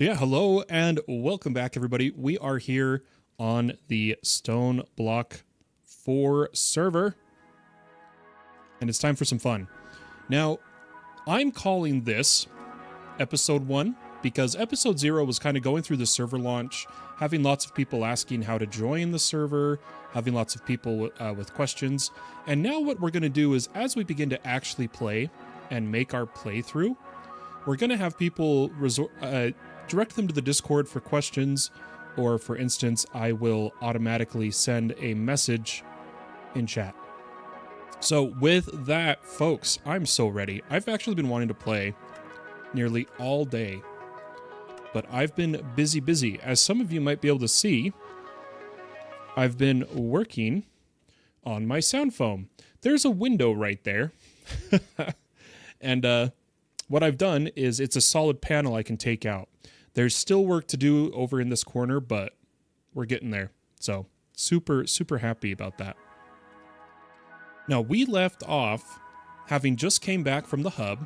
Yeah, hello and welcome back, everybody. We are here on the StoneBlock 4 server, and it's time for some fun. Now, I'm calling this Episode 1 because Episode 0 was kind of going through the server launch, having lots of people asking how to join the server, having lots of people with questions, and now what we're going to do is, as we begin to actually play and make our playthrough, we're going to have people direct them to the Discord for questions, or for instance, I will automatically send a message in chat. So with that, folks, I'm so ready. I've actually been wanting to play nearly all day, but I've been busy. As some of you might be able to see, I've been working on my sound foam. There's a window right there. And what I've done is it's a solid panel I can take out. There's still work to do over in this corner, but we're getting there. So super happy about that. Now, we left off having just came back from the hub,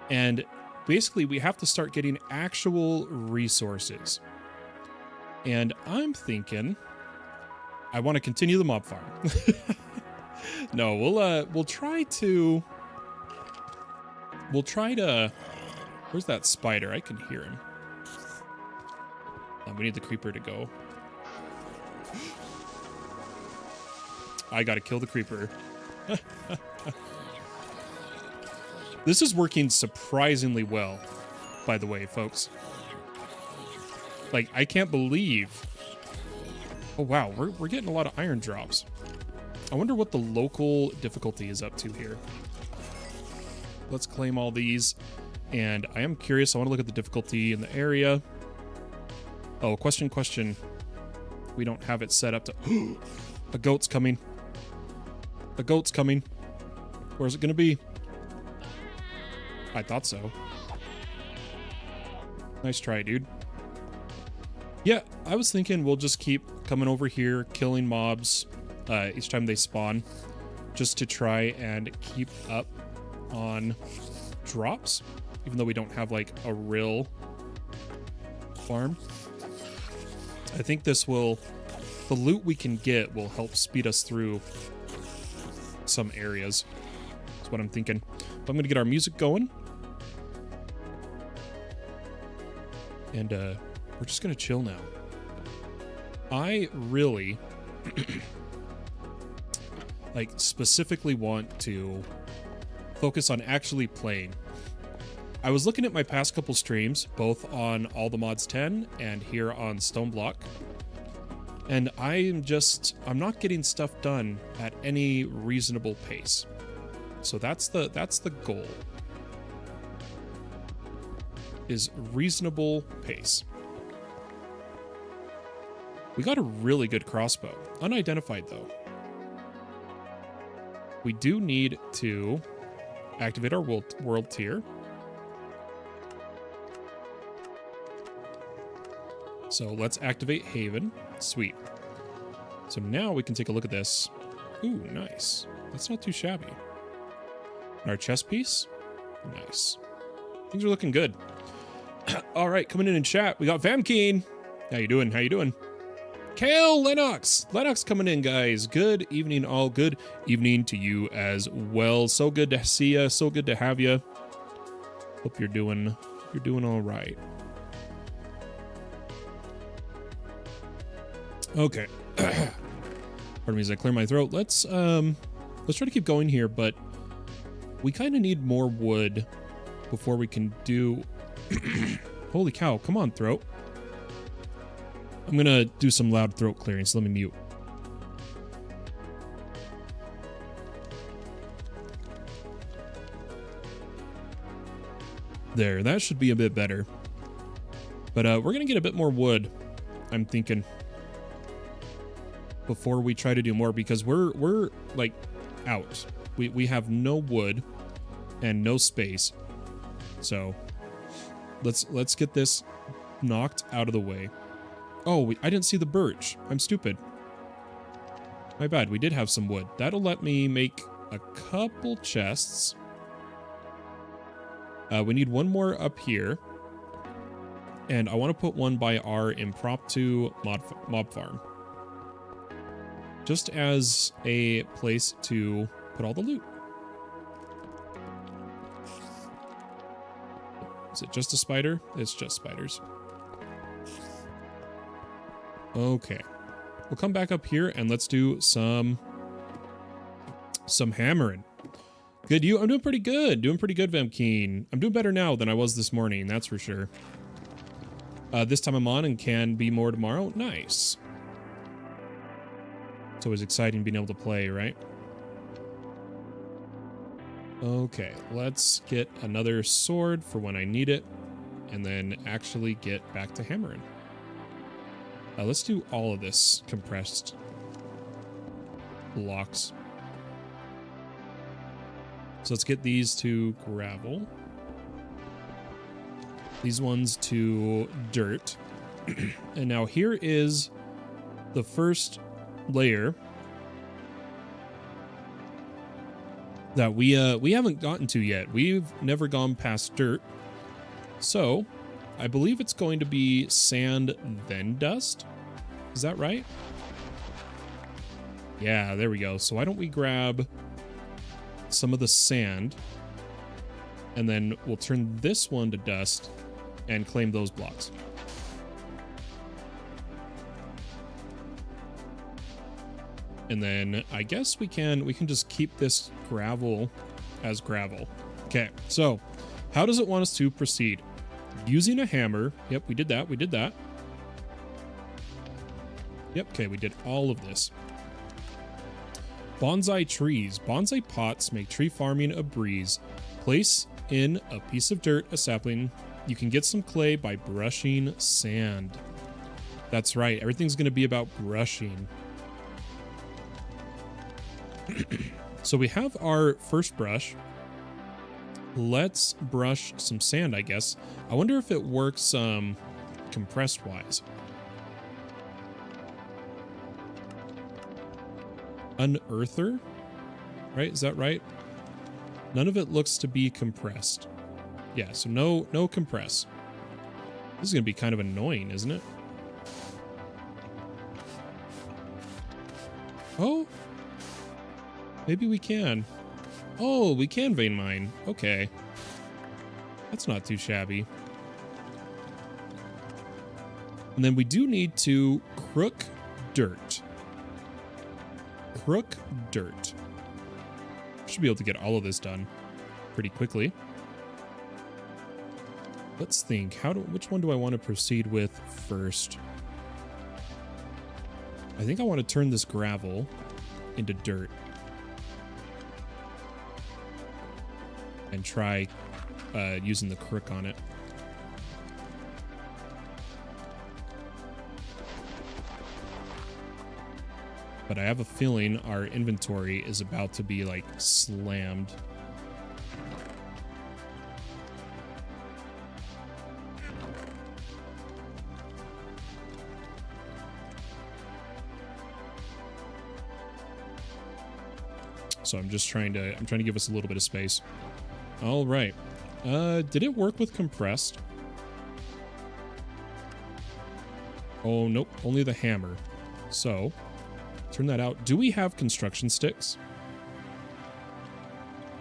and basically we have to start getting actual resources. And I'm thinking I want to continue the mob farm. No, we'll try to where's that spider? I can hear him. We need the creeper to go. I gotta kill the creeper. This is working surprisingly well, by the way, folks. Like, I can't believe... Oh, wow, we're getting a lot of iron drops. I wonder what the local difficulty is up to here. Let's claim all these. And I am curious. I want to look at the difficulty in the area. Oh, question. We don't have it set up to... A goat's coming. A goat's coming. Where's it going to be? I thought so. Nice try, dude. Yeah, I was thinking we'll just keep coming over here, killing mobs each time they spawn, just to try and keep up on drops, even though we don't have like a real farm. I think this will, the loot we can get will help speed us through some areas. That's what I'm thinking. But I'm gonna get our music going, and we're just gonna chill now. I really like specifically want to focus on actually playing. I was looking at my past couple streams, both on All the Mods 10 and here on StoneBlock, and I'm not getting stuff done at any reasonable pace. So that's the goal. Is reasonable pace. We got a really good crossbow. Unidentified though. We do need to activate our world tier. So let's activate Haven. Sweet. So now we can take a look at this. Ooh, nice. That's not too shabby. And our chest piece. Nice. Things are looking good. All right, coming in chat, we got Vamkeen. How you doing? How you doing? Kale Lennox. Lennox coming in, guys. Good evening, all. Good evening to you as well. So good to see you. So good to have you. Hope you're doing all right. Okay. Pardon me as I clear my throat. Let's try to keep going here, but we kind of need more wood before we can do... Holy cow, come on, throat. I'm gonna do some loud throat clearing, so let me mute. There, that should be a bit better. But we're gonna get a bit more wood, I'm thinking, before we try to do more, because we're like out. We have no wood and no space. So let's get this knocked out of the way. Oh, I didn't see the birch. I'm stupid. My bad. We did have some wood. That'll let me make a couple chests. We need one more up here. And I want to put one by our impromptu mob farm. Just as a place to put all the loot. Is it just a spider? It's just spiders. Okay. We'll come back up here and let's do some hammering. Good, you? I'm doing pretty good. Doing pretty good, Vamkeen. I'm doing better now than I was this morning, that's for sure. This time I'm on and can be more tomorrow. Nice. It's always exciting being able to play, right? Okay, let's get another sword for when I need it, and then actually get back to hammering. Let's do all of this compressed blocks. So let's get these to gravel. These ones to dirt. And now here is the first layer that we haven't gotten to yet. We've never gone past dirt. So I believe it's going to be sand, then dust. Is that right? Yeah, there we go. So why don't we grab some of the sand, and then we'll turn this one to dust and claim those blocks. And then I guess we can just keep this gravel as gravel. Okay, so how does it want us to proceed? Using a hammer. Yep, we did that. We did that. Yep, okay, we did all of this. Bonsai trees. Bonsai pots make tree farming a breeze. Place in a piece of dirt, a sapling. You can get some clay by brushing sand. That's right. Everything's going to be about brushing. So we have our first brush. Let's brush some sand, I guess. I wonder if it works compressed wise. Unearther, right? Is that right? None of it looks to be compressed. Yeah, so no compress. This is going to be kind of annoying, isn't it? Oh, maybe we can. Oh, we can vein mine. Okay. That's not too shabby. And then we do need to crook dirt. Crook dirt. Should be able to get all of this done pretty quickly. Let's think. Which one do I want to proceed with first? I think I want to turn this gravel into dirt. And try using the crook on it. But I have a feeling our inventory is about to be, like, slammed. So I'm trying to give us a little bit of space. All right. Did it work with compressed? Oh, nope. Only the hammer. So turn that out. Do we have construction sticks?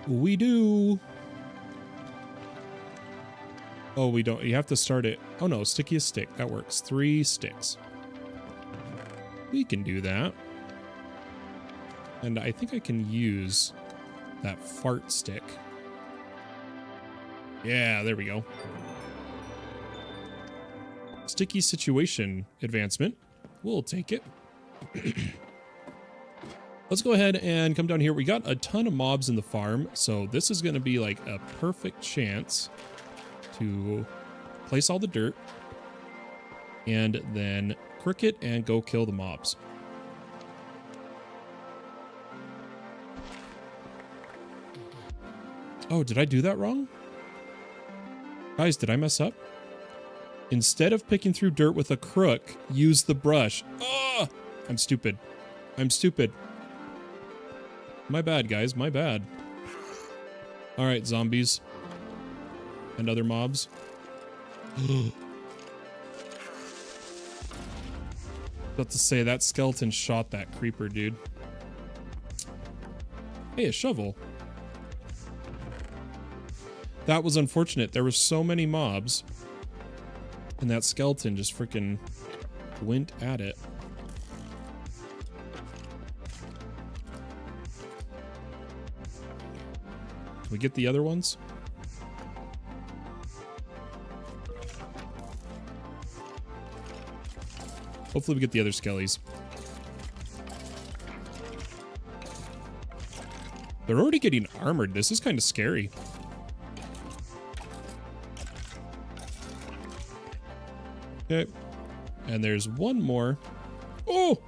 We do. Oh, we don't. You have to start it. Oh, no. Stickiest stick. That works. 3 sticks. We can do that. And I think I can use that fart stick. Yeah, there we go. Sticky situation advancement. We'll take it. Let's go ahead and come down here. We got a ton of mobs in the farm, so this is going to be like a perfect chance to place all the dirt and then crook it and go kill the mobs. Oh, did I do that wrong? Guys, did I mess up? Instead of picking through dirt with a crook, use the brush. Oh, I'm stupid. I'm stupid. My bad, guys. My bad. All right, zombies. And other mobs. About to say, that skeleton shot that creeper, dude. Hey, a shovel. That was unfortunate. There were so many mobs. And that skeleton just freaking went at it. Can we get the other ones? Hopefully we get the other skellies. They're already getting armored. This is kind of scary. Okay. And there's one more. Oh!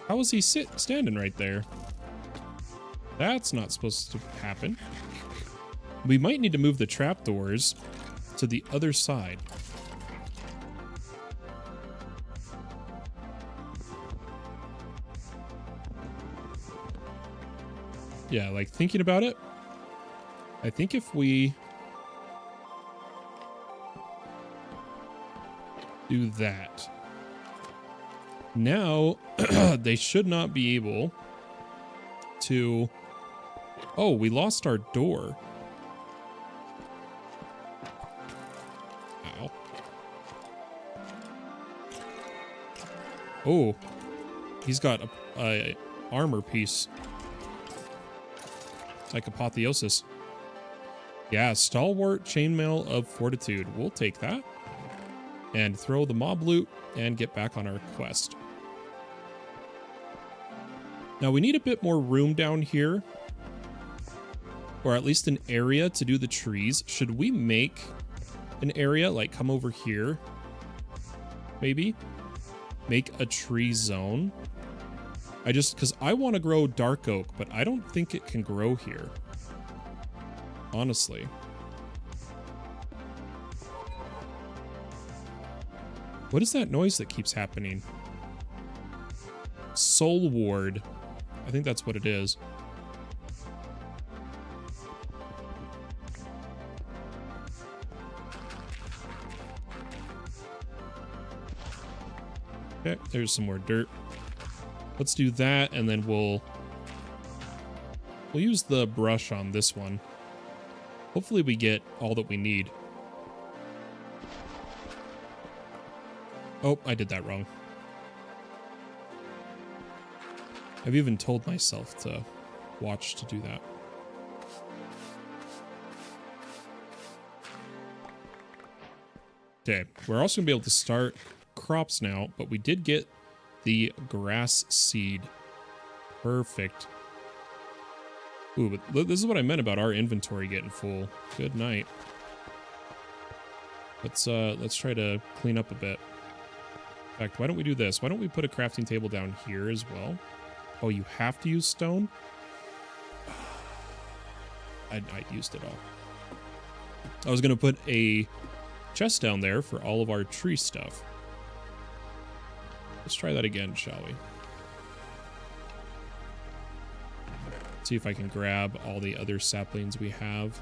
How is he standing right there? That's not supposed to happen. We might need to move the trapdoors to the other side. Yeah, like thinking about it, I think if we do that, now they should not be able to... Oh, we lost our door. Ow. Oh, he's got a armor piece. Like apotheosis. Yeah, stalwart chainmail of fortitude. We'll take that. And throw the mob loot and get back on our quest. Now we need a bit more room down here. Or at least an area to do the trees. Should we make an area, like come over here? Maybe? Make a tree zone. Because I want to grow dark oak, but I don't think it can grow here. Honestly. What is that noise that keeps happening? Soul ward. I think that's what it is. Okay, there's some more dirt. Let's do that, and then we'll use the brush on this one. Hopefully we get all that we need. Oh, I did that wrong. I've even told myself to watch to do that. Okay, we're also gonna be able to start crops now, but we did get the grass seed. Perfect. Ooh, but this is what I meant about our inventory getting full. Good night. Let's try to clean up a bit. In fact, why don't we do this? Why don't we put a crafting table down here as well? Oh, you have to use stone? I used it all. I was gonna put a chest down there for all of our tree stuff. Let's try that again, shall we? See if I can grab all the other saplings we have.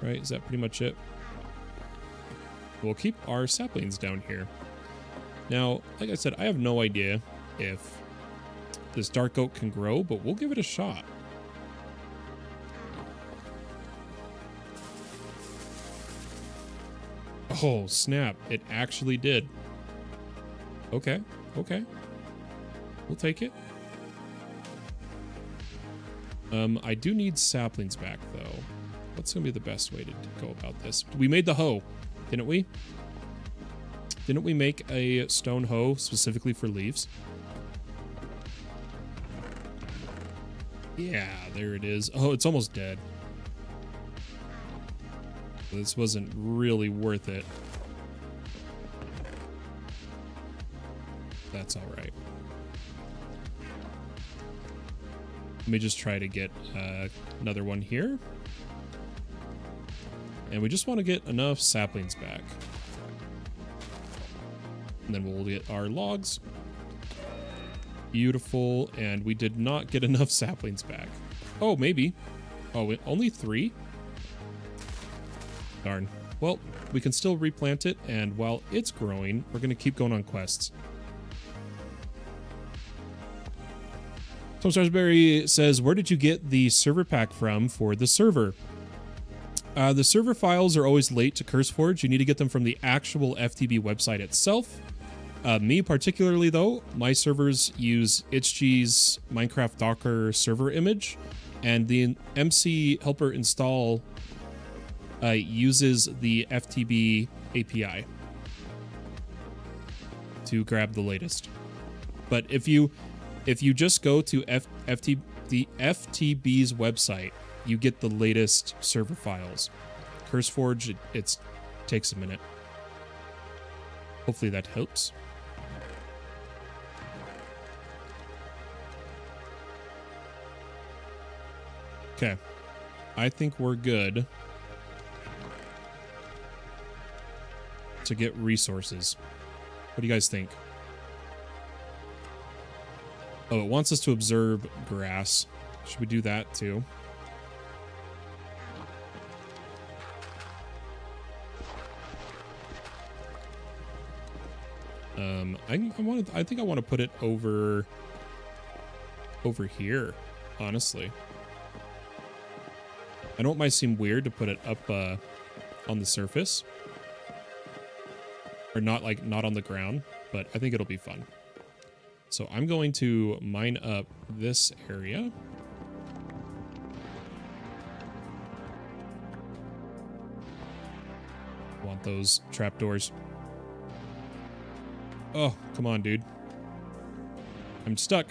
Right, is that pretty much it? We'll keep our saplings down here. Now, like I said, I have no idea if this dark oak can grow, but we'll give it a shot. Oh, snap. It actually did. Okay, okay. We'll take it. I do need saplings back, though. What's going to be the best way to go about this? We made the hoe, didn't we? Didn't we make a stone hoe specifically for leaves? Yeah, there it is. Oh, it's almost dead. This wasn't really worth it. That's all right. Let me just try to get another one here. And we just want to get enough saplings back. And then we'll get our logs. Beautiful. And we did not get enough saplings back. Oh, maybe. Oh, only 3? Darn. Well, we can still replant it, and while it's growing, we're going to keep going on quests. Tom Starsberry says, where did you get the server pack from for the server? The server files are always late to CurseForge. You need to get them from the actual FTB website itself. Me particularly, though, my servers use itchG's Minecraft Docker server image, and the MC helper install uses the FTB API to grab the latest. But if you just go to the FTB's website, you get the latest server files. CurseForge, it takes a minute. Hopefully that helps. Okay, I think we're good to get resources. What do you guys think? Oh, it wants us to observe grass. Should we do that too? I think I want to put it over here, honestly. I know it might seem weird to put it up on the surface, or not on the ground, but I think it'll be fun. So I'm going to mine up this area. Want those trapdoors. Oh, come on, dude. I'm stuck.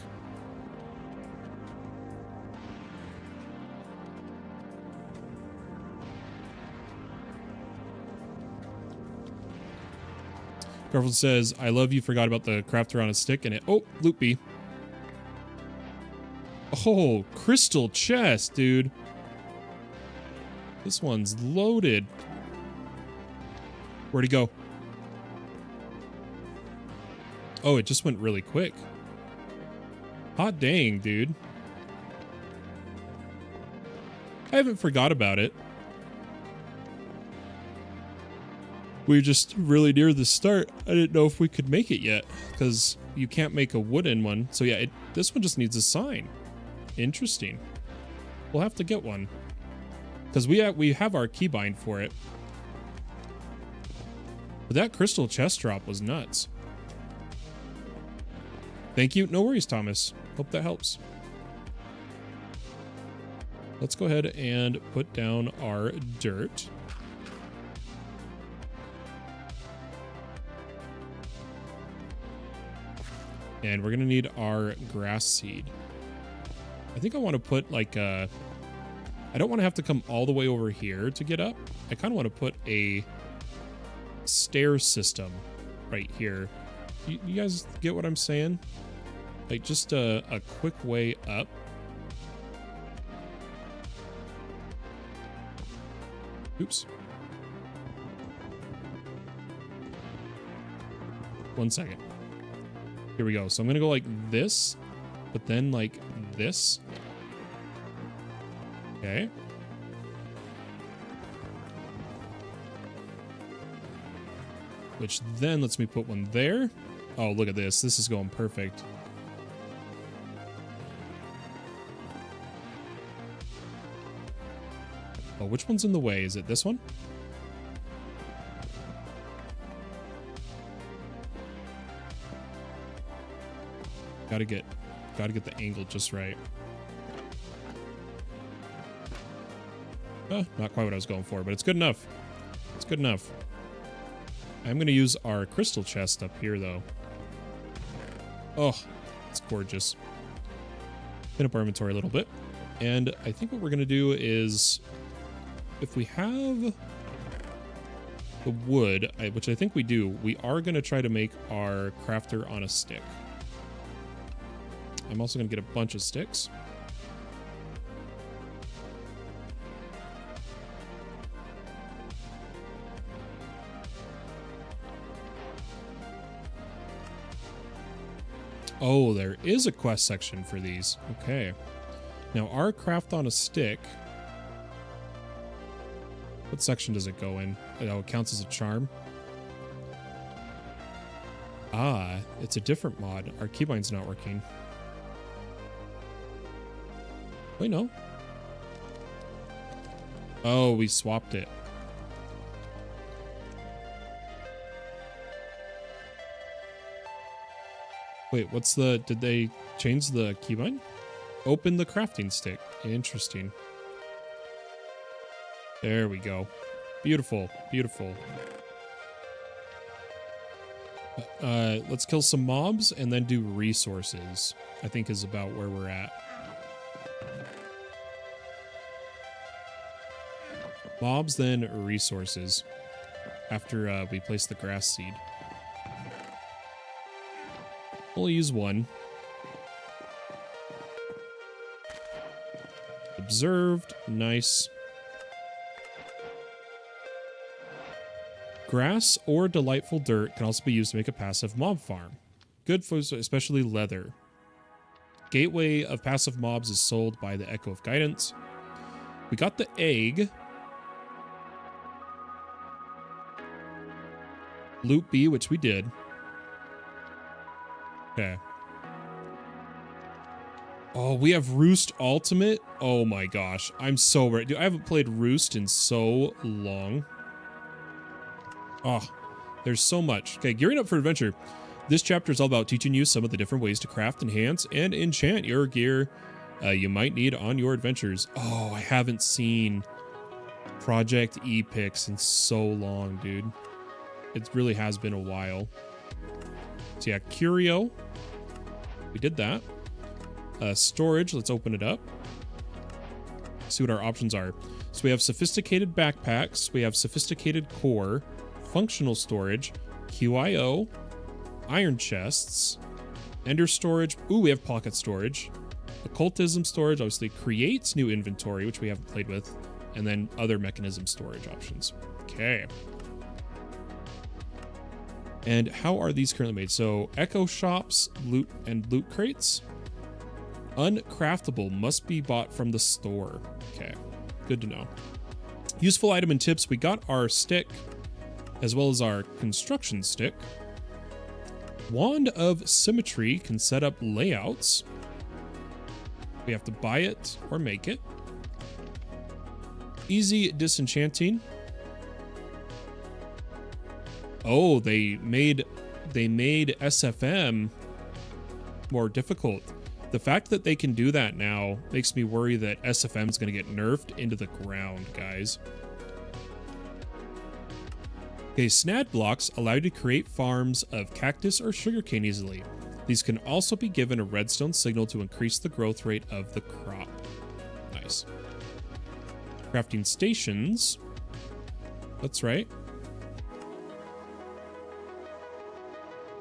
Garfield says, I love you forgot about the crafter on a stick and it... Oh, loopy. Oh, crystal chest, dude. This one's loaded. Where'd he go? Oh, it just went really quick. Hot dang, dude. I haven't forgot about it. We were just really near the start. I didn't know if we could make it yet, because you can't make a wooden one. So yeah, this one just needs a sign. Interesting. We'll have to get one, because we have our keybind for it. But that crystal chest drop was nuts. Thank you. No worries, Thomas. Hope that helps. Let's go ahead and put down our dirt. And we're going to need our grass seed. I think I want to put like a... I don't want to have to come all the way over here to get up. I kind of want to put a stair system right here. You guys get what I'm saying? Like just a quick way up. Oops. 1 second. Here we go. So I'm going to go like this, but then like this. Okay. Which then lets me put one there. Oh, look at this. This is going perfect. Oh, which one's in the way? Is it this one? Gotta get the angle just right. Not quite what I was going for, but it's good enough. It's good enough. I'm gonna use our crystal chest up here, though. Oh, it's gorgeous. Clean up our inventory a little bit. And I think what we're gonna do is, if we have the wood, which I think we do, we are gonna try to make our crafter on a stick. I'm also going to get a bunch of sticks. Oh, there is a quest section for these. Okay. Now, our craft on a stick. What section does it go in? Oh, it counts as a charm. Ah, it's a different mod. Our keybind's not working. Wait, no. Oh, we swapped it. Wait, what's the... Did they change the keybind? Open the crafting stick. Interesting. There we go. Beautiful. Beautiful. Let's kill some mobs and then do resources. I think is about where we're at. Mobs, then resources. After we place the grass seed. We'll use one. Observed. Nice. Grass or delightful dirt can also be used to make a passive mob farm. Good for especially leather. Gateway of passive mobs is sold by the Echo of Guidance. We got the egg. Loot B, which we did. Okay. Oh, we have Roost Ultimate? Oh my gosh. I'm so ready. Dude, I haven't played Roost in so long. Oh, there's so much. Okay, gearing up for adventure. This chapter is all about teaching you some of the different ways to craft, enhance, and enchant your gear you might need on your adventures. Oh, I haven't seen Project E picks in so long, dude. It really has been a while. So yeah, Curio. We did that. Storage, let's open it up. See what our options are. So we have sophisticated backpacks. We have sophisticated core. Functional storage. QIO. Iron chests. Ender storage. Ooh, we have pocket storage. Occultism storage obviously creates new inventory, which we haven't played with. And then other mechanism storage options. Okay. And how are these currently made? So echo shops, loot and loot crates. Uncraftable must be bought from the store. Okay, good to know. Useful item and tips. We got our stick as well as our construction stick. Wand of Symmetry can set up layouts. We have to buy it or make it. Easy disenchanting. Oh, they made SFM more difficult. The fact that they can do that now makes me worry that SFM is going to get nerfed into the ground, guys. Okay, snad blocks allow you to create farms of cactus or sugarcane easily. These can also be given a redstone signal to increase the growth rate of the crop. Nice. Crafting stations. That's right.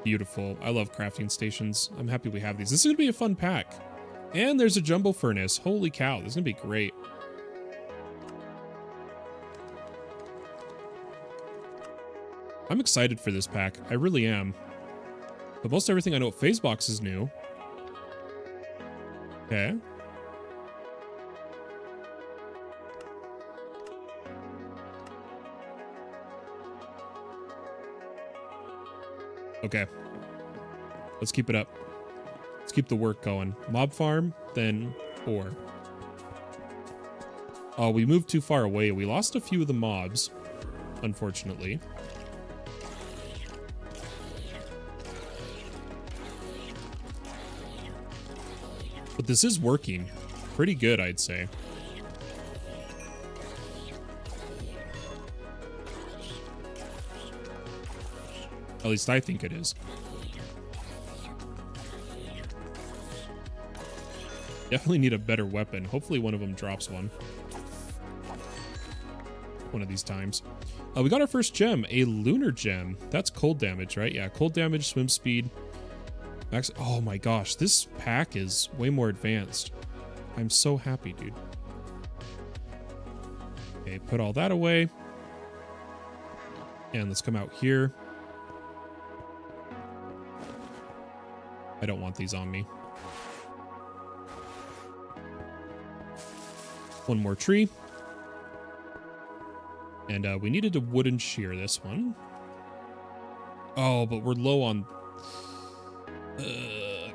Beautiful. I love crafting stations. I'm happy we have these. This is going to be a fun pack. And there's a jumbo furnace. Holy cow. This is going to be great. I'm excited for this pack. I really am. But most everything I know, Phasebox is new. Okay. Okay. Let's keep it up. Let's keep the work going. Mob farm, then ore. Oh, we moved too far away. We lost a few of the mobs, unfortunately. But this is working pretty good, I'd say. At least I think it is. Definitely need a better weapon. Hopefully one of them drops one. One of these times. We got our first gem, a lunar gem. That's cold damage, right? Yeah, cold damage, swim speed. Max. Oh my gosh, this pack is way more advanced. I'm so happy, dude. Okay, put all that away. And let's come out here. I don't want these on me. One more tree. And we needed a wooden shear this one. Oh, but we're low on... Ugh.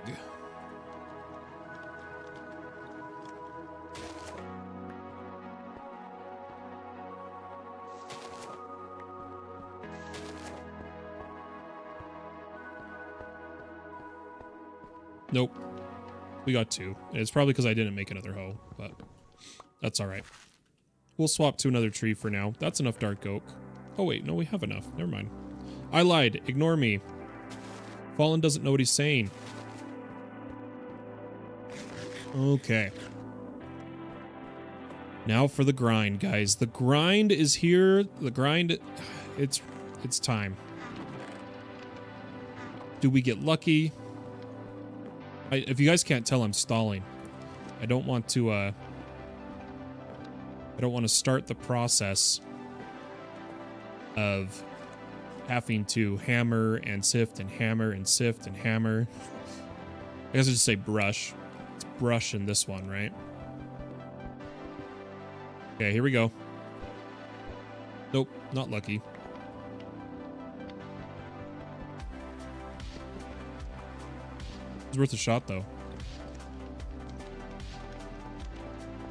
Nope. We got 2. It's probably because I didn't make another hoe, but that's all right. We'll swap to another tree for now. That's enough dark oak. Oh, wait. No, we have enough. Never mind. I lied. Ignore me. Fallen doesn't know what he's saying. Okay. Now for the grind, guys. The grind is here. The grind, it's time. Do we get lucky? If you guys can't tell, I'm stalling. I don't want to start the process of having to hammer and sift and hammer and sift and hammer. I guess I just say brush. It's brush in this one, right? Okay, here we go. Nope, not lucky. It's worth a shot, though.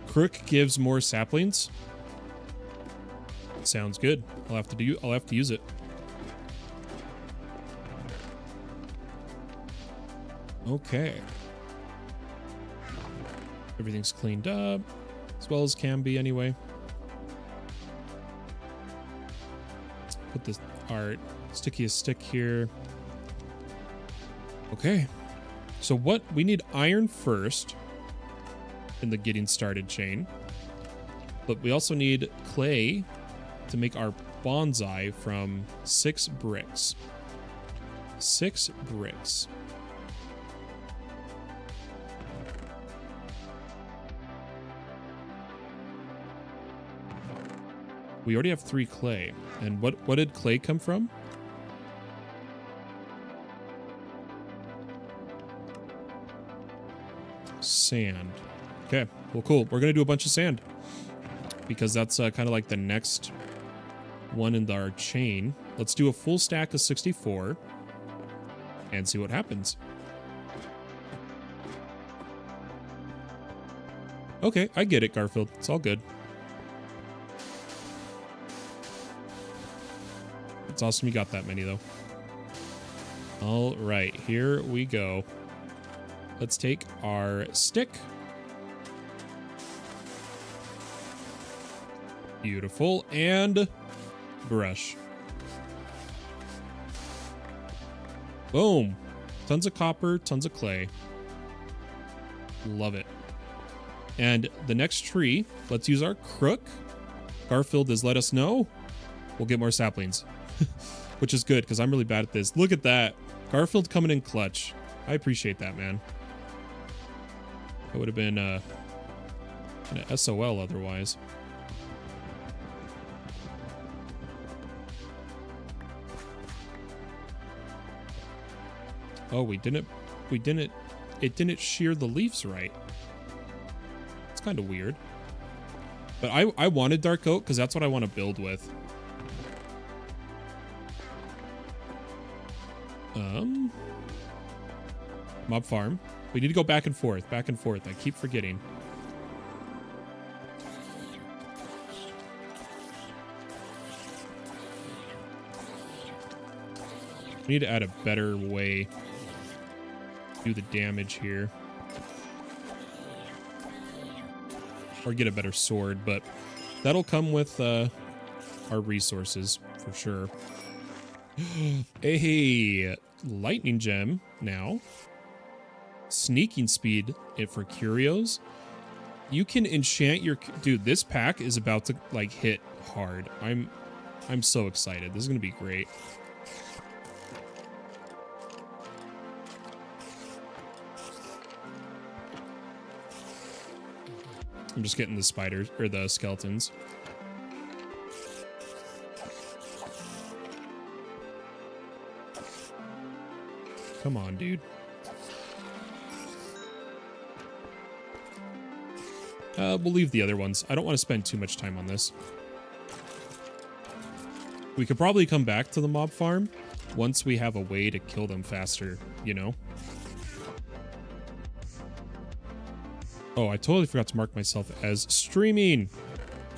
Crook gives more saplings. Sounds good. I'll have to use it. Okay. Everything's cleaned up, as well as can be anyway. Let's put our stickiest stick here. Okay. So what we need iron first in the getting started chain, but we also need clay to make our bonsai from 6 bricks. 6 bricks. We already have 3 clay. And what did clay come from? Sand. Okay, well, cool. We're going to do a bunch of sand because that's kind of like the next one in our chain. Let's do a full stack of 64 and see what happens. Okay, I get it, Garfield. It's all good. It's awesome you got that many, though. All right, here we go. Let's take our stick. Beautiful. And brush. Boom. Tons of copper, tons of clay. Love it. And the next tree, let's use our crook. Garfield has let us know. We'll get more saplings. Which is good, because I'm really bad at this. Look at that. Garfield coming in clutch. I appreciate that, man. That would have been an SOL otherwise. Oh, it didn't shear the leaves right. It's kind of weird. But I wanted dark oak because that's what I want to build with. Mob farm. We need to go back and forth, back and forth. I keep forgetting. We need to add a better way to do the damage here. Or get a better sword, but that'll come with our resources for sure. A lightning gem now. Sneaking speed for curios. You can enchant your... Dude, this pack is about to like hit hard. I'm so excited. This is going to be great. I'm just getting the spiders or the skeletons. Come on, dude. We'll leave the other ones. I don't want to spend too much time on this. We could probably come back to the mob farm once we have a way to kill them faster, you know? Oh, I totally forgot to mark myself as streaming.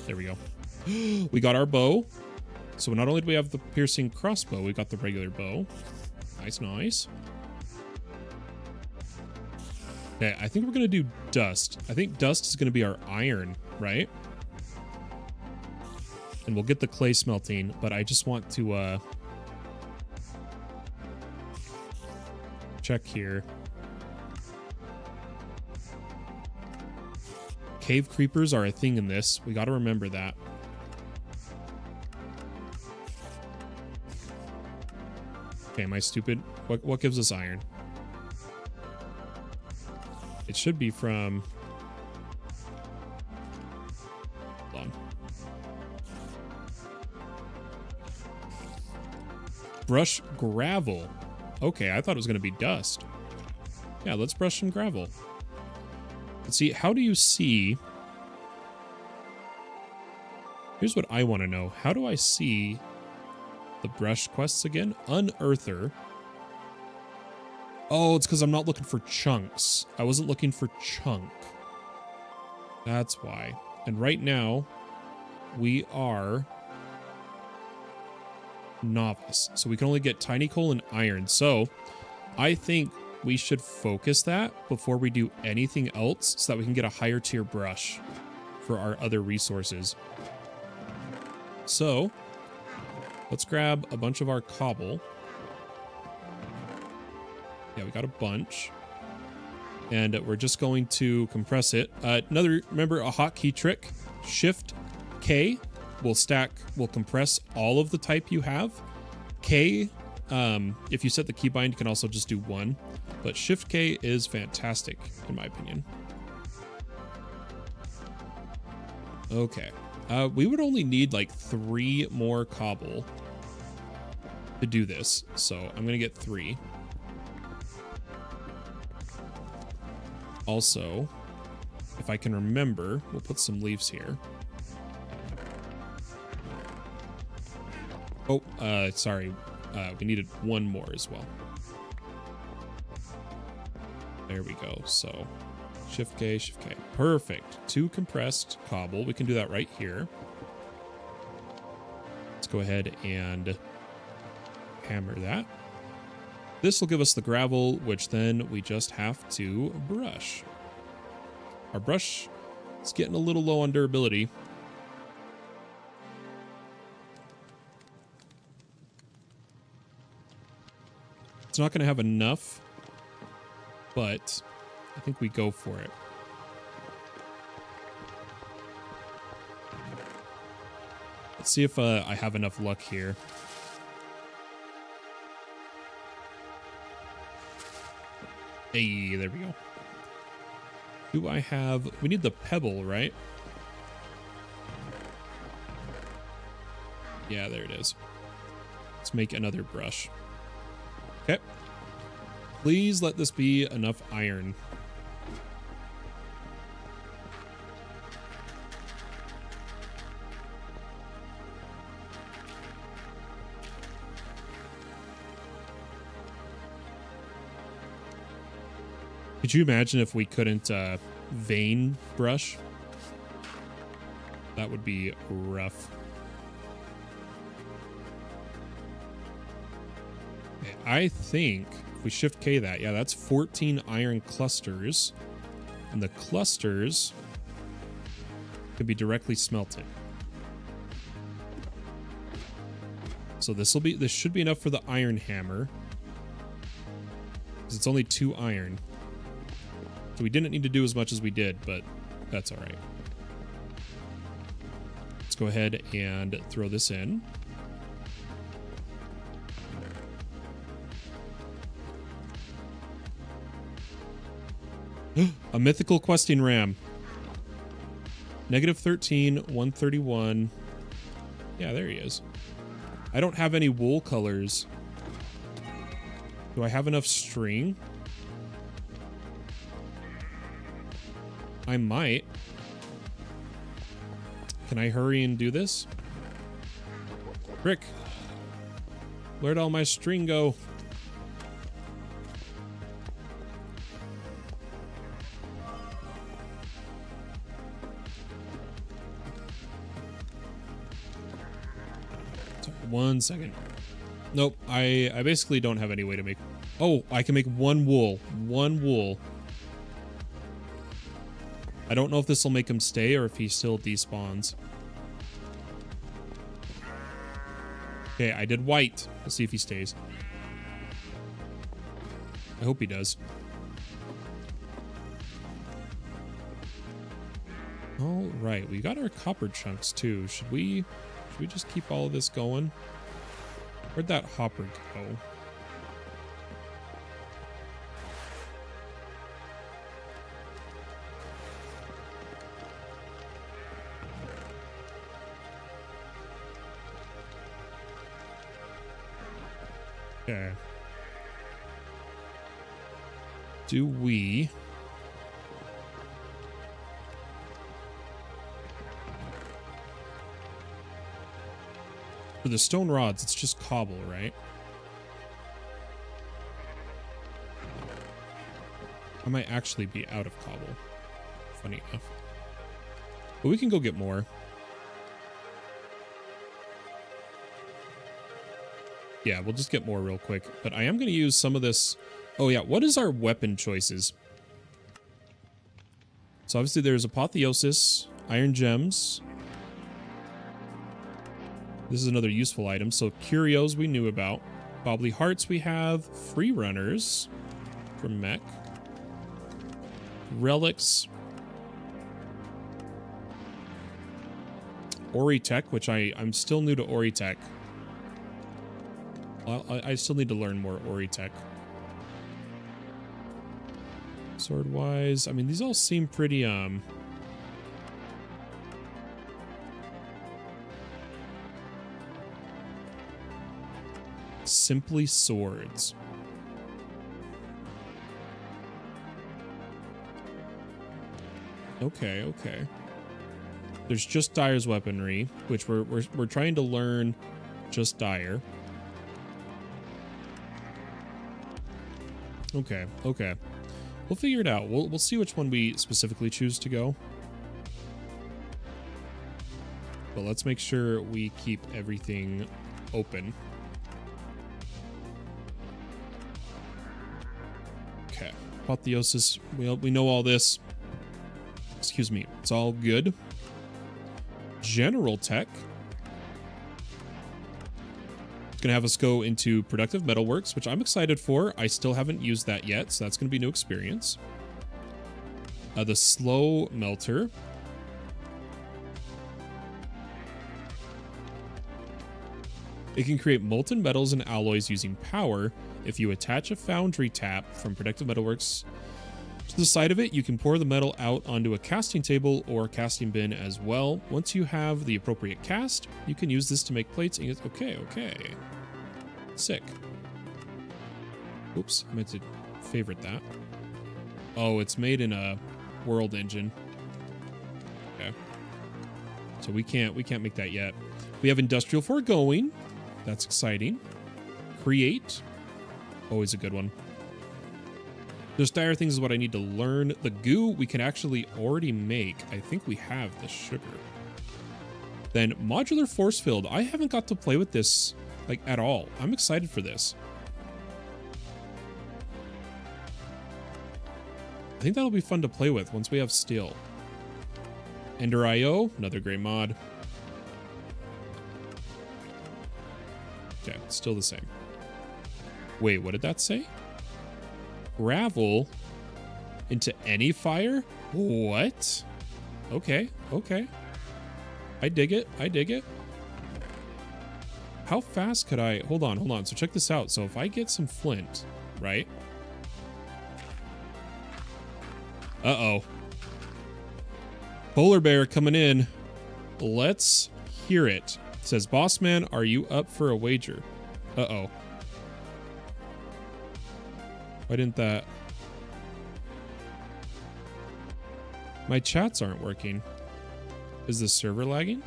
There we go. We got our bow. So not only do we have the piercing crossbow, we got the regular bow. Nice, nice. Okay, I think we're going to do dust. I think dust is going to be our iron, right? And we'll get the clay smelting, but I just want to check here. Cave creepers are a thing in this. We got to remember that. Okay, am I stupid? What gives us iron? It should be from... Hold on. Brush gravel. Okay, I thought it was going to be dust. Yeah, let's brush some gravel. Let's see, how do you see... Here's what I want to know. How do I see the brush quests again? Unearther. Oh, it's because I'm not looking for chunks. I wasn't looking for chunk. That's why. And right now, we are novice. So we can only get tiny coal and iron. So I think we should focus that before we do anything else so that we can get a higher tier brush for our other resources. So let's grab a bunch of our cobble. Yeah, we got a bunch. And we're just going to compress it. Remember a hotkey trick, Shift K will compress all of the type you have. K, if you set the keybind, you can also just do 1. But Shift K is fantastic, in my opinion. Okay. We would only need like 3 more cobble to do this. So I'm going to get 3. Also, if I can remember, we'll put some leaves here. Oh, sorry. We needed 1 more as well. There we go. So Shift K, Shift K. Perfect. 2 compressed cobble. We can do that right here. Let's go ahead and hammer that. This will give us the gravel, which then we just have to brush. Our brush is getting a little low on durability. It's not going to have enough, but I think we go for it. Let's see if I have enough luck here. Hey, there we go. Do I have... We need the pebble, right? Yeah, there it is. Let's make another brush. Okay. Please let this be enough iron. Could you imagine if we couldn't vein brush? That would be rough. Okay, I think if we Shift K that, yeah, that's 14 iron clusters. And the clusters could be directly smelted. So this should be enough for the iron hammer. Because it's only 2 iron. So we didn't need to do as much as we did, but that's all right. Let's go ahead and throw this in. A mythical questing ram. -13, 131. Yeah, there he is. I don't have any wool colors. Do I have enough string? I might. Can I hurry and do this? Rick, Where'd all my string go? Sorry, 1 second. Nope, I basically don't have any way to make... Oh, I can make one wool. One wool. I don't know if this will make him stay or if he still despawns. Okay, I did white. We'll see if he stays. I hope he does. All right, we got our copper chunks too. Should we just keep all of this going? Where'd that hopper go? Okay. Do we... For the stone rods, it's just cobble, right? I might actually be out of cobble. Funny enough. But we can go get more. Yeah, we'll just get more real quick. But I am going to use some of this... Oh yeah, what is our weapon choices? So obviously there's Apotheosis, Iron Gems. This is another useful item. So Curios we knew about. Bobbly Hearts we have. Free Runners from Mech. Relics. Ori Tech, which I'm still new to Ori Tech. I still need to learn more Ori Tech. Sword-wise, I mean, these all seem pretty, simply swords. Okay, okay. There's just Dire's weaponry, which we're trying to learn just Dire. Okay, okay. We'll figure it out. We'll see which one we specifically choose to go. But let's make sure we keep everything open. Okay. Apotheosis, we know all this. Excuse me. It's all good. General Tech. It's going to have us go into Productive Metalworks, which I'm excited for. I still haven't used that yet, so that's going to be new experience. The Slow Melter. It can create molten metals and alloys using power. If you attach a foundry tap from Productive Metalworks to the side of it, you can pour the metal out onto a casting table or casting bin as well. Once you have the appropriate cast, you can use this to make plates. Okay, okay. Sick. Oops, I meant to favorite that. Oh, it's made in a world engine. Okay. So we can't make that yet. We have industrial foregoing. That's exciting. Create. Always a good one. Those Dire things is what I need to learn. The goo we can actually already make. I think we have the sugar. Then modular force field. I haven't got to play with this like at all. I'm excited for this. I think that'll be fun to play with once we have steel. Ender IO, another great mod. Okay, still the same. Wait, what did that say? Gravel into any fire? What? Okay, okay. I dig it. I dig it. How fast could I... Hold on, hold on. So check this out. So if I get some flint, right? Uh-oh. Polar bear coming in. Let's hear it. It says, Boss man, are you up for a wager? Uh-oh. Why didn't that... My chats aren't working. Is the server lagging?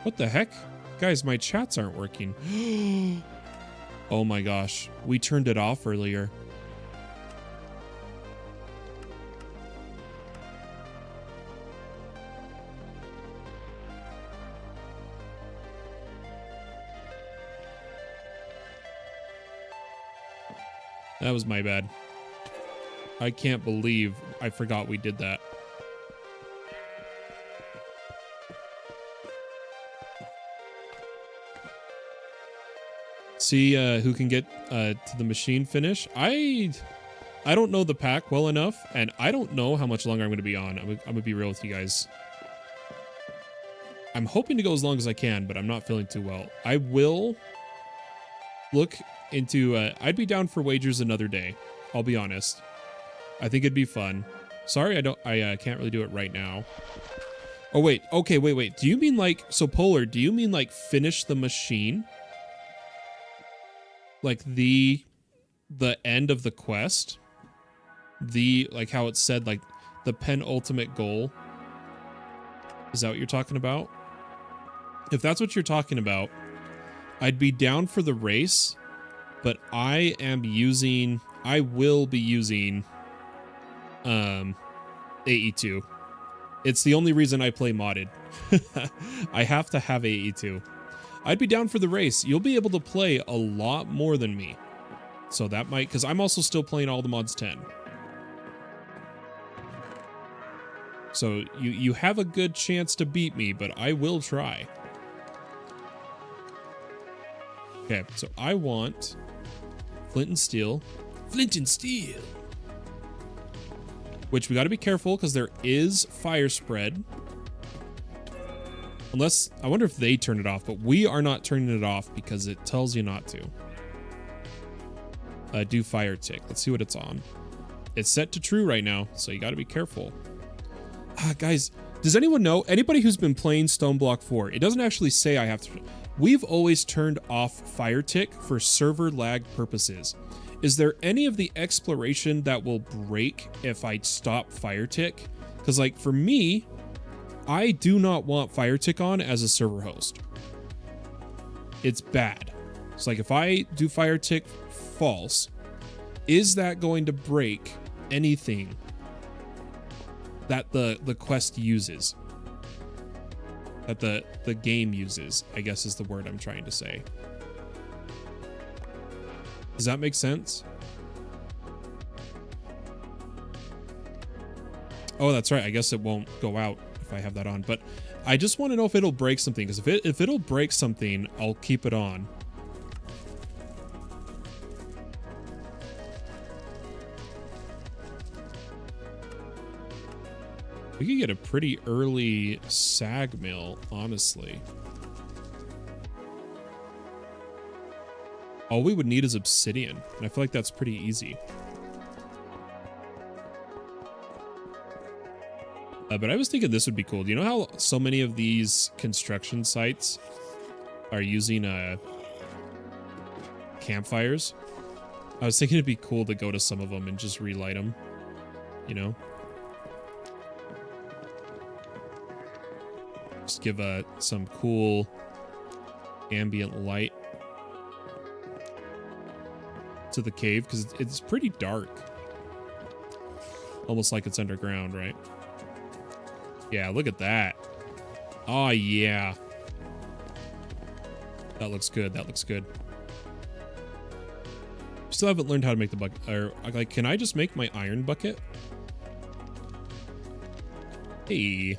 What the heck? Guys, my chats aren't working. Oh my gosh. We turned it off earlier. That was my bad. I can't believe I forgot we did that. See who can get to the machine finish. I don't know the pack well enough, and I don't know how much longer I'm going to be on. I'm going to be real with you guys. I'm hoping to go as long as I can, but I'm not feeling too well. I will look into... I'd be down for wagers another day. I'll be honest. I think it'd be fun. Sorry, I can't really do it right now. Oh, wait. Okay, wait. Do you mean like... So, Polar, do you mean like finish the machine? Like the end of the quest? Like how it said, like the penultimate goal? Is that what you're talking about? If that's what you're talking about, I'd be down for the race, but I will be using AE2. It's the only reason I play modded. I have to have AE2. I'd be down for the race. You'll be able to play a lot more than me. So that might, because I'm also still playing all the mods 10. So you have a good chance to beat me, but I will try. Okay, so I want flint and steel. Flint and steel! Which we got to be careful because there is fire spread. Unless, I wonder if they turn it off, but we are not turning it off because it tells you not to. Do fire tick. Let's see what it's on. It's set to true right now, so you got to be careful. Guys, does anyone know? Anybody who's been playing StoneBlock 4, it doesn't actually say I have to... We've always turned off fire tick for server lag purposes. Is there any of the exploration that will break if I stop fire tick? Because, like, for me, I do not want fire tick on as a server host. It's bad. It's like if I do fire tick false, is that going to break anything that the quest uses? That the game uses, I guess is the word I'm trying to say. Does that make sense? Oh, that's right. I guess it won't go out if I have that on, but I just want to know if it'll break something, because if it'll break something, I'll keep it on. We could get a pretty early sag mill, honestly. All we would need is obsidian, and I feel like that's pretty easy. But I was thinking this would be cool. Do you know how so many of these construction sites are using campfires? I was thinking it'd be cool to go to some of them and just relight them, you know? Just give some cool ambient light to the cave, because it's pretty dark. Almost like it's underground, right? Yeah, look at that. Oh, yeah. That looks good. That looks good. Still haven't learned how to make the bucket. Or, like, can I just make my iron bucket? Hey.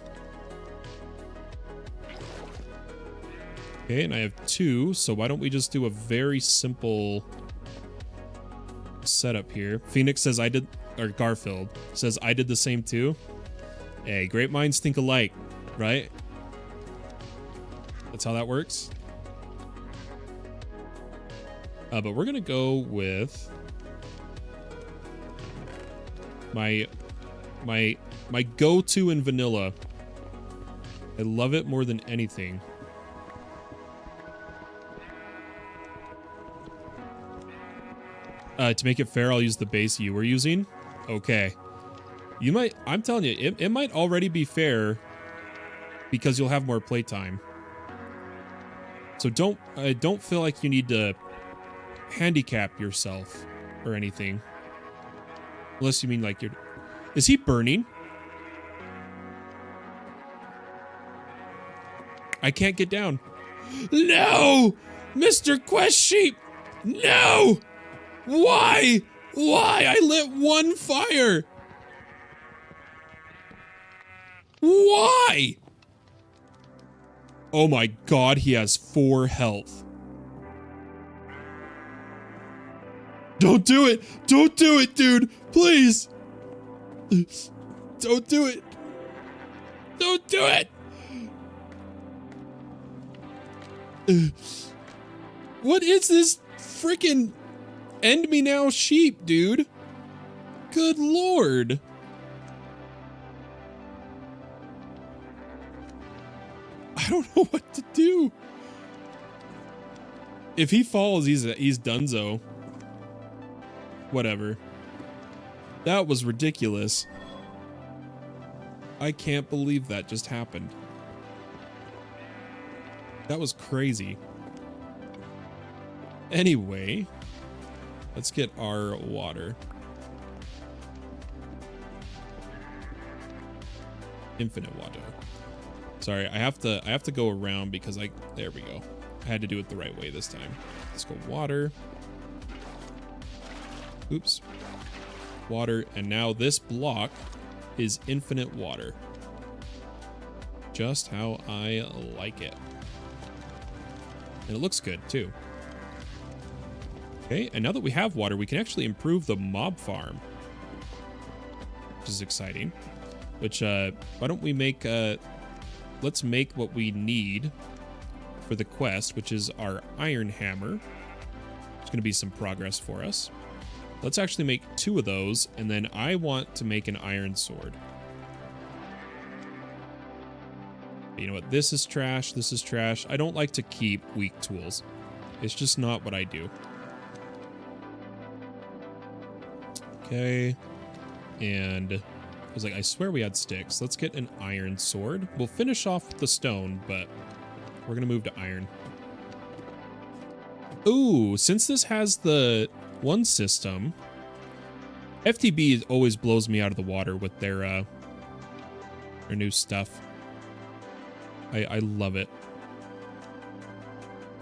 Okay, and I have 2, so why don't we just do a very simple setup here. Phoenix says I did, or Garfield says I did the same too. Hey, great minds think alike, right? That's how that works. But we're gonna go with my go-to in vanilla. I love it more than anything. To make it fair, I'll use the base you were using. Okay. You might, I'm telling you, it might already be fair because you'll have more playtime. So don't feel like you need to handicap yourself or anything. Unless you mean like you're... Is he burning? I can't get down. No! Mr. Quest Sheep! No! Why? Why? I lit one fire! Why? Oh my god, he has 4 health. Don't do it! Don't do it, dude! Please! Don't do it! Don't do it! What is this freaking end me now sheep, dude? Good lord. I don't know what to do. If he falls, he's donezo. Whatever. That was ridiculous. I can't believe that just happened. That was crazy. Anyway, let's get our water. Infinite water. Sorry, I have to go around because there we go. I had to do it the right way this time. Let's go water. Oops. Water, and now this block is infinite water. Just how I like it. And it looks good too. Okay, and now that we have water, we can actually improve the mob farm, which is exciting. Which, why don't we make, let's make what we need for the quest, which is our iron hammer. It's going to be some progress for us. Let's actually make 2 of those, and then I want to make an iron sword. You know what? This is trash. This is trash. I don't like to keep weak tools. It's just not what I do. Okay. And I was like, I swear we had sticks. Let's get an iron sword. We'll finish off with the stone, but we're going to move to iron. Ooh, since this has the one system, FTB always blows me out of the water with their new stuff. I love it.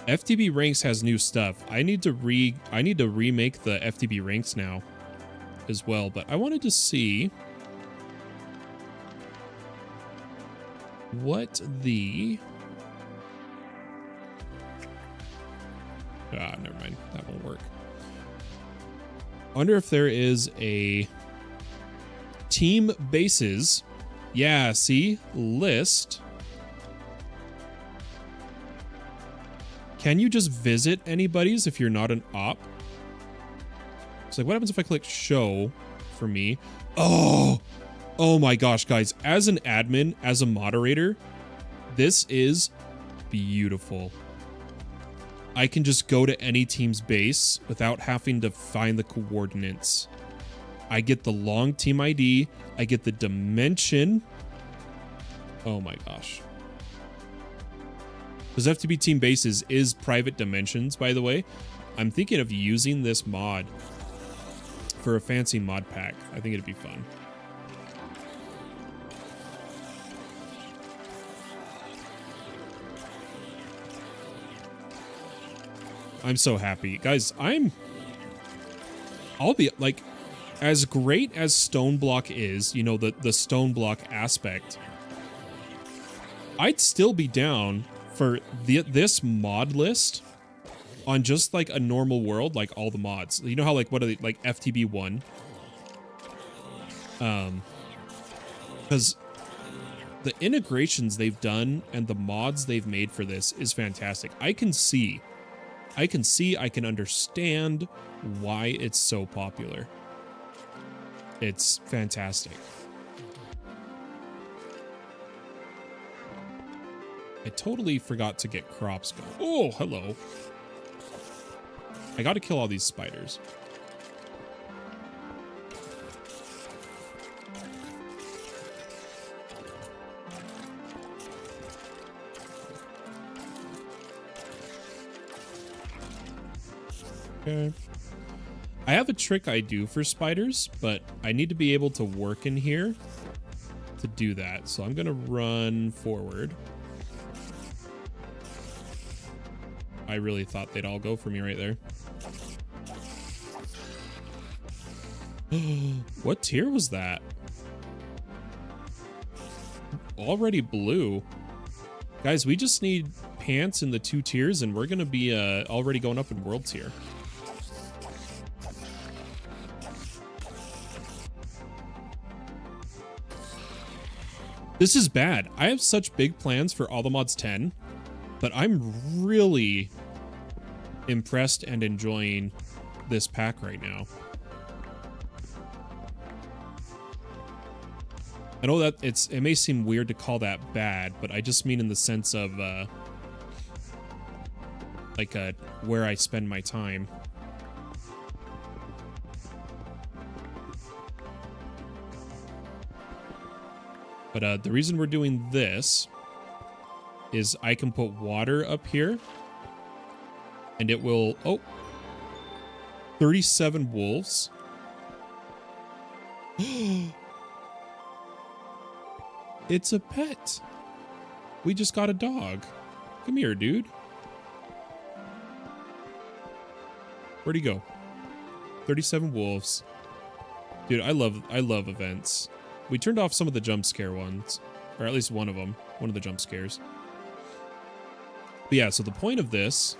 FTB ranks has new stuff. I need to remake the FTB ranks now as well, but I wanted to see what the never mind, that won't work. I wonder if there is a team bases. Yeah, see? List. Can you just visit anybody's if you're not an op? It's like, what happens if I click show for me? Oh my gosh, guys. As an admin, as a moderator, this is beautiful. I can just go to any team's base without having to find the coordinates. I get the long team ID. I get the dimension. Oh my gosh. Because FTB team bases is private dimensions, by the way. I'm thinking of using this mod for a fancy mod pack. I think it'd be fun. I'm so happy. Guys, I'll be like, as great as StoneBlock is, you know, the StoneBlock aspect, I'd still be down for this mod list on just like a normal world, like all the mods. You know how like, what are they, like FTB1? Because the integrations they've done and the mods they've made for this is fantastic. I can understand why it's so popular. It's fantastic. I totally forgot to get crops going. Oh, hello. I got to kill all these spiders. Okay. I have a trick I do for spiders, but I need to be able to work in here to do that. So I'm going to run forward. I really thought they'd all go for me right there. What tier was that? Already blue. Guys, we just need pants in the 2 tiers and we're going to be already going up in world tier. This is bad. I have such big plans for All the Mods 10, but I'm really impressed and enjoying this pack right now. I know that it may seem weird to call that bad, but I just mean in the sense of where I spend my time. But the reason we're doing this is I can put water up here and it will, 37 wolves. It's a pet. We just got a dog. Come here, dude. Where'd he go? 37 wolves. Dude, I love events. We turned off some of the jump scare ones, or at least one of them, one of the jump scares. But yeah, so the point of this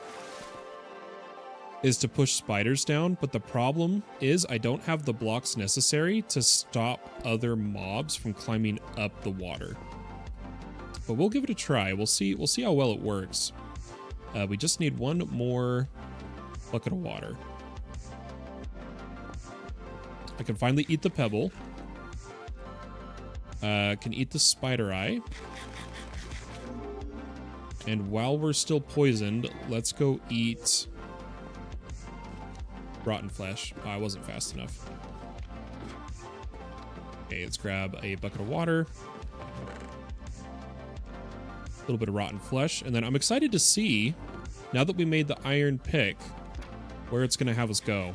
is to push spiders down, but the problem is I don't have the blocks necessary to stop other mobs from climbing up the water. But we'll give it a try. We'll see how well it works. We just need one more bucket of water. I can finally eat the pebble. Can eat the spider eye. And while we're still poisoned, let's go eat rotten flesh. Oh, I wasn't fast enough. Okay, let's grab a bucket of water. A little bit of rotten flesh. And then I'm excited to see, now that we made the iron pick, where it's going to have us go.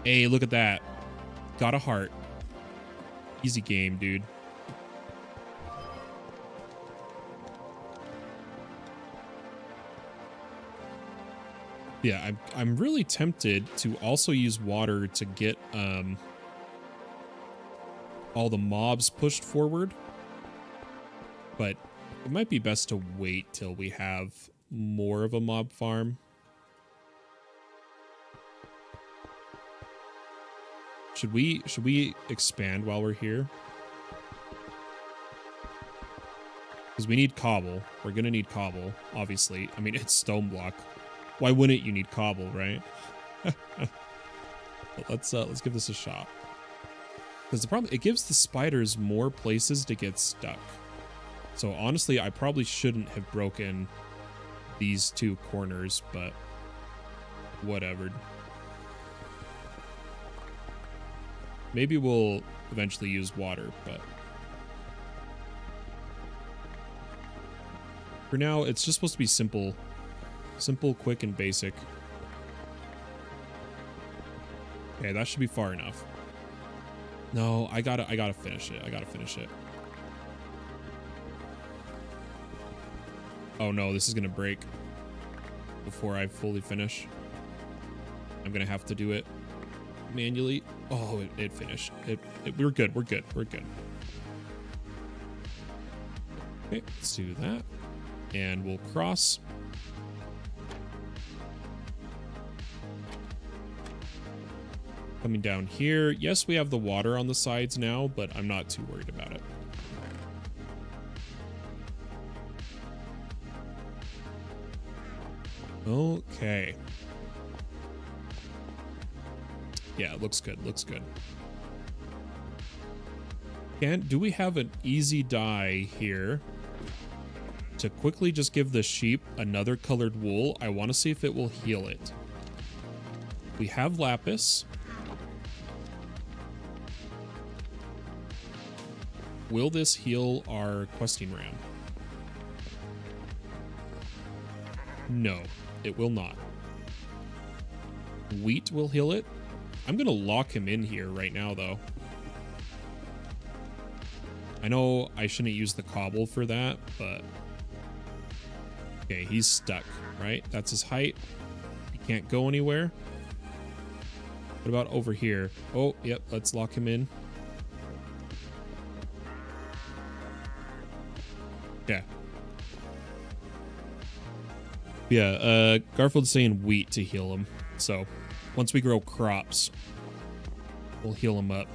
Hey, look at that. Got a heart. Easy game, dude. Yeah, I'm really tempted to also use water to get all the mobs pushed forward. But it might be best to wait till we have more of a mob farm. Should we expand while we're here? Because we need cobble. We're gonna need cobble, obviously. I mean, it's StoneBlock. Why wouldn't you need cobble, right? But let's give this a shot. Because the problem, it gives the spiders more places to get stuck. So honestly, I probably shouldn't have broken these 2 corners, but whatever. Maybe we'll eventually use water, but for now, it's just supposed to be simple. Simple, quick, and basic. Okay, that should be far enough. No, I gotta finish it. I gotta finish it. Oh no, this is gonna break before I fully finish. I'm gonna have to do it manually. Oh, it finished. We're good. We're good. We're good. Okay, let's do that. And we'll cross. Coming down here. Yes, we have the water on the sides now, but I'm not too worried about it. Okay. Yeah, it looks good. Looks good. Do we have an easy dye here to quickly just give the sheep another colored wool? I want to see if it will heal it. We have lapis. Will this heal our questing ram? No, it will not. wheat will heal it. I'm going to lock him in here right now, though. I know I shouldn't use the cobble for that, but... Okay, he's stuck, right? That's his height. He can't go anywhere. What about over here? Oh, yep, let's lock him in. Yeah. Yeah, Garfield's saying wheat to heal him. So, once we grow crops, we'll heal him up.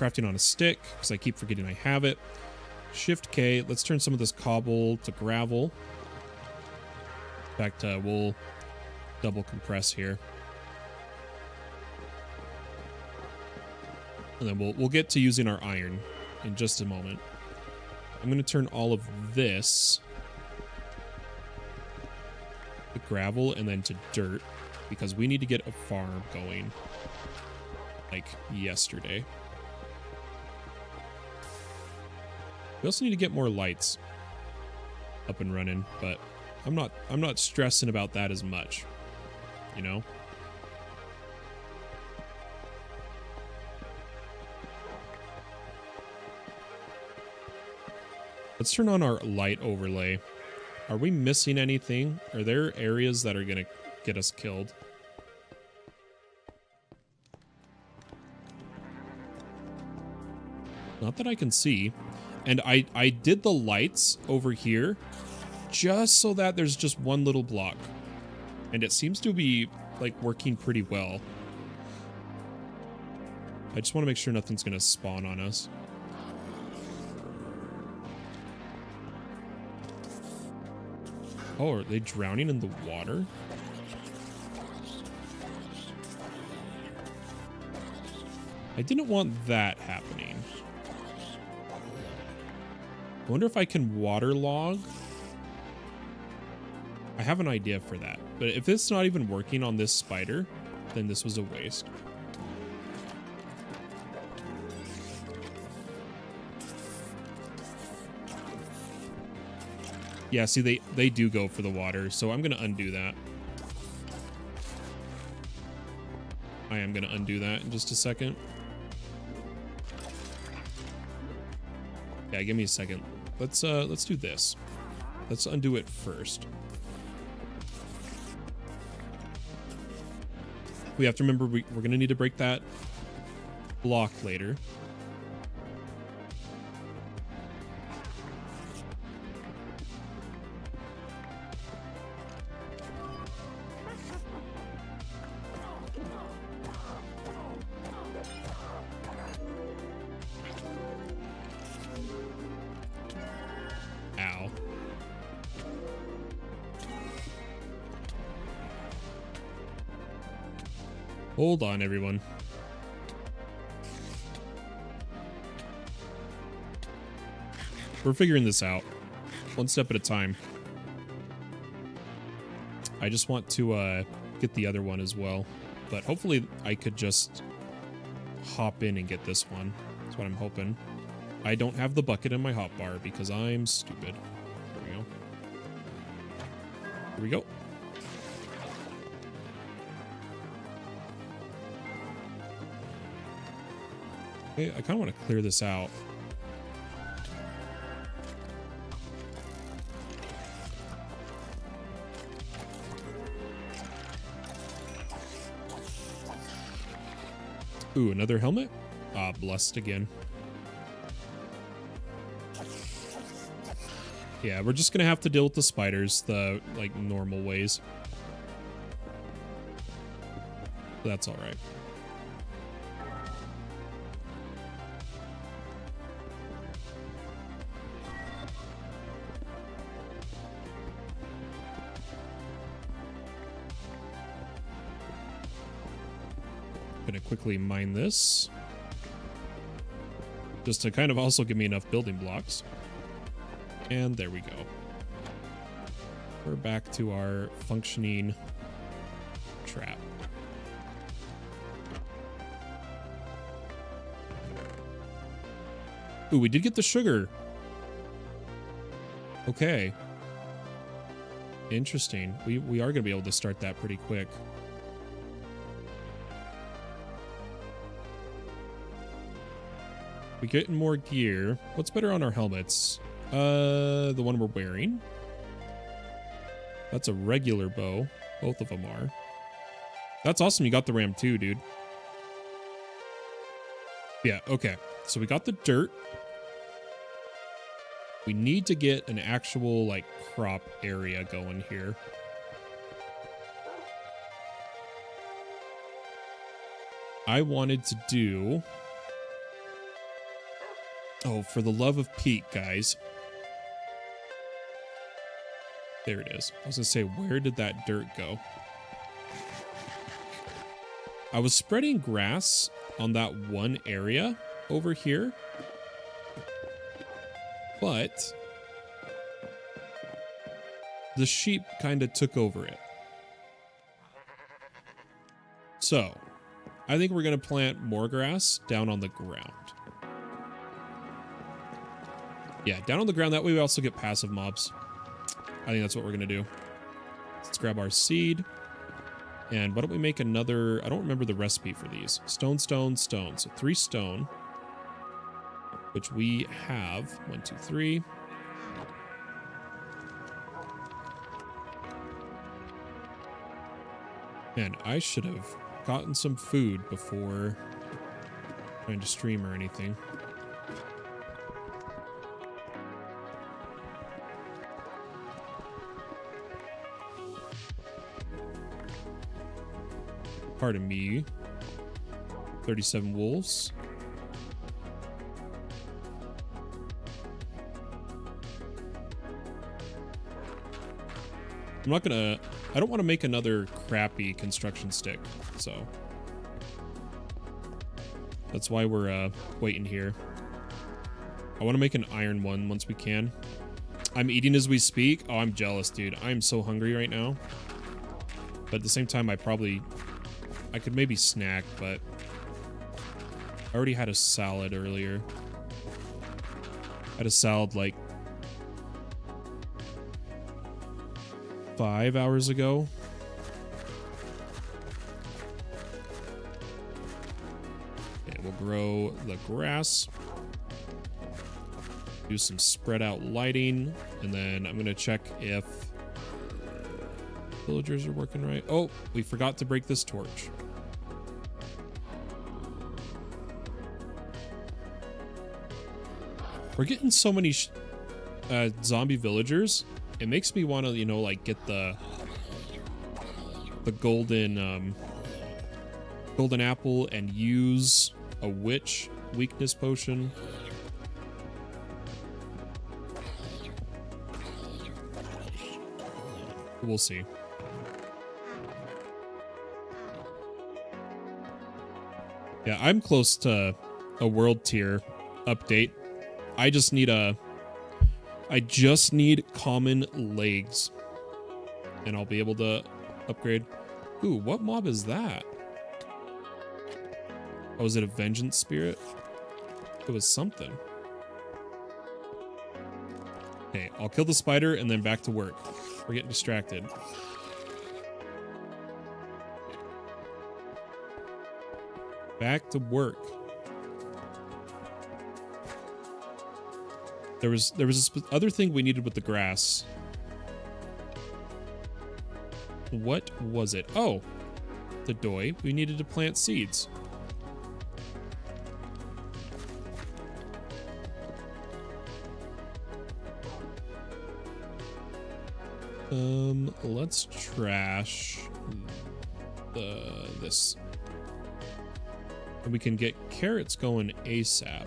Crafting on a stick, because I keep forgetting I have it. Shift K, let's turn some of this cobble to gravel. In fact, we'll double compress here. And then we'll get to using our iron in just a moment. I'm going to turn all of this to gravel and then to dirt, because we need to get a farm going like yesterday. We also need to get more lights up and running, but I'm not stressing about that as much, you know? Let's turn on our light overlay. Are we missing anything? Are there areas that are gonna get us killed? Not that I can see. And I did the lights over here just so that there's just one little block. And it seems to be, like, working pretty well. I just want to make sure nothing's going to spawn on us. Oh, are they drowning in the water? I didn't want that happening. I wonder if I can waterlog. I have an idea for that. But if it's not even working on this spider, then this was a waste. Yeah, see, they do go for the water, so I'm going to undo that. I am going to undo that in just a second. Yeah, give me a second. Let's do this. Let's undo it first. We have to remember we're going to need to break that block later. Ow. Hold on, everyone. We're figuring this out. One step at a time. I just want to get the other one as well. But hopefully I could just hop in and get this one. That's what I'm hoping. I don't have the bucket in my hotbar because I'm stupid. There we go. Here we go. Okay, I kind of want to clear this out. Ooh, another helmet? Ah, blessed again. Yeah, we're just gonna have to deal with the spiders the, like, normal ways. That's alright. Gonna quickly mine this. Just to kind of also give me enough building blocks. And there we go. We're back to our functioning trap. Ooh, we did get the sugar. Okay. Interesting. We are going to be able to start that pretty quick. We getting more gear. What's better on our helmets? The one we're wearing. That's a regular bow. Both of them are. That's awesome. You got the ram too, dude. Yeah, okay. So we got the dirt. We need to get an actual, like, crop area going here. I wanted to do... Oh, for the love of Pete, guys. There it is. I was going to say, where did that dirt go? I was spreading grass on that one area over here. But the sheep kind of took over it. So I think we're going to plant more grass down on the ground. Yeah, down on the ground. That way we also get passive mobs. I think that's what we're going to do. Let's grab our seed. And why don't we make another... I don't remember the recipe for these. Stone, stone, stone. So 3 stone. Which we have. 1, 2, 3. Man, I should have gotten some food before trying to stream or anything. Pardon me. 37 wolves. I'm not gonna... I don't want to make another crappy construction stick, so... That's why we're waiting here. I want to make an iron one once we can. I'm eating as we speak. Oh, I'm jealous, dude. I'm so hungry right now. But at the same time, I could maybe snack, but... I already had a salad earlier. I had a salad, like... 5 hours ago. Okay, we'll grow the grass. Do some spread out lighting. And then I'm going to check if villagers are working right. Oh, we forgot to break this torch. We're getting so many zombie villagers. It makes me want to, you know, like get the golden golden apple and use a witch weakness potion. We'll see. Yeah, I'm close to a world tier update. I just need common legs. And I'll be able to upgrade. Ooh, what mob is that? Oh, is it a vengeance spirit? It was something. Okay, I'll kill the spider and then back to work. We're getting distracted. Back to work. There was this other thing we needed with the grass. What was it? Oh, the doi. We needed to plant seeds. Let's trash this. And we can get carrots going ASAP.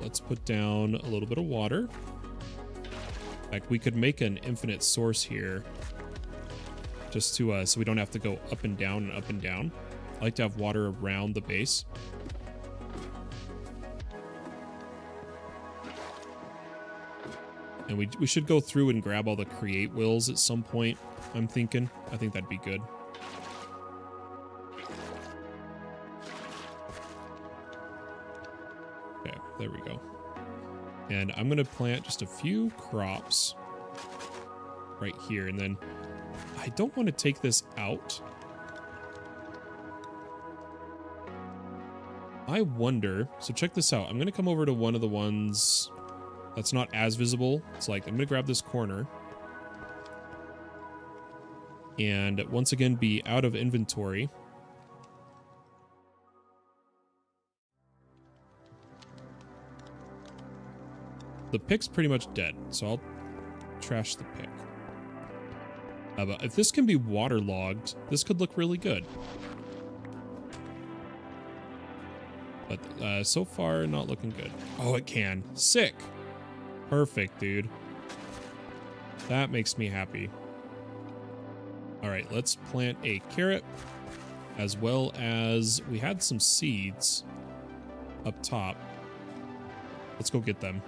Let's put down a little bit of water. Like, we could make an infinite source here. Just to, so we don't have to go up and down and up and down. I like to have water around the base. And we should go through and grab all the create wills at some point, I'm thinking. I think that'd be good. Okay, there we go. And I'm going to plant just a few crops right here. And then I don't want to take this out. I wonder, so check this out. I'm going to come over to one of the ones that's not as visible. It's like, I'm going to grab this corner. And once again, be out of inventory. The pick's pretty much dead, so I'll trash the pick. But if this can be waterlogged, this could look really good. But so far, not looking good. Oh, it can. Sick. Perfect, dude. That makes me happy. All right, let's plant a carrot, as well as we had some seeds up top. Let's go get them.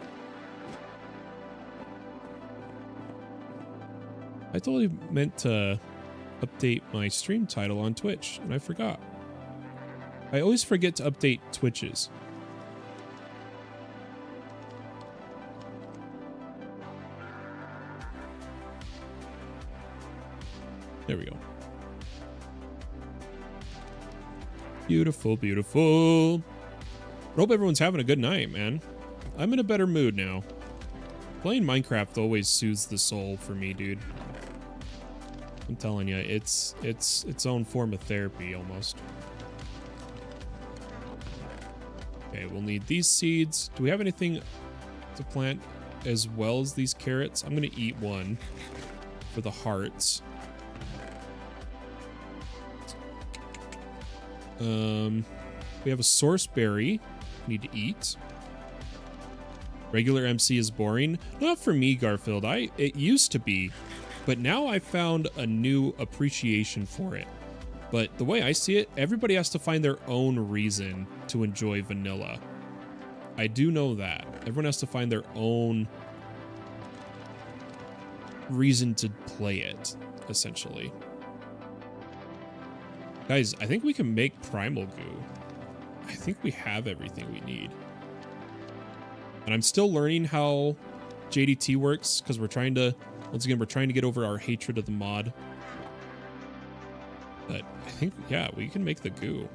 I totally meant to update my stream title on Twitch, and I forgot. I always forget to update Twitches. There we go. Beautiful, beautiful. I hope everyone's having a good night, man. I'm in a better mood now. Playing Minecraft always soothes the soul for me, dude. I'm telling you, it's its own form of therapy almost. Okay, we'll need these seeds. Do we have anything to plant as well as these carrots? I'm gonna eat one for the hearts. We have a source berry. Need to eat. Regular MC is boring. Not for me, Garfield. It used to be, but now I found a new appreciation for it. But the way I see it, everybody has to find their own reason to enjoy vanilla. I do know that. Everyone has to find their own reason to play it, essentially. Guys, I think we can make primal goo. I think we have everything we need. And I'm still learning how JDT works, because we're trying to, once again, we're trying to get over our hatred of the mod. But I think, yeah, we can make the goo.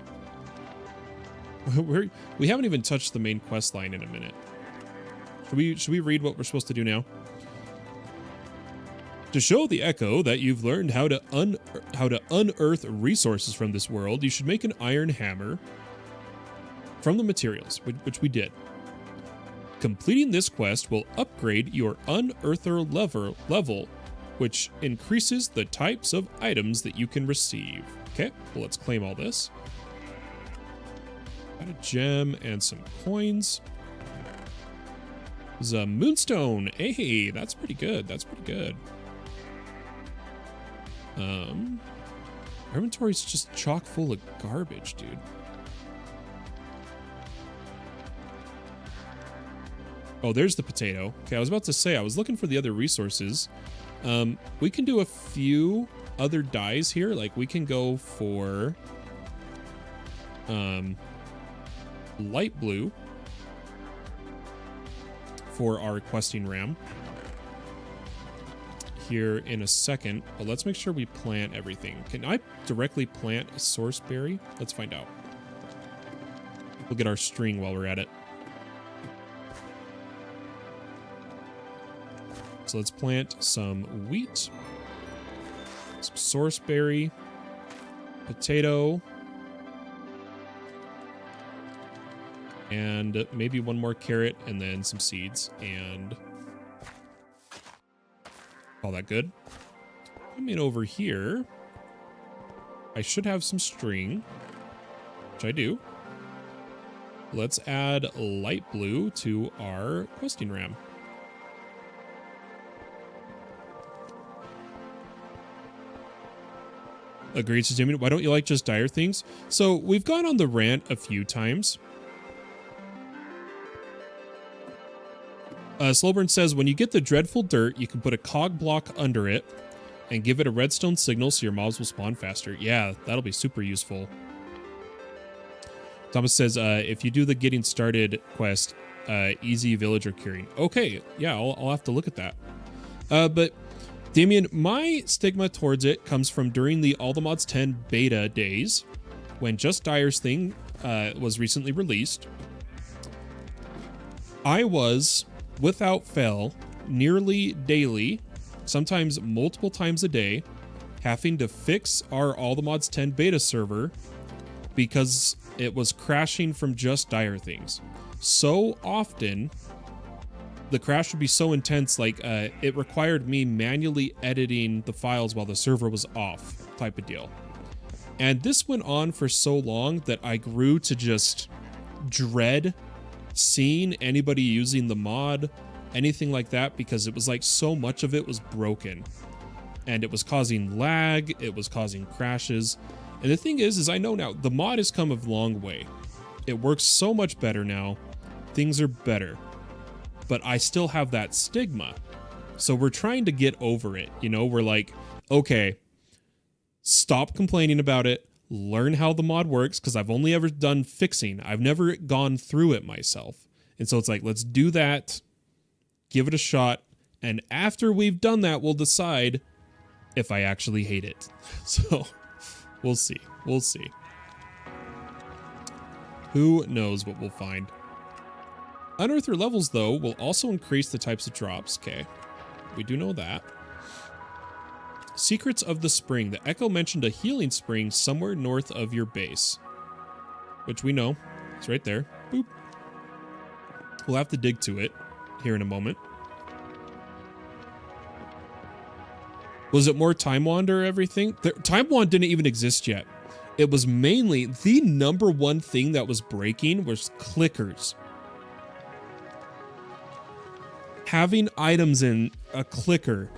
We haven't even touched the main quest line in a minute. Should we read what we're supposed to do now? To show the Echo that you've learned how to unearth resources from this world, you should make an iron hammer from the materials, which we did. Completing this quest will upgrade your unearther level, which increases the types of items that you can receive. Okay, well, let's claim all this. Got a gem and some coins. There's a moonstone. Hey, that's pretty good. That's pretty good. Our inventory's just chock full of garbage, dude. Oh, there's the potato. Okay, I was about to say, I was looking for the other resources. We can do a few other dyes here. Like, we can go for light blue for our questing ram here in a second, but let's make sure we plant everything. Can I directly plant a source berry? Let's find out. We'll get our string while we're at it. So let's plant some wheat, some source berry, potato, and maybe one more carrot, and then some seeds, and all that good. Come in over here. I should have some string, which I do. Let's add light blue to our questing ram. Agreed, to Jimmy. Why don't you like just dire things? So we've gone on the rant a few times. Slowburn says, when you get the dreadful dirt, you can put a cog block under it and give it a redstone signal so your mobs will spawn faster. Yeah, that'll be super useful. Thomas says, if you do the getting started quest, easy villager curing. Okay, yeah, I'll have to look at that. But Damien, my stigma towards it comes from during the All the Mods 10 beta days, when Just Dire's thing was recently released. I was, without fail, nearly daily, sometimes multiple times a day, having to fix our All the Mods 10 beta server because it was crashing from Just Dire things. So often, the crash would be so intense, like it required me manually editing the files while the server was off, type of deal. And this went on for so long that I grew to just dread seeing anybody using the mod, anything like that, because it was like so much of it was broken. And it was causing lag, it was causing crashes. And the thing is I know now, the mod has come a long way. It works so much better now. Things are better. But I still have that stigma. So we're trying to get over it. You know, we're like, okay, stop complaining about it. Learn how the mod works, because I've only ever done fixing. I've never gone through it myself. And so it's like, let's do that. Give it a shot. And after we've done that, we'll decide if I actually hate it. So we'll see. We'll see. Who knows what we'll find. Unearther levels, though, will also increase the types of drops. Okay, we do know that. Secrets of the Spring. The Echo mentioned a healing spring somewhere north of your base, which we know. It's right there. Boop. We'll have to dig to it here in a moment. Was it more Time Wand or everything? Time Wand didn't even exist yet. It was mainly the number one thing that was breaking was clickers. Having items in a clicker.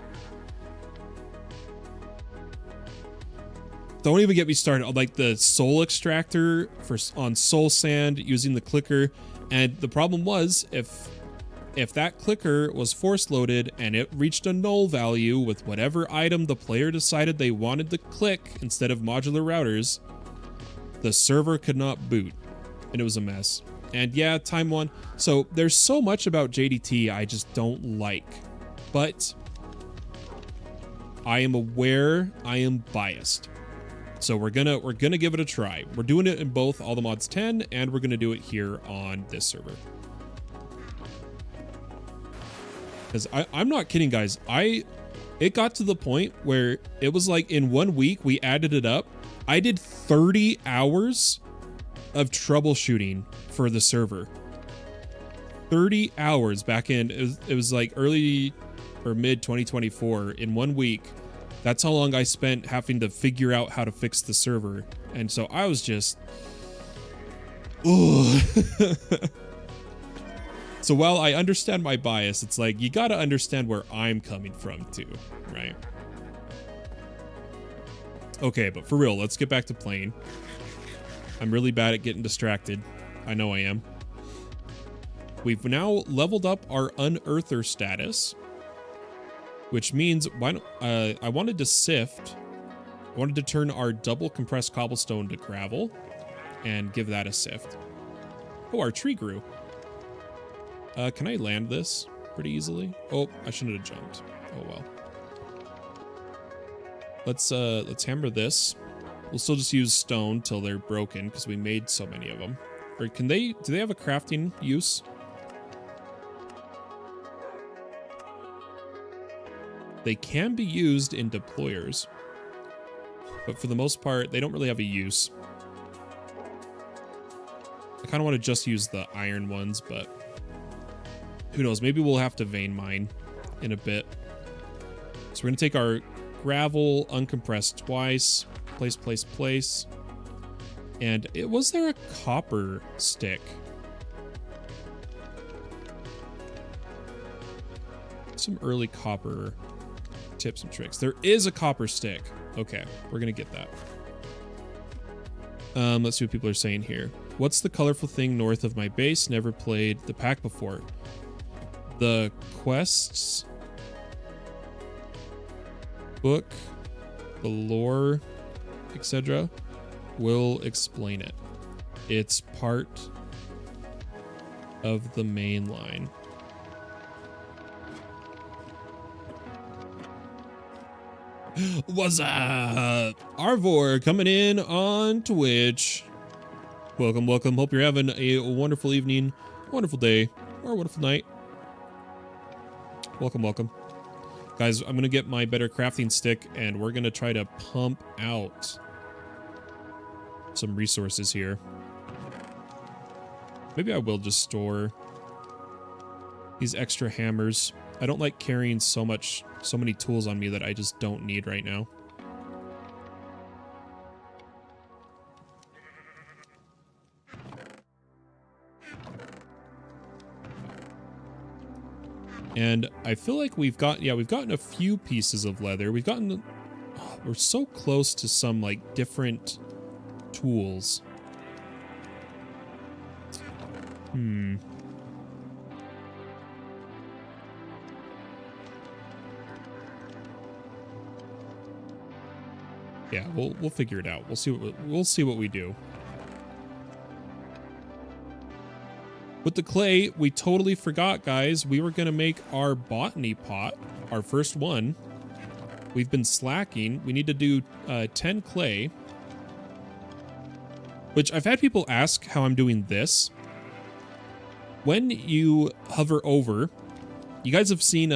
Don't even get me started on like the soul extractor on soul sand using the clicker. And the problem was if that clicker was force loaded and it reached a null value with whatever item the player decided they wanted to click instead of modular routers, the server could not boot, and it was a mess. And yeah, Time Wand. So there's so much about JDT I just don't like, but I am aware I am biased. So we're gonna give it a try. We're doing it in both All the Mods 10, and we're gonna do it here on this server. Because I'm not kidding, guys. It got to the point where it was like in 1 week we added it up. I did 30 hours of troubleshooting for the server. 30 hours back in, it was like early or mid 2024 in 1 week. That's how long I spent having to figure out how to fix the server. And so I was just, ugh. So while I understand my bias, it's like, you gotta understand where I'm coming from too, right? Okay, but for real, let's get back to playing. I'm really bad at getting distracted. I know I am. We've now leveled up our Unearther status, which means I wanted to sift. I wanted to turn our double compressed cobblestone to gravel and give that a sift. Oh, our tree grew. Can I land this pretty easily? Oh, I shouldn't have jumped. Oh well. Let's hammer this. We'll still just use stone till they're broken because we made so many of them. Or do they have a crafting use? They can be used in deployers, but for the most part, they don't really have a use. I kind of want to just use the iron ones, but who knows? Maybe we'll have to vein mine in a bit. So we're going to take our gravel, uncompressed twice, place. And was there a copper stick? Some early copper tips and tricks. There is a copper stick. Okay, we're going to get that. Let's see what people are saying here. What's the colorful thing north of my base? Never played the pack before. The quests book, the lore, etc. will explain it. It's part of the main line. What's up? Arvor coming in on Twitch. Welcome, welcome. Hope you're having a wonderful evening, wonderful day, or a wonderful night. Welcome, welcome. Guys, I'm going to get my better crafting stick, and we're going to try to pump out some resources here. Maybe I will just store these extra hammers. I don't like carrying so many tools on me that I just don't need right now. And I feel like we've gotten a few pieces of leather. We've gotten, we're so close to some like different tools. Yeah, we'll figure it out. We'll see what we do. With the clay, we totally forgot, guys. We were gonna make our botany pot, our first one. We've been slacking. We need to do 10 clay. Which I've had people ask how I'm doing this. When you hover over, you guys have seen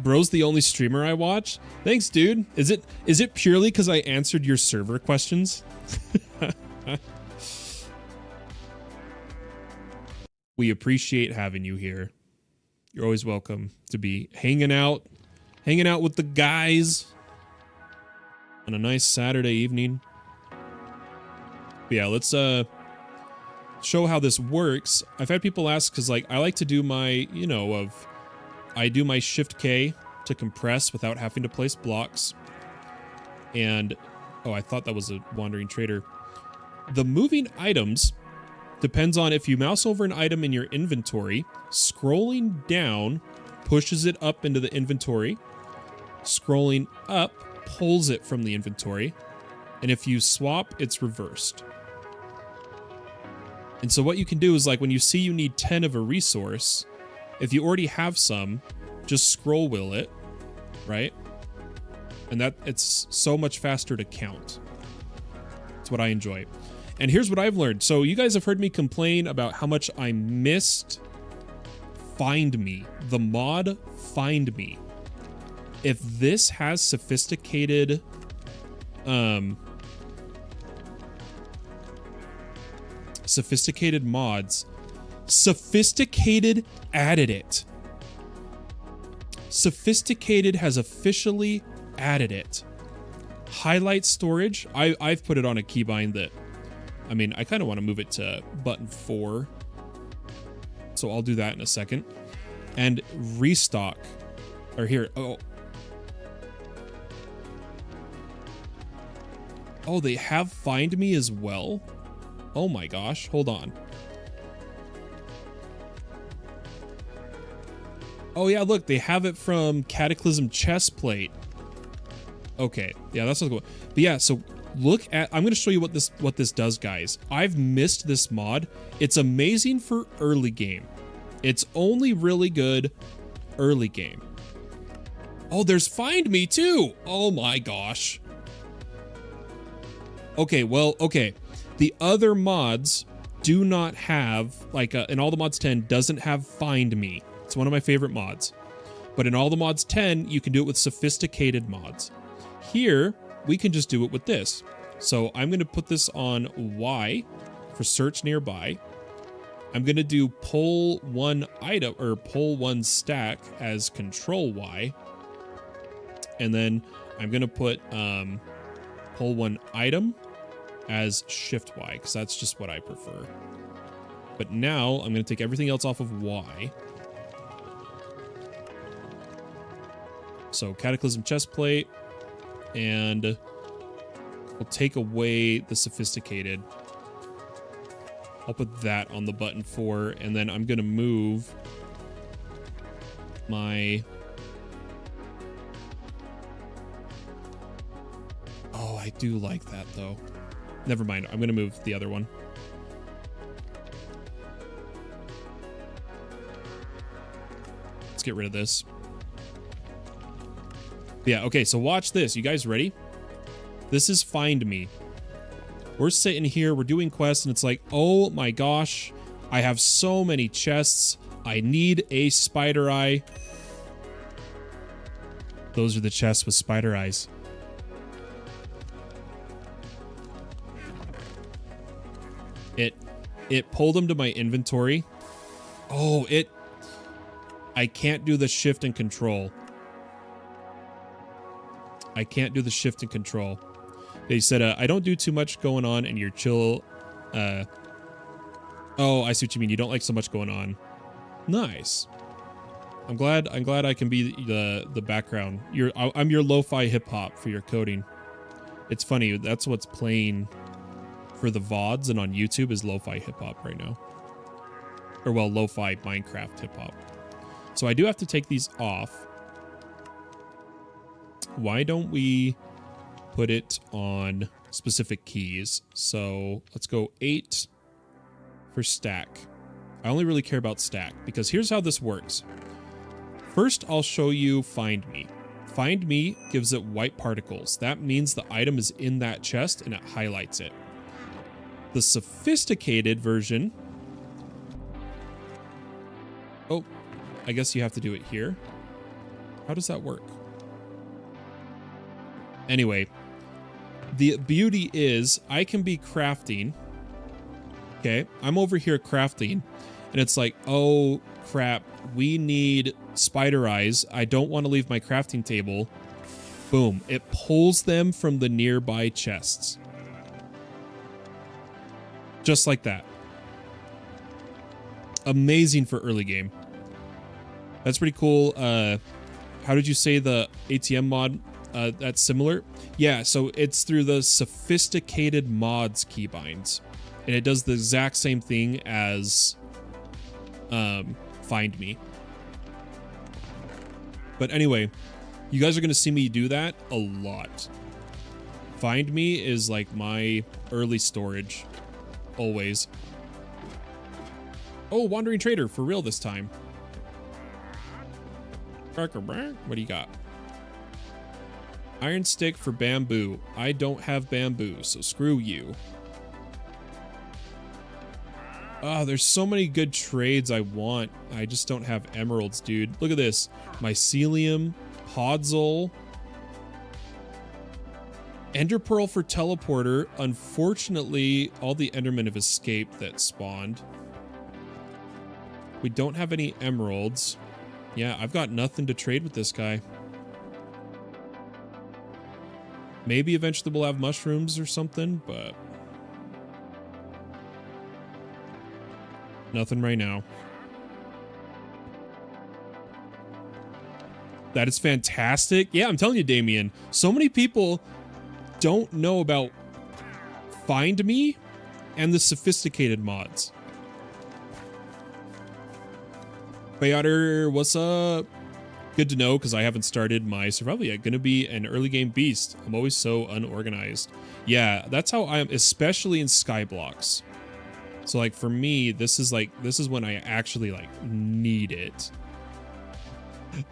Bro's the only streamer I watch. Thanks, dude. Is it purely because I answered your server questions? We appreciate having you here. You're always welcome to be hanging out with the guys on a nice Saturday evening. But yeah, let's show how this works. I've had people ask because like I like to do my, I do my Shift K to compress without having to place blocks. And oh, I thought that was a wandering trader. The moving items depends on if you mouse over an item in your inventory, scrolling down pushes it up into the inventory, scrolling up pulls it from the inventory, and if you swap, it's reversed. And so what you can do is like when you see you need 10 of a resource, if you already have some, just scroll wheel it, right? And that it's so much faster to count. That's what I enjoy. And here's what I've learned. So you guys have heard me complain about how much I missed Find Me, the mod Find Me. If this has sophisticated mods, Sophisticated added it. Sophisticated has officially added it. Highlight storage, I've put it on a keybind that, I mean, I kind of want to move it to button 4. So I'll do that in a second. And restock, or here, oh, they have Find Me as well? Oh my gosh, hold on. Oh yeah, look, they have it from Cataclysm Chestplate. Okay, yeah, that's what's going on. But yeah, so look at, I'm going to show you what this does, guys. I've missed this mod. It's amazing for early game. It's only really good early game. Oh, there's Find Me too. Oh my gosh. Okay, well, okay. The other mods do not have, like, in All the Mods 10 doesn't have Find Me. It's one of my favorite mods. But in All the Mods 10, you can do it with sophisticated mods. Here, we can just do it with this. So I'm going to put this on Y for search nearby. I'm going to do pull one item or pull one stack as Control Y. And then I'm going to put pull one item as Shift Y, because that's just what I prefer. But now I'm going to take everything else off of Y. So Cataclysm Chestplate, and we'll take away the Sophisticated. I'll put that on the button 4, and then I'm going to move my... Oh, I do like that, though. Never mind. I'm going to move the other one. get rid of this. Yeah, okay, so watch this. You guys ready? This is Find Me. We're sitting here, we're doing quests, and it's like, oh my gosh, I have so many chests. I need a spider eye. Those are the chests with spider eyes. It pulled them to my inventory. Oh, I can't do the shift and control. I can't do the shift and control. They said, I don't do too much going on and you're chill. Oh, I see what you mean. You don't like so much going on. Nice. I'm glad I can be the background. I'm your lo-fi hip hop for your coding. It's funny. That's what's playing for the VODs and on YouTube is lo-fi hip hop right now. Or well, lo-fi Minecraft hip hop. So I do have to take these off. Why don't we put it on specific keys? So let's go 8 for stack. I only really care about stack because here's how this works. First, I'll show you Find Me. Find Me gives it white particles. That means the item is in that chest and it highlights it. The sophisticated version. Oh, I guess you have to do it here. How does that work? Anyway, the beauty is I can be crafting. Okay, I'm over here crafting and it's like, oh crap, we need spider eyes. I don't want to leave my crafting table. Boom, it pulls them from the nearby chests. Just like that. Amazing for early game. That's pretty cool. How did you say the ATM mod? That's similar? Yeah, so it's through the sophisticated mods keybinds. And it does the exact same thing as Find Me. But anyway, you guys are going to see me do that a lot. Find Me is like my early storage. Always. Oh, Wandering Trader for real this time. What do you got? Iron stick for bamboo. I don't have bamboo, so screw you. Oh, there's so many good trades I want. I just don't have emeralds, dude. Look at this. Mycelium, Podzol, Ender Pearl for teleporter. Unfortunately, all the Endermen have escaped that spawned. We don't have any emeralds. Yeah, I've got nothing to trade with this guy. Maybe eventually we'll have mushrooms or something, but nothing right now. That is fantastic. Yeah, I'm telling you, Damien, so many people don't know about Find Me and the sophisticated mods. Bayotter, what's up? Good to know, because I haven't started my survival yet. Gonna be an early game beast. I'm always so unorganized. Yeah, that's how I am, especially in Skyblocks. So like for me, this is when I actually like need it.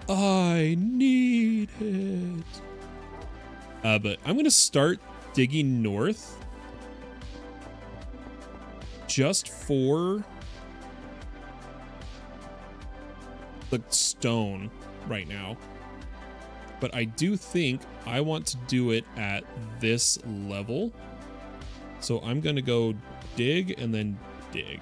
I need it. But I'm gonna start digging north just for the stone right now. But I do think I want to do it at this level. So I'm gonna go dig and then dig.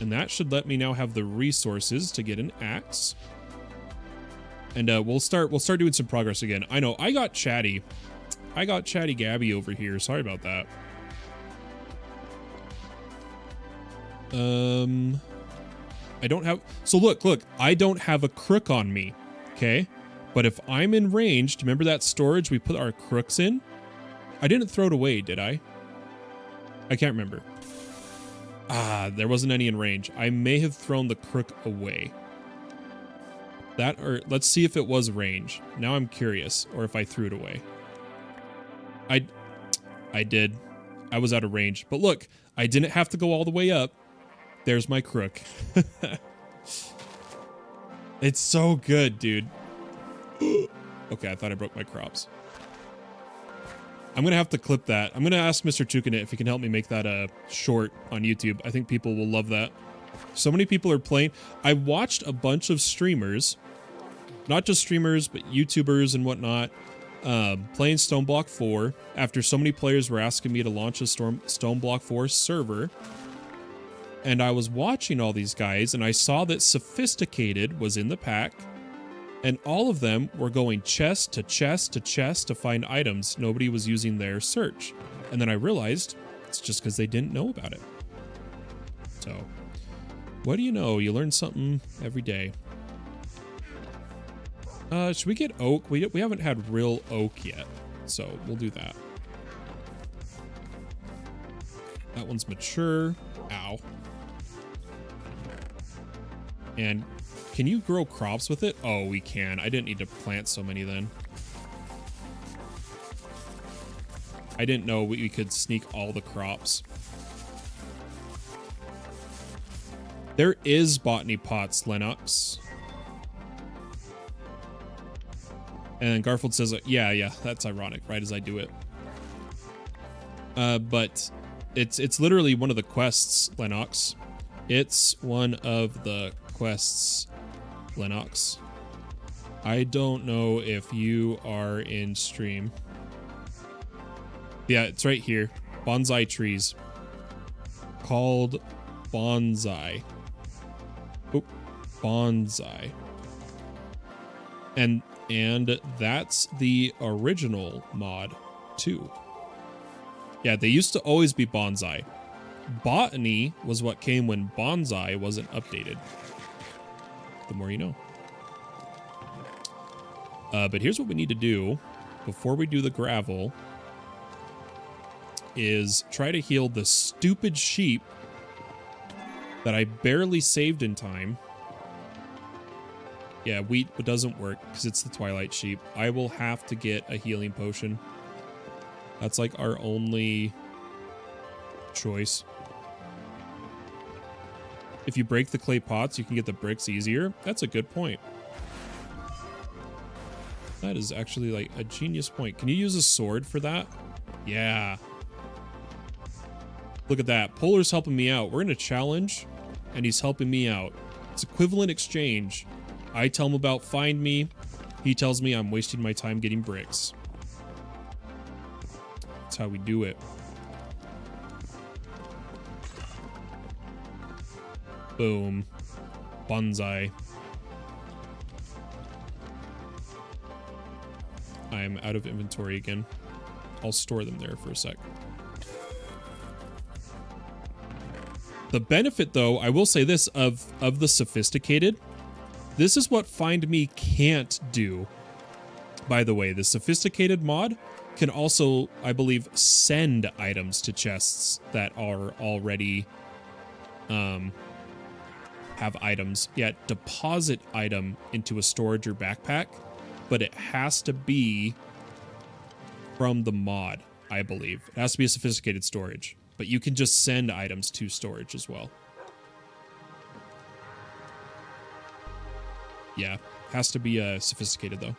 And that should let me now have the resources to get an axe. And we'll start doing some progress again. I know I got chatty. I got chatty Gabby over here. Sorry about that. I don't have, so look, I don't have a crook on me. Okay. But if I'm in range, remember that storage we put our crooks in? I didn't throw it away, did I? I can't remember. Ah, there wasn't any in range. I may have thrown the crook away. That, or let's see if it was range. Now I'm curious, or if I threw it away. I did. I was out of range. But look, I didn't have to go all the way up. There's my crook. It's so good, dude. Okay, I thought I broke my crops. I'm going to have to clip that. I'm going to ask Mr. Chukane if he can help me make that a short on YouTube. I think people will love that. So many people are playing. I watched a bunch of streamers, not just streamers, but YouTubers and whatnot, playing StoneBlock 4 after so many players were asking me to launch a StoneBlock 4 server. And I was watching all these guys, and I saw that Sophisticated was in the pack, and all of them were going chest to chest to chest to find items. Nobody was using their search. And then I realized it's just because they didn't know about it. So, what do you know? You learn something every day. Should we get oak? We haven't had real oak yet, so we'll do that. That one's mature. Ow. And can you grow crops with it? Oh, we can. I didn't need to plant so many then. I didn't know we could sneak all the crops. There is botany pots, Lennox. And Garfield says, yeah, that's ironic, right as I do it. But it's literally one of the quests, Lennox. It's one of the quests, Lennox. I don't know if you are in stream. Yeah, it's right here. Bonsai trees. Called bonsai. Oh, bonsai. And that's the original mod too. Yeah, they used to always be bonsai. Botany was what came when bonsai wasn't updated. The more you know. But here's what we need to do before we do the gravel is try to heal the stupid sheep that I barely saved in time. Yeah, wheat doesn't work because it's the Twilight sheep. I will have to get a healing potion. That's like our only choice. If you break the clay pots, you can get the bricks easier. That's a good point. That is actually like a genius point. Can you use a sword for that? Yeah. Look at that. Polar's helping me out. We're in a challenge, and he's helping me out. It's equivalent exchange. I tell him about find me. He tells me I'm wasting my time getting bricks. That's how we do it. Boom. Bonsai. I am out of inventory again. I'll store them there for a sec. The benefit, though, I will say this, of the Sophisticated, this is what Find Me can't do. By the way, the Sophisticated mod can also, I believe, send items to chests that are already have items. Yeah, deposit item into a storage or backpack, but it has to be from the mod, I believe. It has to be a sophisticated storage, but you can just send items to storage as well. Yeah, has to be sophisticated though.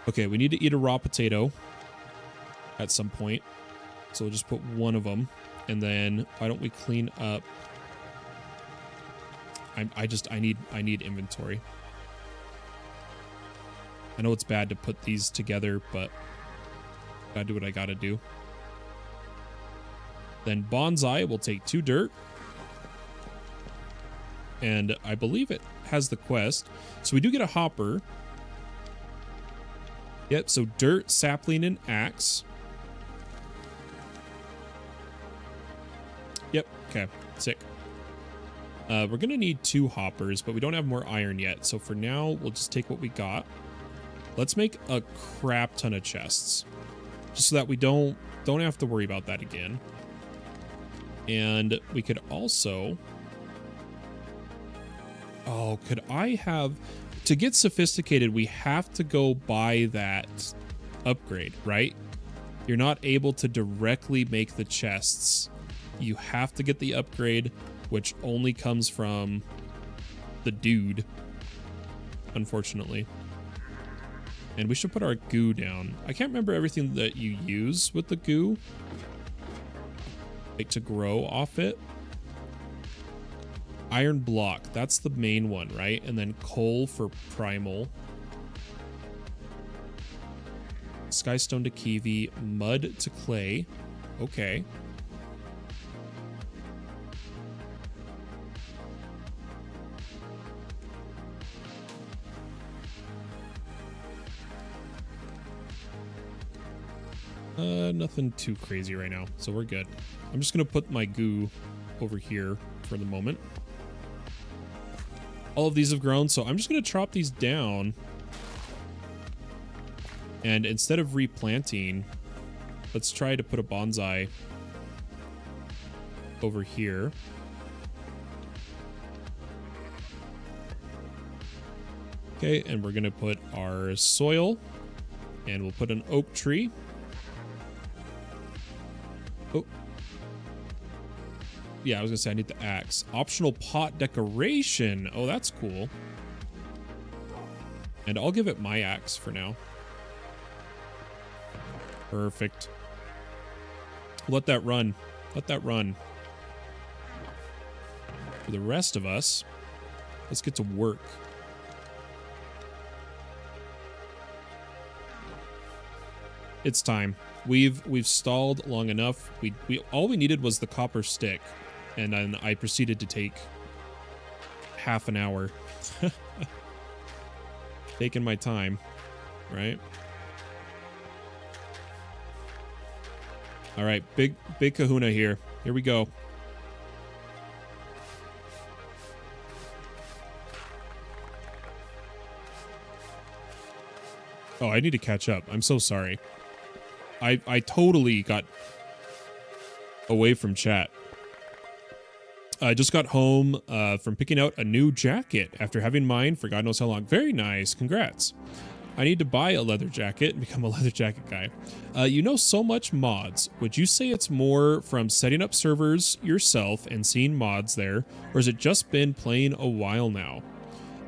Okay, we need to eat a raw potato at some point. So we'll just put one of them. And then why don't we clean up? I need inventory. I know it's bad to put these together, but gotta do what I gotta do. Then bonsai will take 2 dirt. And I believe it has the quest. So we do get a hopper. Yep, so dirt, sapling, and axe. Yep, okay, sick. We're going to need 2 hoppers, but we don't have more iron yet. So for now, we'll just take what we got. Let's make a crap ton of chests. Just so that we don't have to worry about that again. And we could also... Oh, could I have... To get sophisticated, we have to go buy that upgrade, right? you're not able to directly make the chests. You have to get the upgrade, which only comes from the dude, unfortunately. And we should put our goo down. I can't remember everything that you use with the goo, like to grow off it. Iron block, that's the main one, right? And then coal for primal. Skystone to kiwi, mud to clay. Okay. Nothing too crazy right now, so we're good. I'm just gonna put my goo over here for the moment. All of these have grown, so I'm just gonna chop these down. And instead of replanting, let's try to put a bonsai over here. Okay, and we're gonna put our soil, and we'll put an oak tree. Oh. Yeah, I was gonna say I need the axe. Optional pot decoration. Oh, that's cool. And I'll give it my axe for now. Perfect. Let that run. Let that run. For the rest of us, let's get to work. It's time. We've stalled long enough. We all we needed was the copper stick, and then I proceeded to take half an hour. Taking my time, right? All right, big kahuna here. Here we go. Oh, I need to catch up. I'm so sorry. I totally got away from chat. I just got home from picking out a new jacket after having mine for God knows how long. Very nice. Congrats. I need to buy a leather jacket and become a leather jacket guy. You know so much mods. Would you say it's more from setting up servers yourself and seeing mods there, or has it just been playing a while now?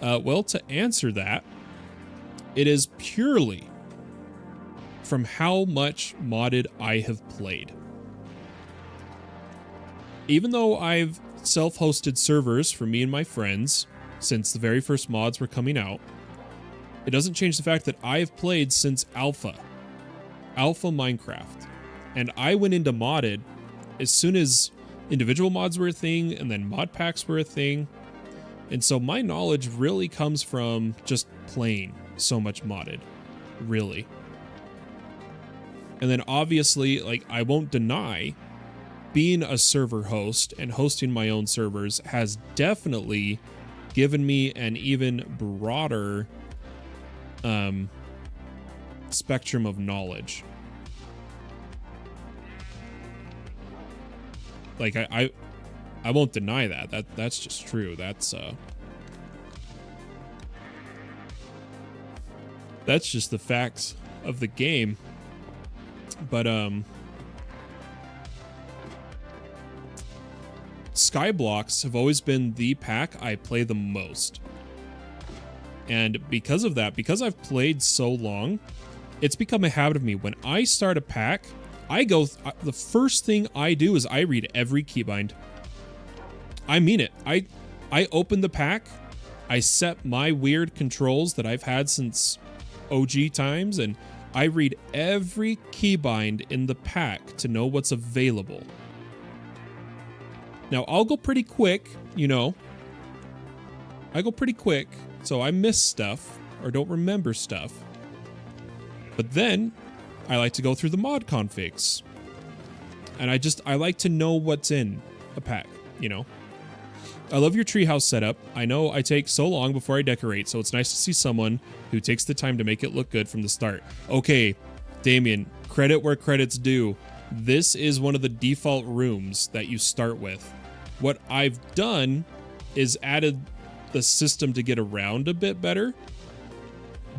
Well, to answer that, it is purely from how much modded I have played. Even though I've self-hosted servers for me and my friends since the very first mods were coming out, it doesn't change the fact that I've played since alpha Minecraft. And I went into modded as soon as individual mods were a thing and then mod packs were a thing. And so my knowledge really comes from just playing so much modded, really. And then obviously, like, I won't deny being a server host and hosting my own servers has definitely given me an even broader spectrum of knowledge. Like, I won't deny that's just true. That's just the facts of the game. But Skyblocks have always been the pack I play the most. And because of that, because I've played so long, it's become a habit of me. When I start a pack, the first thing I do is I read every keybind. I mean it. I open the pack, I set my weird controls that I've had since OG times, and I read every keybind in the pack to know what's available. Now, I'll go pretty quick, you know. I go pretty quick, so I miss stuff or don't remember stuff. But then I like to go through the mod configs. And I like to know what's in a pack, you know. I love your treehouse setup. I know I take so long before I decorate, so it's nice to see someone who takes the time to make it look good from the start. Okay, Damien, credit where credit's due. This is one of the default rooms that you start with. What I've done is added the system to get around a bit better.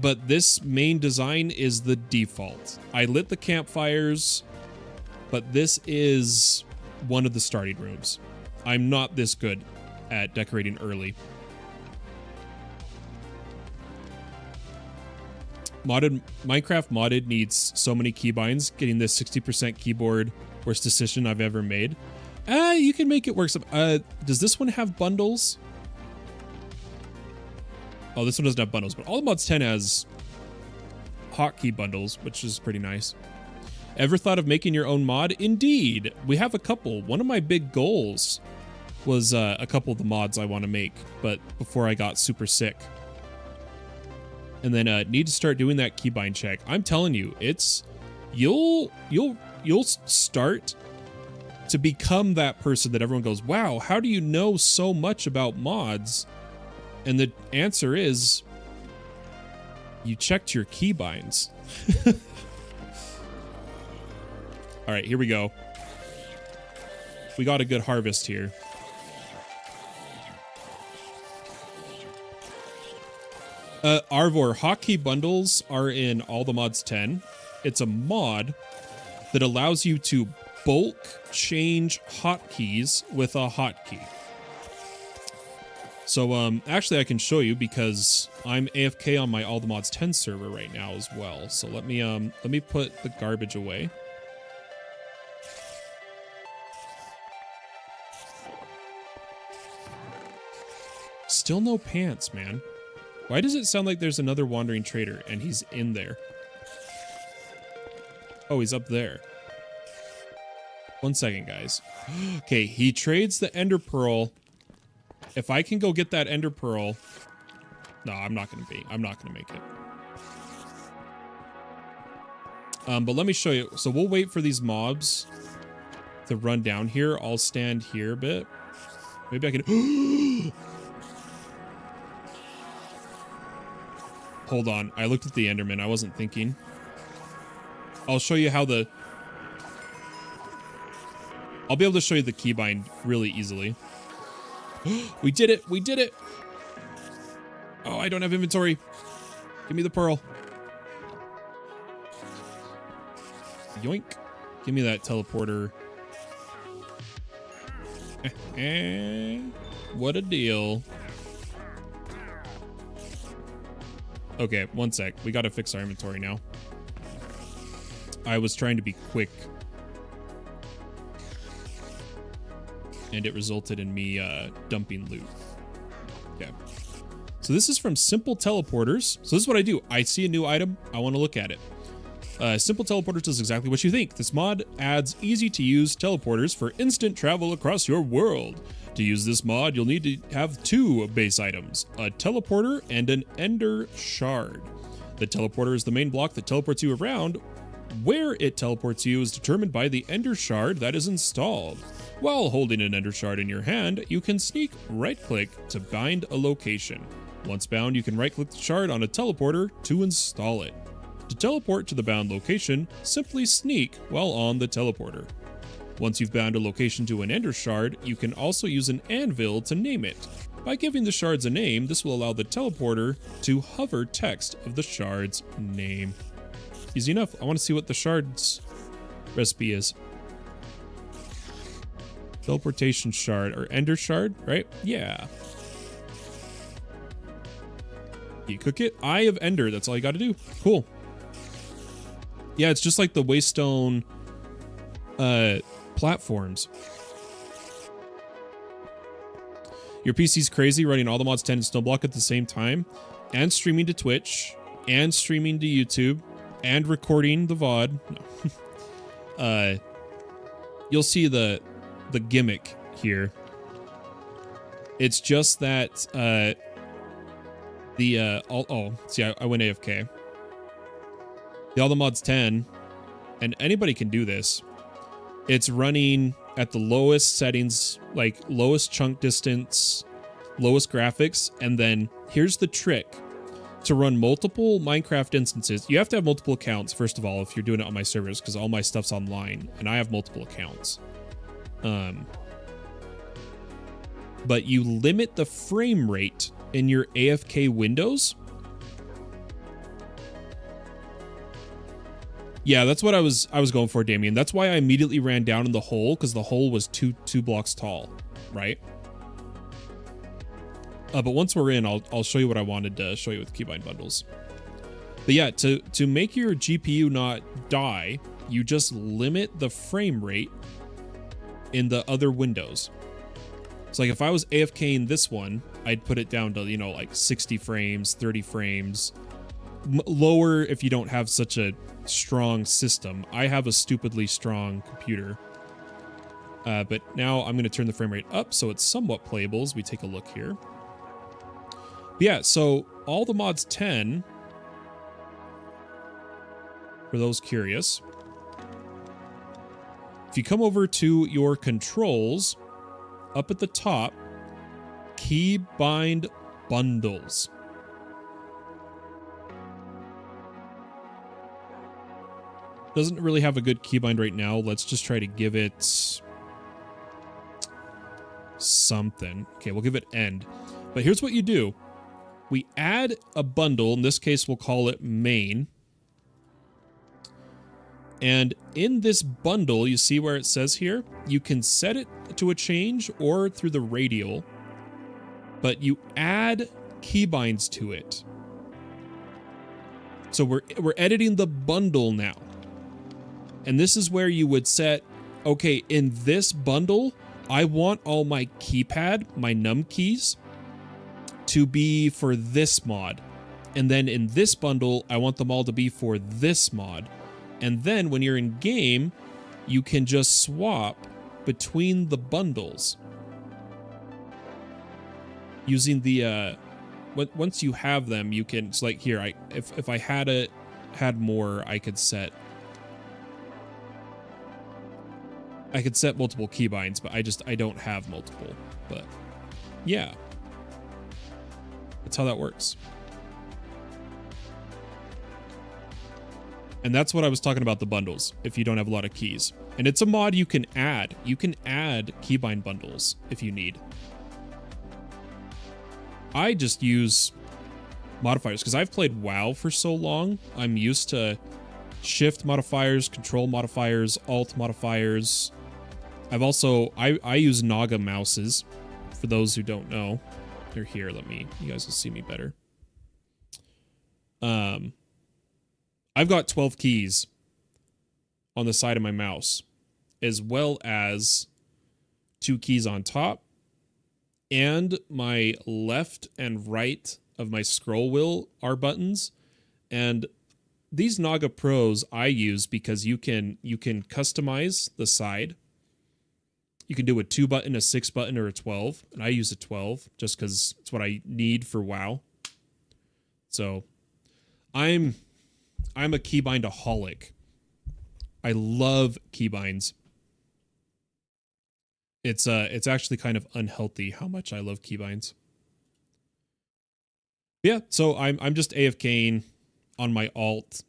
but this main design is the default. I lit the campfires, but this is one of the starting rooms. I'm not this good at decorating early. Minecraft modded needs so many keybinds. Getting this 60% keyboard worst decision I've ever made. You can make it work. Does this one have bundles? Oh, this one doesn't have bundles, but all the mods 10 has hotkey bundles, which is pretty nice. Ever thought of making your own mod? Indeed, we have a couple. One of my big goals was a couple of the mods I want to make, but before I got super sick. And then need to start doing that keybind check. I'm telling you, it's you'll start to become that person that everyone goes, wow, how do you know so much about mods? And the answer is you checked your keybinds. All right, here we go. We got a good harvest here. Arvor, hotkey bundles are in all the mods 10. It's a mod that allows you to bulk change hotkeys with a hotkey. So actually I can show you because I'm AFK on my all the mods 10 server right now as well. So let me put the garbage away. Still no pants, man. Why does it sound like there's another wandering trader and he's in there? Oh, he's up there. 1 second, guys. Okay, he trades the ender pearl. If I can go get that ender pearl. No, I'm not gonna make it. But let me show you. So we'll wait for these mobs to run down here. I'll stand here a bit. Maybe I can. Hold on. I looked at the Enderman. I wasn't thinking. I'll show you how I'll be able to show you the keybind really easily. We did it. We did it. Oh, I don't have inventory. Give me the pearl. Yoink. Give me that teleporter. What a deal. Okay, 1 sec. We gotta fix our inventory now. I was trying to be quick. And it resulted in me dumping loot. Okay. So this is from Simple Teleporters. So this is what I do. I see a new item. I want to look at it. Simple Teleporters does exactly what you think. This mod adds easy-to-use teleporters for instant travel across your world. To use this mod, you'll need to have 2 base items, a teleporter and an ender shard. The teleporter is the main block that teleports you around. Where it teleports you is determined by the ender shard that is installed. While holding an ender shard in your hand, you can sneak right-click to bind a location. Once bound, you can right-click the shard on a teleporter to install it. To teleport to the bound location, simply sneak while on the teleporter. Once you've bound a location to an ender shard, you can also use an anvil to name it. By giving the shards a name, this will allow the teleporter to hover text of the shard's name. Easy enough. I want to see what the shard's recipe is. Teleportation shard, or ender shard, right? Yeah. You cook it. Eye of Ender, that's all you gotta do. Cool. Yeah, it's just like the Waystone platforms. Your PC's crazy running all the mods 10 and StoneBlock at the same time, and streaming to Twitch, and streaming to YouTube, and recording the VOD. No. You'll see the gimmick here. It's just that see, I went AFK. The all the mods 10, and anybody can do this. It's running at the lowest settings, like lowest chunk distance, lowest graphics, and then here's the trick. To run multiple Minecraft instances, you have to have multiple accounts, first of all, if you're doing it on my servers, because all my stuff's online, and I have multiple accounts. But you limit the frame rate in your AFK windows Yeah, that's what I was going for, Damien. That's why I immediately ran down in the hole, because the hole was two blocks tall, right? But once we're in, I'll show you what I wanted to show you with keybind bundles. But yeah, to make your GPU not die, you just limit the frame rate in the other windows. So like if I was AFKing this one, I'd put it down to, you know, like 60 frames, 30 frames. Lower if you don't have such a strong system. I have a stupidly strong computer. But now I'm going to turn the frame rate up so it's somewhat playable as we take a look here. But yeah, so all the mods 10, for those curious, if you come over to your controls, up at the top, keybind bundles. Doesn't really have a good keybind right now. Let's just try to give it something. Okay, we'll give it end. But here's what you do. We add a bundle. In this case, we'll call it main. And in this bundle, you see where it says here, you can set it to a change or through the radial, but you add keybinds to it. So we're editing the bundle now. And this is where you would set, okay, in this bundle, I want all my keypad, my num keys, to be for this mod. And then in this bundle, I want them all to be for this mod. And then when you're in game, you can just swap between the bundles. Using the, once you have them, you can, it's like here, if I had more, I could set multiple keybinds, but I don't have multiple. But yeah, that's how that works. And that's what I was talking about, the bundles, if you don't have a lot of keys. And it's a mod you can add. You can add keybind bundles if you need. I just use modifiers because I've played WoW for so long. I'm used to shift modifiers, control modifiers, alt modifiers. I've also, I use Naga mouses, for those who don't know. They're here, you guys will see me better. I've got 12 keys on the side of my mouse, as well as 2 keys on top, and my left and right of my scroll wheel are buttons. And these Naga Pros I use because you can customize the side. You can do a 2 button, a 6 button, or a 12, and I use a 12 just because it's what I need for WoW. So I'm a keybindaholic. I love keybinds. It's actually kind of unhealthy how much I love keybinds. Yeah, so I'm just AFKing on my alt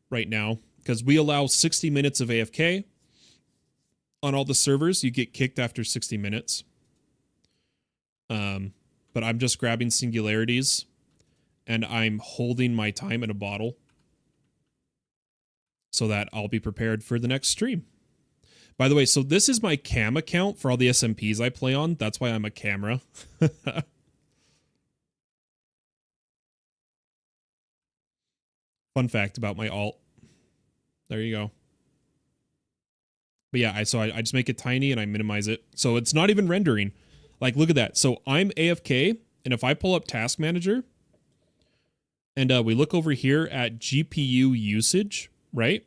right now because we allow 60 minutes of AFK on all the servers. You get kicked after 60 minutes. But I'm just grabbing singularities and I'm holding my time in a bottle so that I'll be prepared for the next stream. By the way, so this is my cam account for all the SMPs I play on. That's why I'm a camera. Fun fact about my alt. There you go. But yeah, so I just make it tiny and I minimize it. So it's not even rendering. Like, look at that. So I'm AFK, and if I pull up Task Manager, and we look over here at GPU usage, right?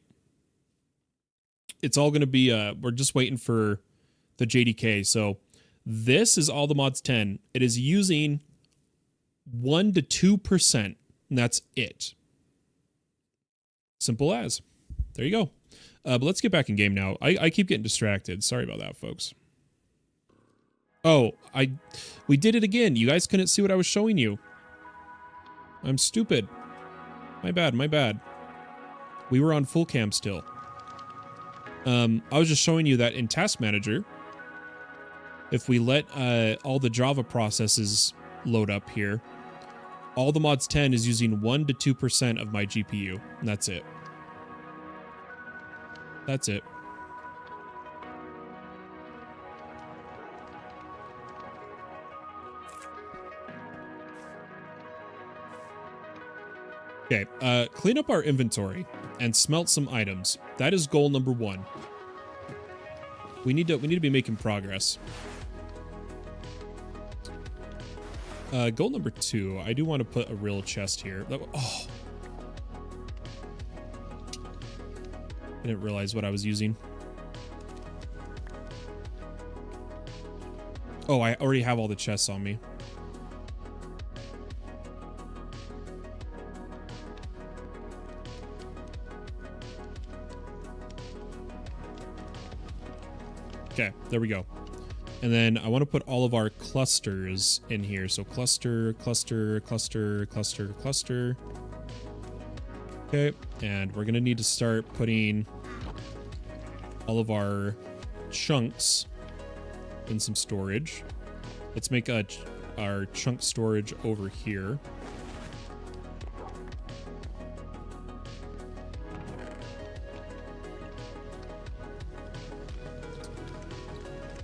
It's all going to be, we're just waiting for the JDK. So this is all the mods 10. It is using 1 to 2%, and that's it. Simple as. There you go. But let's get back in game now. I keep getting distracted. Sorry about that, folks. Oh, we did it again. You guys couldn't see what I was showing you. I'm stupid. My bad, my bad. We were on full cam still. I was just showing you that in Task Manager, if we let all the Java processes load up here, all the mods 10 is using 1 to 2% of my GPU, and that's it. That's it. Okay, clean up our inventory and smelt some items. That is goal number 1. We need to be making progress. Goal number 2, I do want to put a real chest here. Oh. I didn't realize what I was using. Oh, I already have all the chests on me. Okay, there we go. And then I want to put all of our clusters in here. So cluster, cluster, cluster, cluster, cluster. Okay, and we're going to need to start putting all of our chunks in some storage. Let's make our chunk storage over here.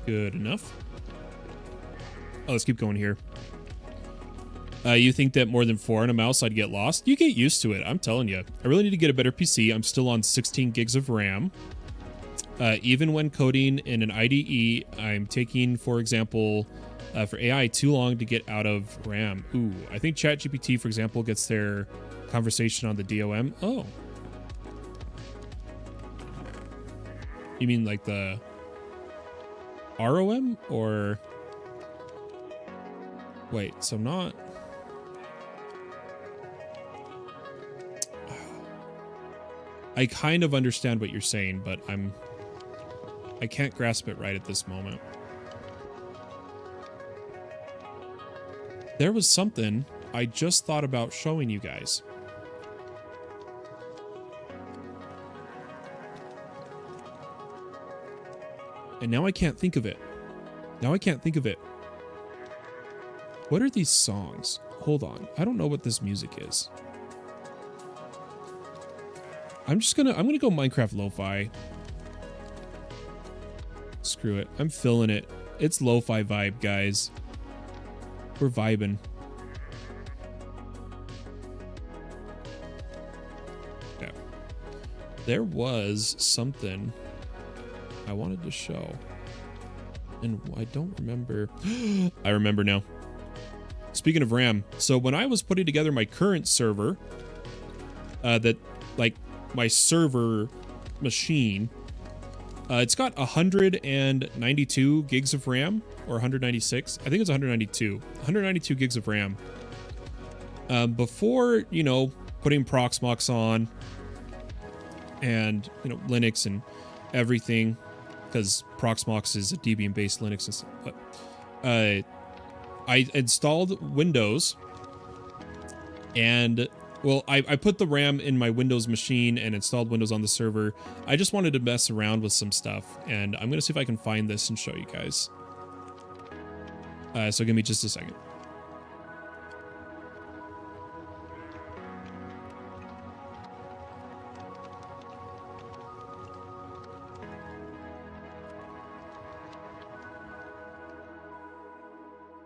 Good enough. Oh, let's keep going here. You think that more than 4 on a mouse I'd get lost? You get used to it, I'm telling you. I really need to get a better PC. I'm still on 16 gigs of RAM. Even when coding in an IDE, I'm taking, for example, for AI, too long to get out of RAM. Ooh, I think ChatGPT, for example, gets their conversation on the DOM. Oh. You mean like the ROM or... Wait, so not... I kind of understand what you're saying, but I can't grasp it right at this moment. There was something I just thought about showing you guys. And now I can't think of it. Now I can't think of it. What are these songs? Hold on. I don't know what this music is. I'm gonna go Minecraft lo-fi. Screw it. I'm feeling it. It's lo-fi vibe, guys. We're vibing. Okay. There was something I wanted to show. And I don't remember. I remember now. Speaking of RAM, so when I was putting together my current server, my server machine, it's got 192 gigs of RAM, or 196. I think it's 192 gigs of RAM. Before, you know, putting Proxmox on and, you know, Linux and everything, because Proxmox is a Debian-based Linux and stuff, but I installed Windows, and well, I put the RAM in my Windows machine and installed Windows on the server. I just wanted to mess around with some stuff, and I'm gonna see if I can find this and show you guys. So give me just a second.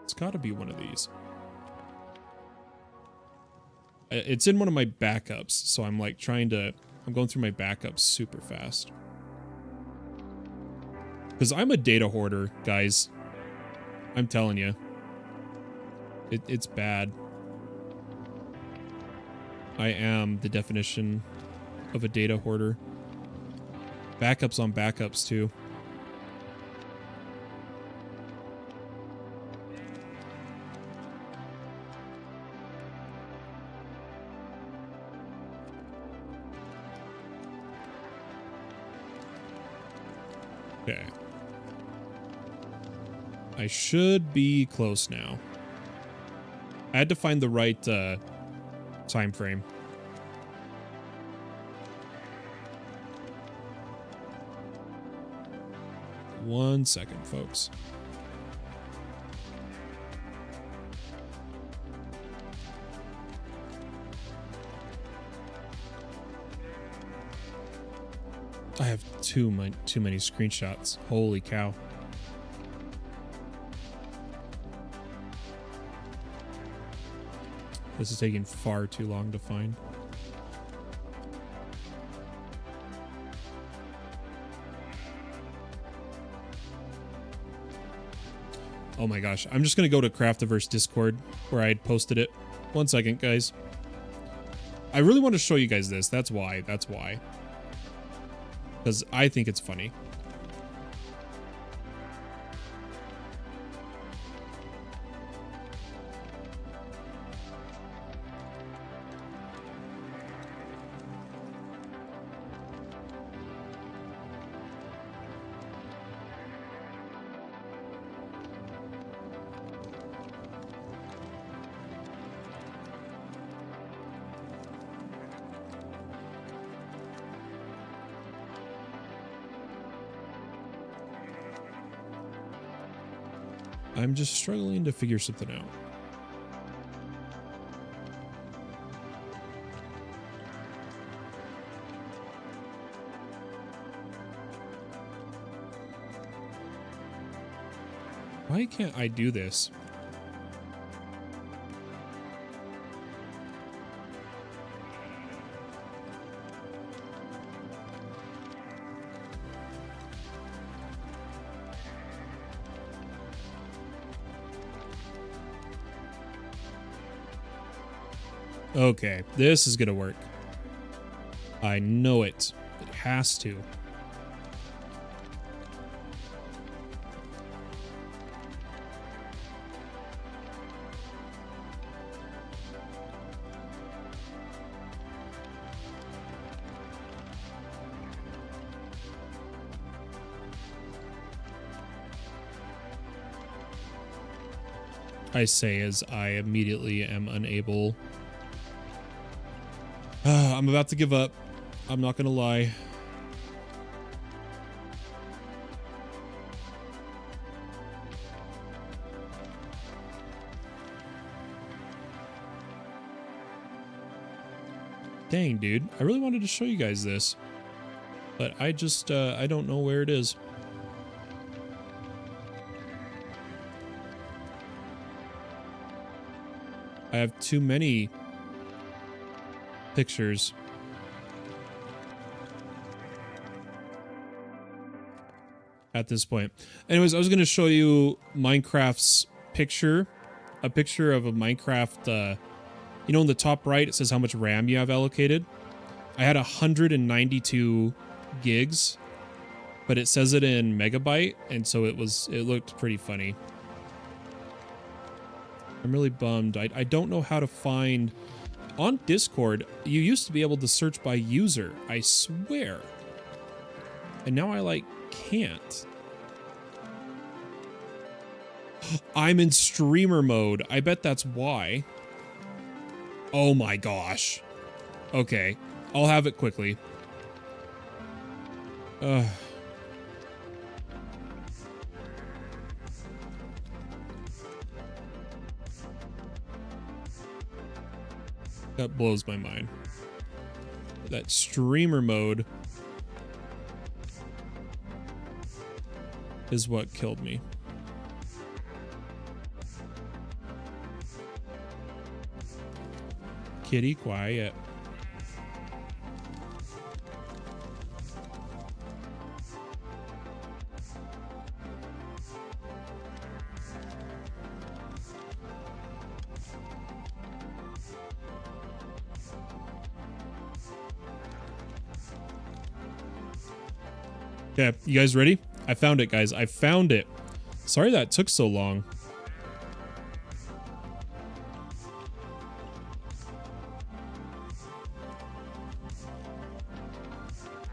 It's got to be one of these. It's in one of my backups, so I'm like I'm going through my backups super fast. Because I'm a data hoarder, guys. I'm telling you. It's bad. I am the definition of a data hoarder. Backups on backups, too. Okay. I should be close now. I had to find the right time frame. One second, folks. I have too many screenshots. Holy cow. This is taking far too long to find. Oh my gosh. I'm just going to go to Craftiverse Discord where I had posted it. 1 second, guys. I really want to show you guys this. That's why. That's why. Because I think it's funny. I'm just struggling to figure something out. Why can't I do this? Okay, this is gonna work. I know it. It has to. I say as I immediately am unable. I'm about to give up. I'm not gonna lie. Dang, dude. I really wanted to show you guys this. But I just, I don't know where it is. I have too many pictures. At this point. Anyways, I was going to show you Minecraft's picture. A picture of a Minecraft, you know, in the top right, it says how much RAM you have allocated. I had 192 gigs, but it says it in megabyte, and so it looked pretty funny. I'm really bummed. I don't know how to find... On Discord, you used to be able to search by user, I swear. And now I, like, can't. I'm in streamer mode. I bet that's why. Oh my gosh. Okay. I'll have it quickly. That blows my mind. That streamer mode is what killed me. Kitty, quiet. Okay, you guys ready? I found it, guys. I found it. Sorry that took so long.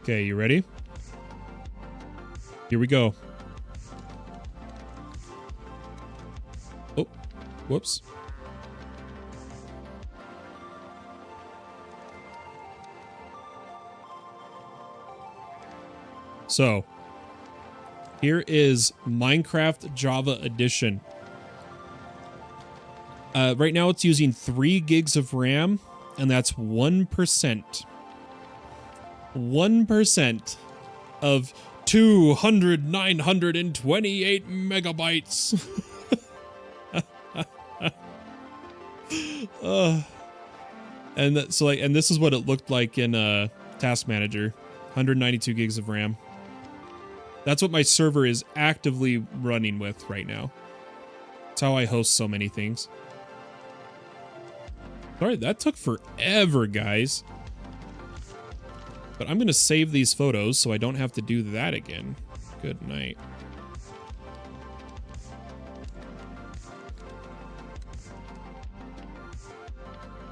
Okay, you ready? Here we go. Oh, whoops. So, here is Minecraft Java Edition. Right now it's using 3 gigs of RAM, and that's 1%. 1%. of 928 megabytes. And this is what it looked like in Task Manager, 192 gigs of RAM. That's what my server is actively running with right now. That's how I host so many things. Sorry, that took forever, guys. But I'm going to save these photos so I don't have to do that again. Good night.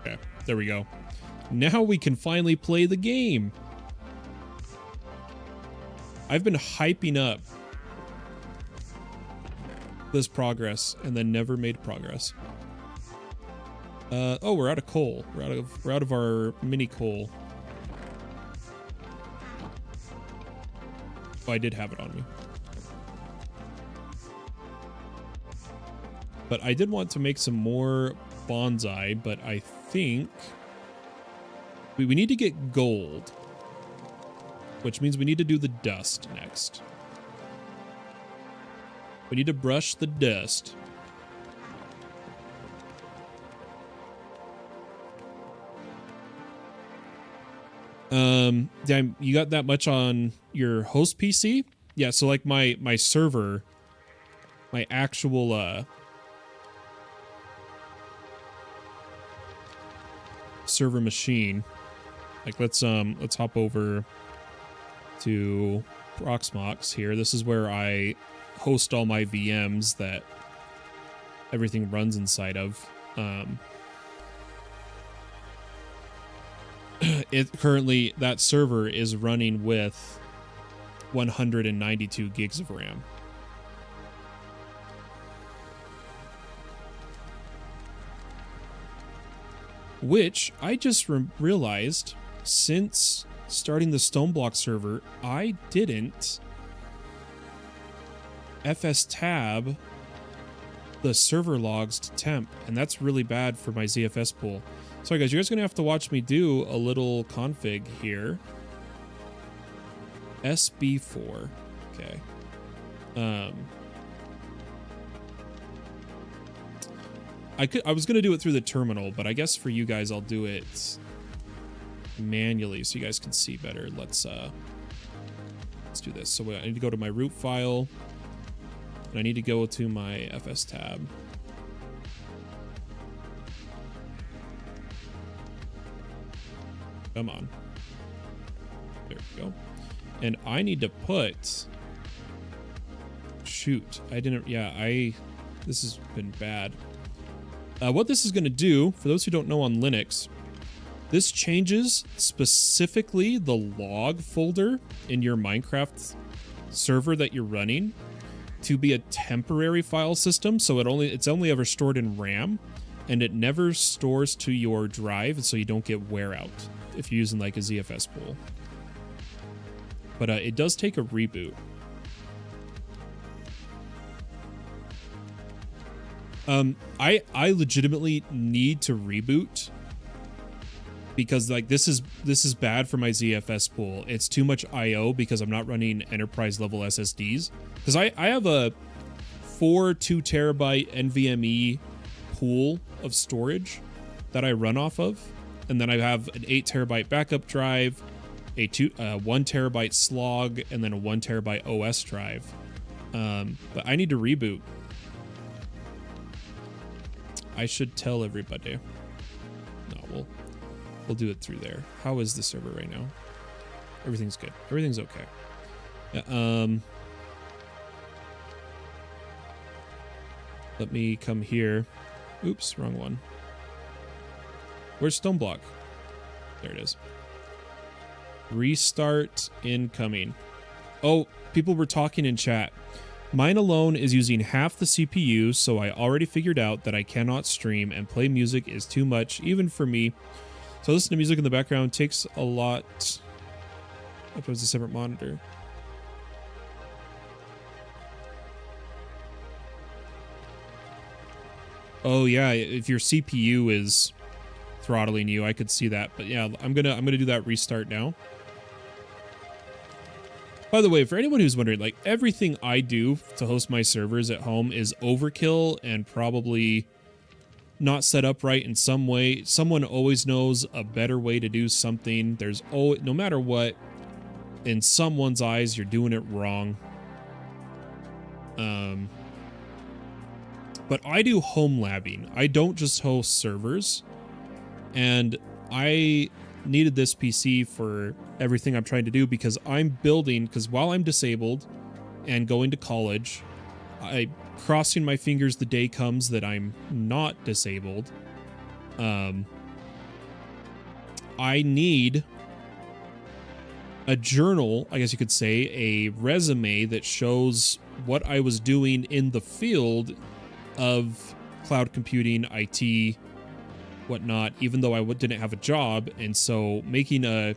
Okay, there we go. Now we can finally play the game. I've been hyping up this progress and then never made progress. Oh, we're out of coal. We're out of our mini coal. Oh, I did have it on me. But I did want to make some more bonsai, but I think we need to get gold, which means we need to do the dust next. We need to brush the dust. Damn, you got that much on your host PC? Yeah, so like my server, my actual server machine. Like let's hop over to Proxmox here. This is where I host all my VMs that everything runs inside of. Currently that server is running with 192 gigs of RAM. Which I just realized since starting the StoneBlock server, I didn't FS tab the server logs to temp, and that's really bad for my ZFS pool. Sorry guys, you guys are gonna have to watch me do a little config here. SB4. Okay. I was gonna do it through the terminal, but I guess for you guys I'll do it manually so you guys can see better. Let's do this. So I need to go to my root file, and I need to go to my FS tab. Come on. There we go. And I need to put... Shoot. I didn't... Yeah, this has been bad. What this is going to do, for those who don't know on Linux, this changes specifically the log folder in your Minecraft server that you're running to be a temporary file system. So it's only ever stored in RAM, and it never stores to your drive, so you don't get wear out if you're using like a ZFS pool. But it does take a reboot. I legitimately need to reboot because like this is bad for my ZFS pool. It's too much IO because I'm not running enterprise level SSDs. Because I have a 2 terabyte NVMe pool of storage that I run off of, and then I have an 8 terabyte backup drive, a 1 terabyte slog, and then a 1 terabyte OS drive. But I need to reboot. I should tell everybody. No, we'll do it through there. How is the server right now? Everything's good. Everything's okay. Yeah, let me come here. Oops, wrong one. Where's StoneBlock? There it is. Restart incoming. Oh, people were talking in chat. Mine alone is using half the CPU, so I already figured out that I cannot stream and play music is too much, even for me. So listen to music in the background takes a lot. If it was a separate monitor. Oh yeah, if your CPU is throttling you, I could see that. But yeah, I'm gonna do that restart now. By the way, for anyone who's wondering, like, everything I do to host my servers at home is overkill and probably not set up right in some way. Someone always knows a better way to do something. There's always, no matter what, in someone's eyes, you're doing it wrong. But I do home labbing. I don't just host servers. And I needed this PC for everything I'm trying to do because I'm building, because while I'm disabled and going to college, I crossing my fingers the day comes that I'm not disabled. I need a journal, I guess you could say, a resume that shows what I was doing in the field of cloud computing, IT, whatnot, even though I didn't have a job. And so making a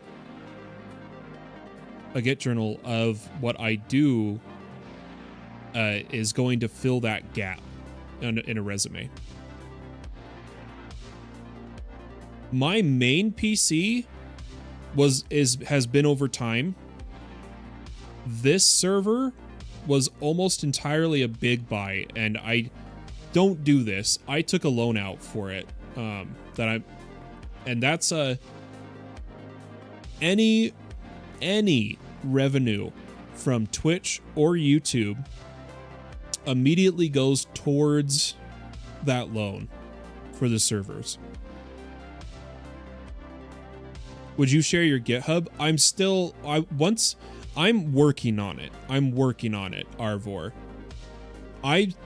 Git journal of what I do is going to fill that gap in a resume. My main PC has been over time. This server was almost entirely a big buy, and I don't do this. I took a loan out for it. That's any revenue from Twitch or YouTube immediately goes towards that loan for the servers. Would you share your GitHub? I'm working on it. Arvor.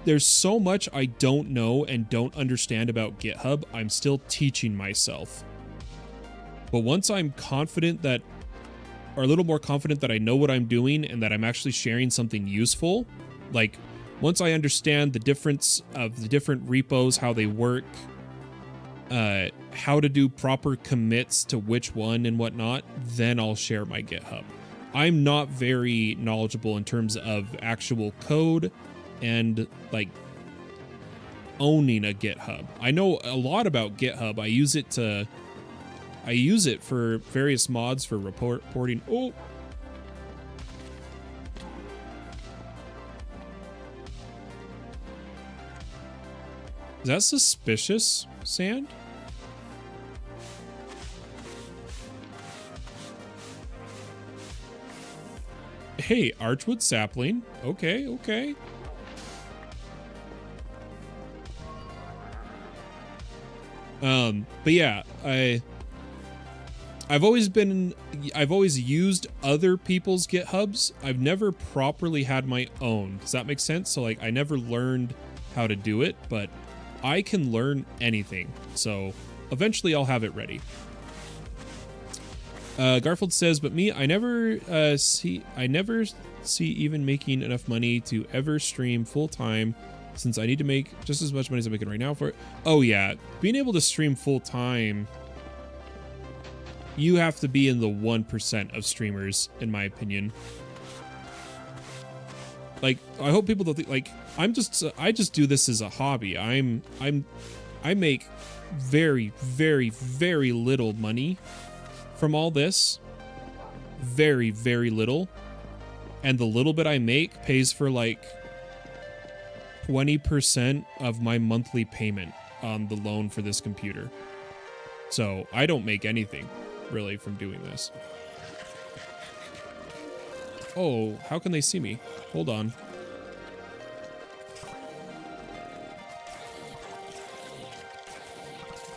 There's so much I don't know and don't understand about GitHub. I'm still teaching myself. But once I'm confident that, or a little more confident that I know what I'm doing and that I'm actually sharing something useful, like once I understand the difference of the different repos, how they work, how to do proper commits to which one and whatnot, then I'll share my GitHub. I'm not very knowledgeable in terms of actual code and like owning a GitHub. I know a lot about GitHub. I use it for various mods for reporting. Oh. Is that suspicious, Sand? Hey, Archwood sapling. Okay. But yeah, I've always used other people's GitHubs. I've never properly had my own. Does that make sense? So like, I never learned how to do it, but I can learn anything. So eventually I'll have it ready. Garfield says, but me, I never see even making enough money to ever stream full time, since I need to make just as much money as I'm making right now for it. Oh yeah, being able to stream full time, you have to be in the 1% of streamers, in my opinion. Like, I hope people don't think, like, I just do this as a hobby. I make very, very, very little money from all this. Very, very little. And the little bit I make pays for like 20% of my monthly payment on the loan for this computer. So I don't make anything really from doing this. Oh, how can they see me? Hold on.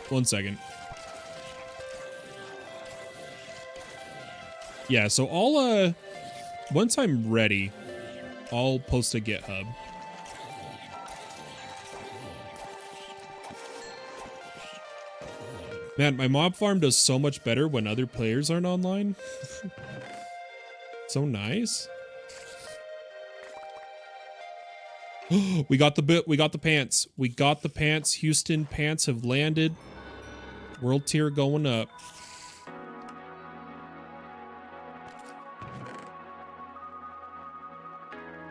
One second. Yeah, so I'll, once I'm ready, I'll post a GitHub. Man, my mob farm does so much better when other players aren't online. So nice. We got the pants. We got the pants. Houston pants have landed. World tier going up.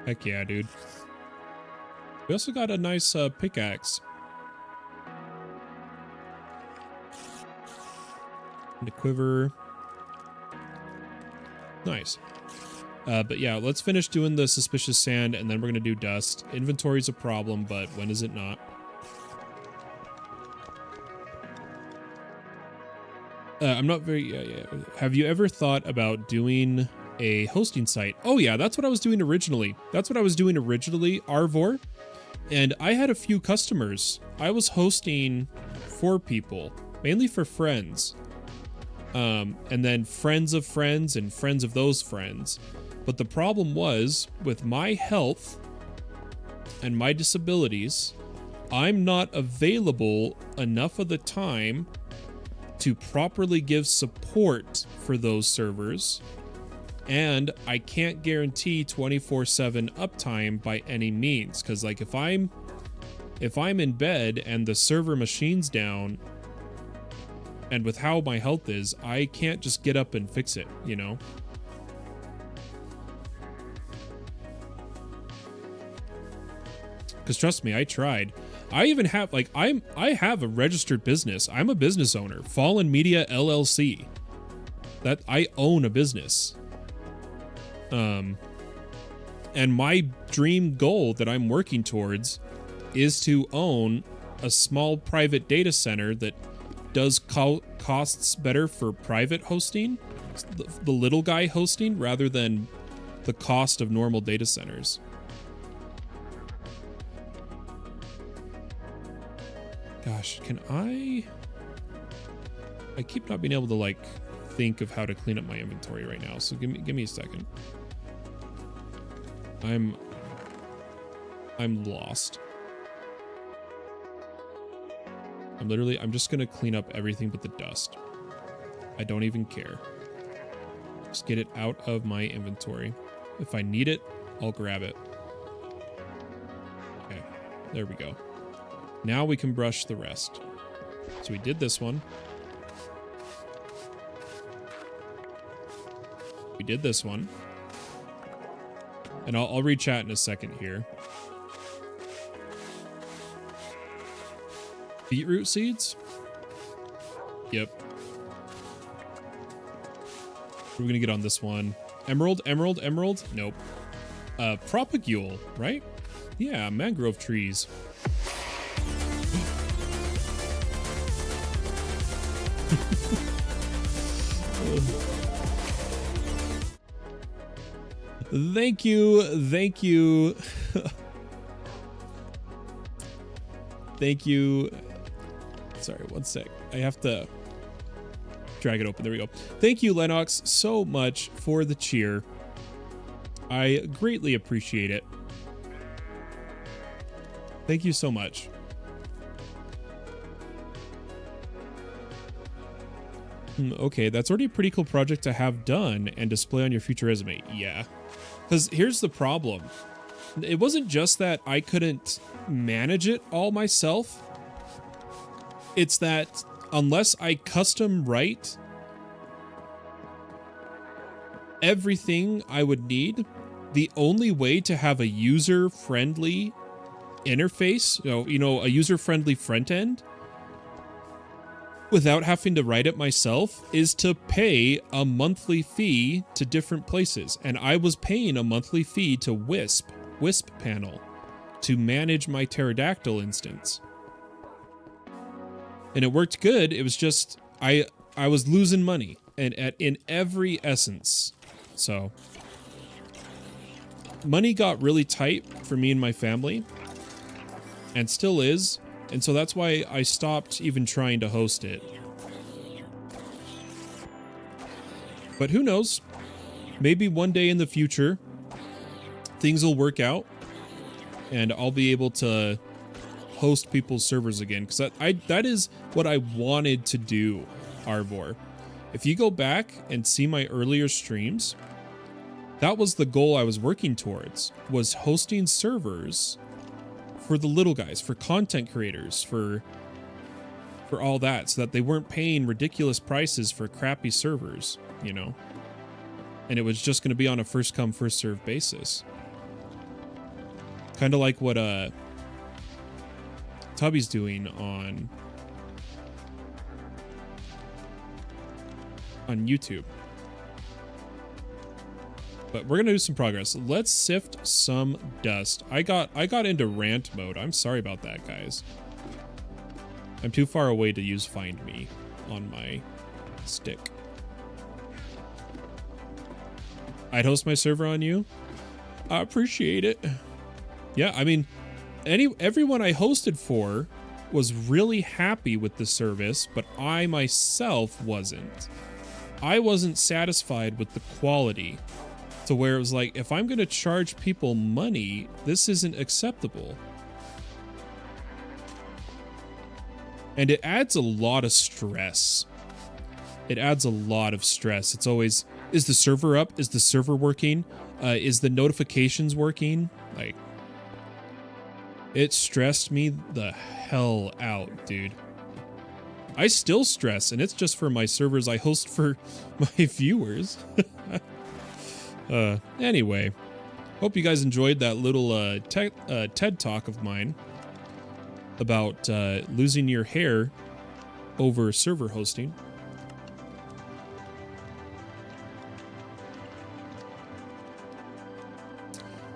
Heck yeah, dude. We also got a nice pickaxe. And a quiver. Nice. But yeah, let's finish doing the suspicious sand, and then we're going to do dust. Inventory's a problem, but when is it not? I'm not very... Have you ever thought about doing a hosting site? Oh yeah, that's what I was doing originally. Arvor. And I had a few customers. I was hosting for people, mainly for friends. And then friends of friends and friends of those friends. But the problem was, with my health and my disabilities, I'm not available enough of the time to properly give support for those servers. And I can't guarantee 24/7 uptime by any means, because like if I'm in bed and the server machine's down, and with how my health is, I can't just get up and fix it, you know? Because trust me, I tried. I even have like I have a registered business. I'm a business owner, Fallen Media LLC. That I own a business. And my dream goal that I'm working towards is to own a small private data center that does costs better for private hosting, the little guy hosting, rather than the cost of normal data centers. Gosh, can I keep not being able to like think of how to clean up my inventory right now. So give me a second. I'm lost. I'm just gonna clean up everything but the dust. I don't even care. Just get it out of my inventory. If I need it, I'll grab it. Okay, there we go. Now we can brush the rest. So we did this one. We did this one. And I'll read chat in a second here. Beetroot seeds? Yep. We're gonna get on this one. Emerald? Nope. Propagule, right? Yeah, mangrove trees. Thank you. Thank you. Sorry, one sec. I have to drag it open. There we go. Thank you, Lennox, so much for the cheer. I greatly appreciate it. Thank you so much. Okay, that's already a pretty cool project to have done and display on your future resume. Yeah. Because here's the problem. It wasn't just that I couldn't manage it all myself. It's that unless I custom write everything I would need, the only way to have a user-friendly interface, a user-friendly front end, without having to write it myself, is to pay a monthly fee to different places. And I was paying a monthly fee to Wisp panel, to manage my pterodactyl instance. And it worked good. It was just, I was losing money in every essence. So money got really tight for me and my family, and still is. And so that's why I stopped even trying to host it. But who knows? Maybe one day in the future, things will work out and I'll be able to host people's servers again. Because that is what I wanted to do, Arvor. If you go back and see my earlier streams, that was the goal I was working towards, was hosting servers for the little guys, for content creators, for all that, so that they weren't paying ridiculous prices for crappy servers, and it was just going to be on a first come first serve basis, kind of like what Tubby's doing on YouTube. But we're gonna do some progress. Let's sift some dust. I got into rant mode. I'm sorry about that, guys. I'm too far away to use Find Me on my stick. I'd host my server on you. I appreciate it. Yeah, I mean, everyone I hosted for was really happy with the service, but I myself wasn't. I wasn't satisfied with the quality to where it was like, if I'm going to charge people money, this isn't acceptable. And it adds a lot of stress. It adds a lot of stress. It's always, is the server up? Is the server working? Is the notifications working? Like, it stressed me the hell out, dude. I still stress, and it's just for my servers I host for my viewers. Anyway, hope you guys enjoyed that little TED talk of mine about losing your hair over server hosting.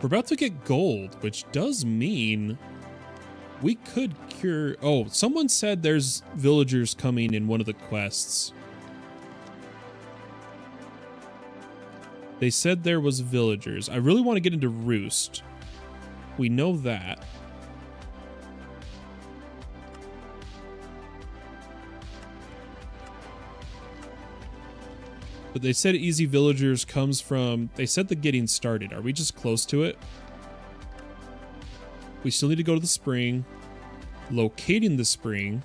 We're about to get gold, which does mean we could cure... Oh, someone said there's villagers coming in one of the quests. They said there was villagers. I really want to get into Roost. We know that. But they said easy villagers comes from... They said the getting started. Are we just close to it? We still need to go to the spring. Locating the spring,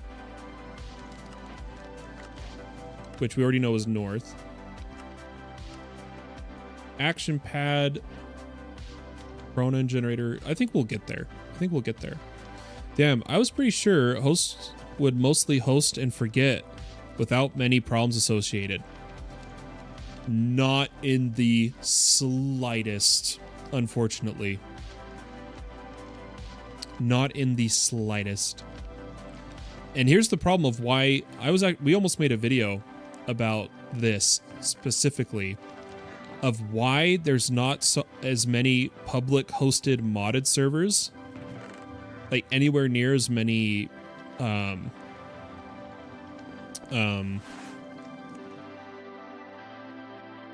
which we already know is north. Action pad. Chronon generator. I think we'll get there. I think we'll get there. Damn, I was pretty sure hosts would mostly host and forget without many problems associated. Not in the slightest, unfortunately. Not in the slightest. And here's the problem of why we almost made a video about this specifically, of why there's not as many public hosted modded servers, like anywhere near as many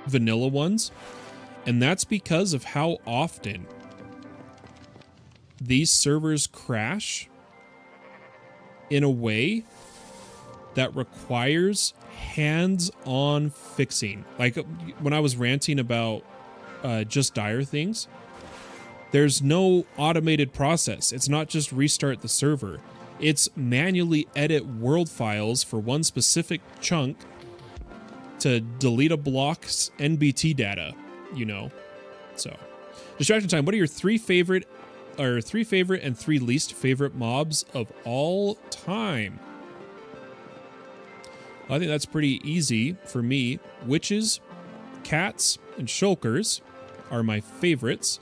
vanilla ones. And that's because of how often these servers crash in a way that requires hands-on fixing. Like when I was ranting about just dire things, there's no automated process. It's not just restart the server. It's manually edit world files for one specific chunk to delete a block's NBT data, you know. So, distraction time. What are your three favorite and three least favorite mobs of all time? I think that's pretty easy for me. Witches, cats, and shulkers are my favorites,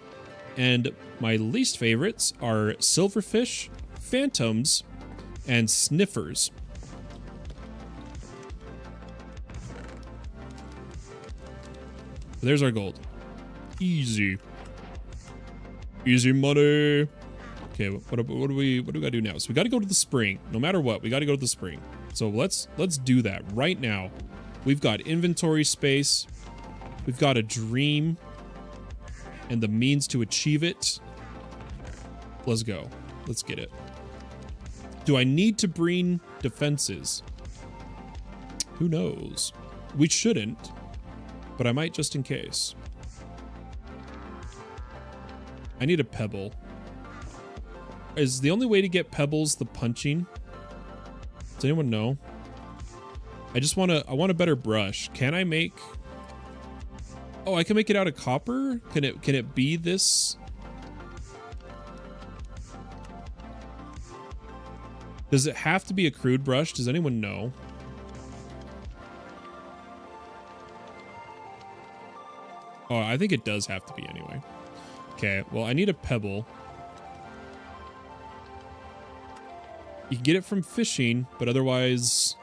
and my least favorites are silverfish, phantoms, and sniffers. There's our gold. Easy. Easy money. Okay, what do we gotta do now? So we gotta go to the spring. No matter what, we gotta go to the spring. So let's do that right now. We've got inventory space. We've got a dream and the means to achieve it. Let's go. Let's get it. Do I need to bring defenses? Who knows? We shouldn't, but I might just in case. I need a pebble. Is the only way to get pebbles the punching? Does anyone know? I want a better brush. Can I make... Oh, I can make it out of copper? Can it be this? Does it have to be a crude brush? Does anyone know? Oh, I think it does have to be anyway. Okay, well, I need a pebble. You can get it from fishing, but otherwise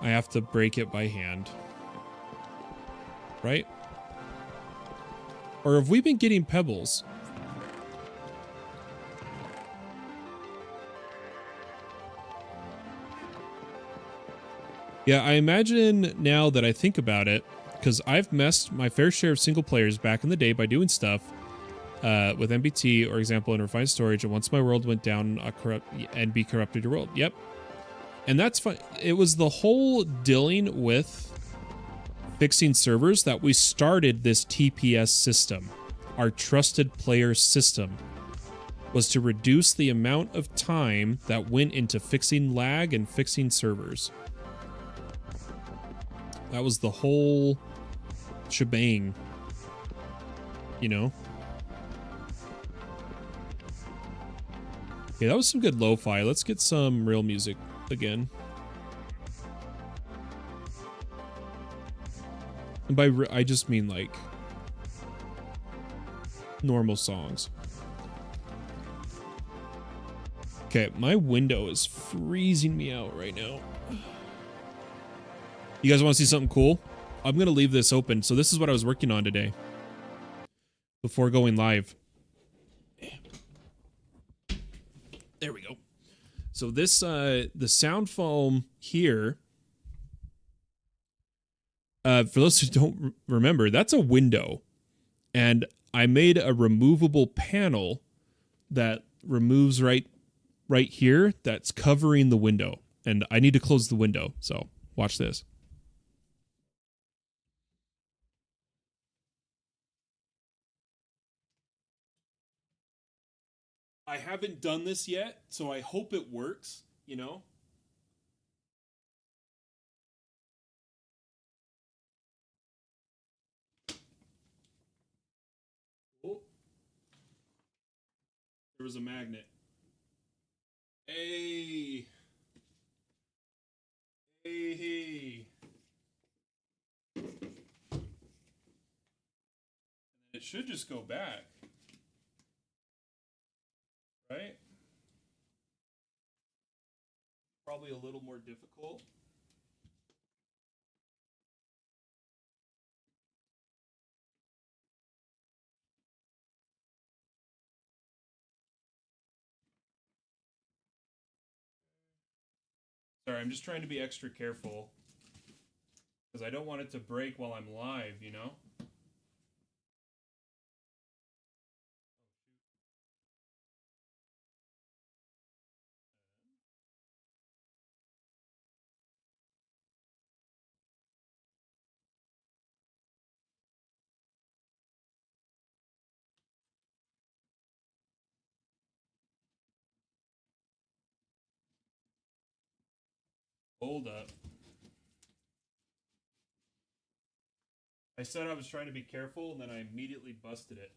I have to break it by hand. Right? Or have we been getting pebbles? Yeah, I imagine now that I think about it, because I've messed my fair share of single players back in the day by doing stuff with MBT, or example, in refined storage, and once my world went down, NB corrupted your world. Yep. And that's fine. It was the whole dealing with fixing servers that we started this TPS system. Our trusted player system was to reduce the amount of time that went into fixing lag and fixing servers. That was the whole shebang, you know? Okay, that was some good lo-fi. Let's get some real music again. And by I just mean like normal songs. Okay, my window is freezing me out right now. You guys want to see something cool? I'm going to leave this open. So this is what I was working on today before going live. There we go. So this, the sound foam here, for those who don't remember, that's a window. And I made a removable panel that removes right here that's covering the window. And I need to close the window. So watch this. I haven't done this yet, so I hope it works, you know? Oh. There was a magnet. Hey. Hey. It should just go back. Right? Probably a little more difficult. Sorry, I'm just trying to be extra careful. Because I don't want it to break while I'm live, you know? Hold up. I said I was trying to be careful, and then I immediately busted it.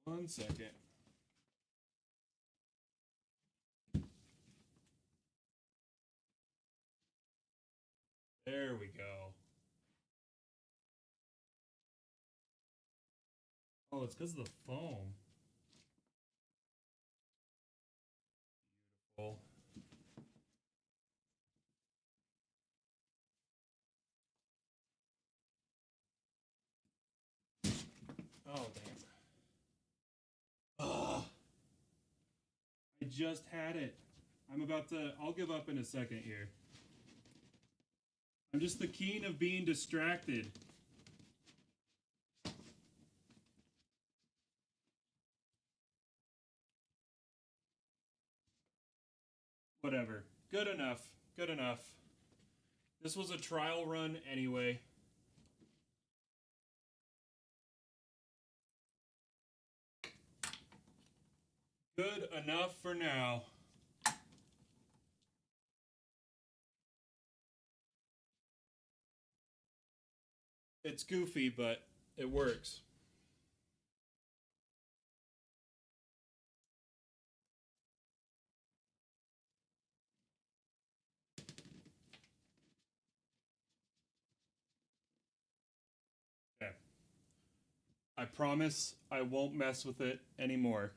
One second. There we go. Oh, it's because of the foam. Beautiful. Oh, damn. Ugh. I just had it. I'm about to... I'll give up in a second here. I'm just the king of being distracted. Whatever. Good enough. Good enough. This was a trial run anyway. Good enough for now. It's goofy, but it works. Okay. I promise I won't mess with it anymore.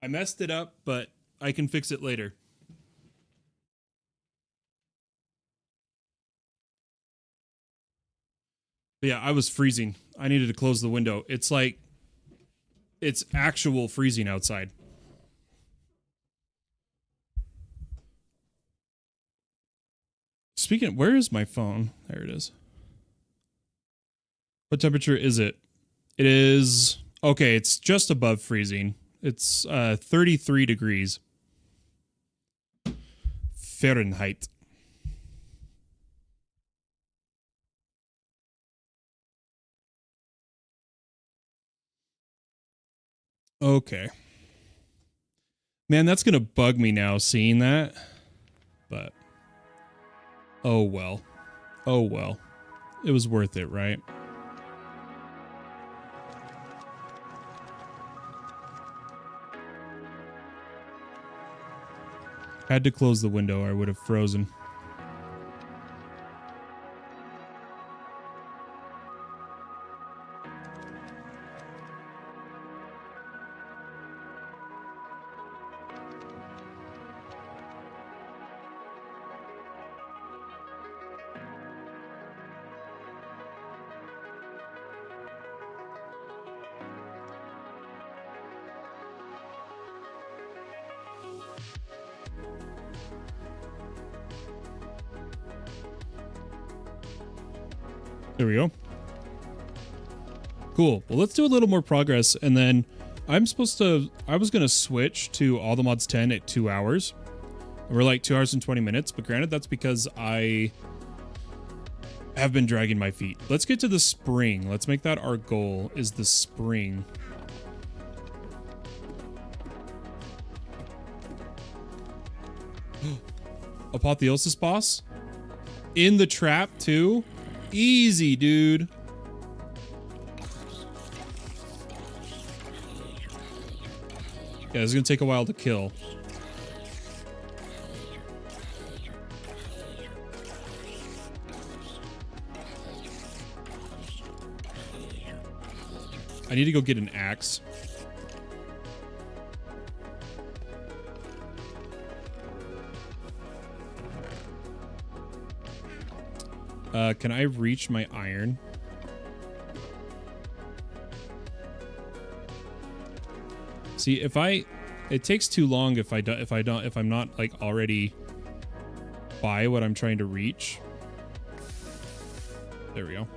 I messed it up, but I can fix it later. But yeah, I was freezing. I needed to close the window. It's like, it's actual freezing outside. Speaking of, where is my phone? There it is. What temperature is it? It is, okay, it's just above freezing. It's 33 degrees Fahrenheit. Okay. Man, that's going to bug me now seeing that. But, oh well. Oh well. It was worth it, right? Had to close the window or I would have frozen. There we go. Cool. Well, let's do a little more progress, and then I was going to switch to All the Mods 10 at 2 hours. We're like 2 hours and 20 minutes, but granted, that's because I have been dragging my feet. Let's get to the spring. Let's make that our goal, is the spring. Apotheosis boss? In the trap, too? Easy, dude. Yeah, it's gonna take a while to kill. I need to go get an axe. Can I reach my iron? See, it takes too long if I'm not like already by what I'm trying to reach. There we go.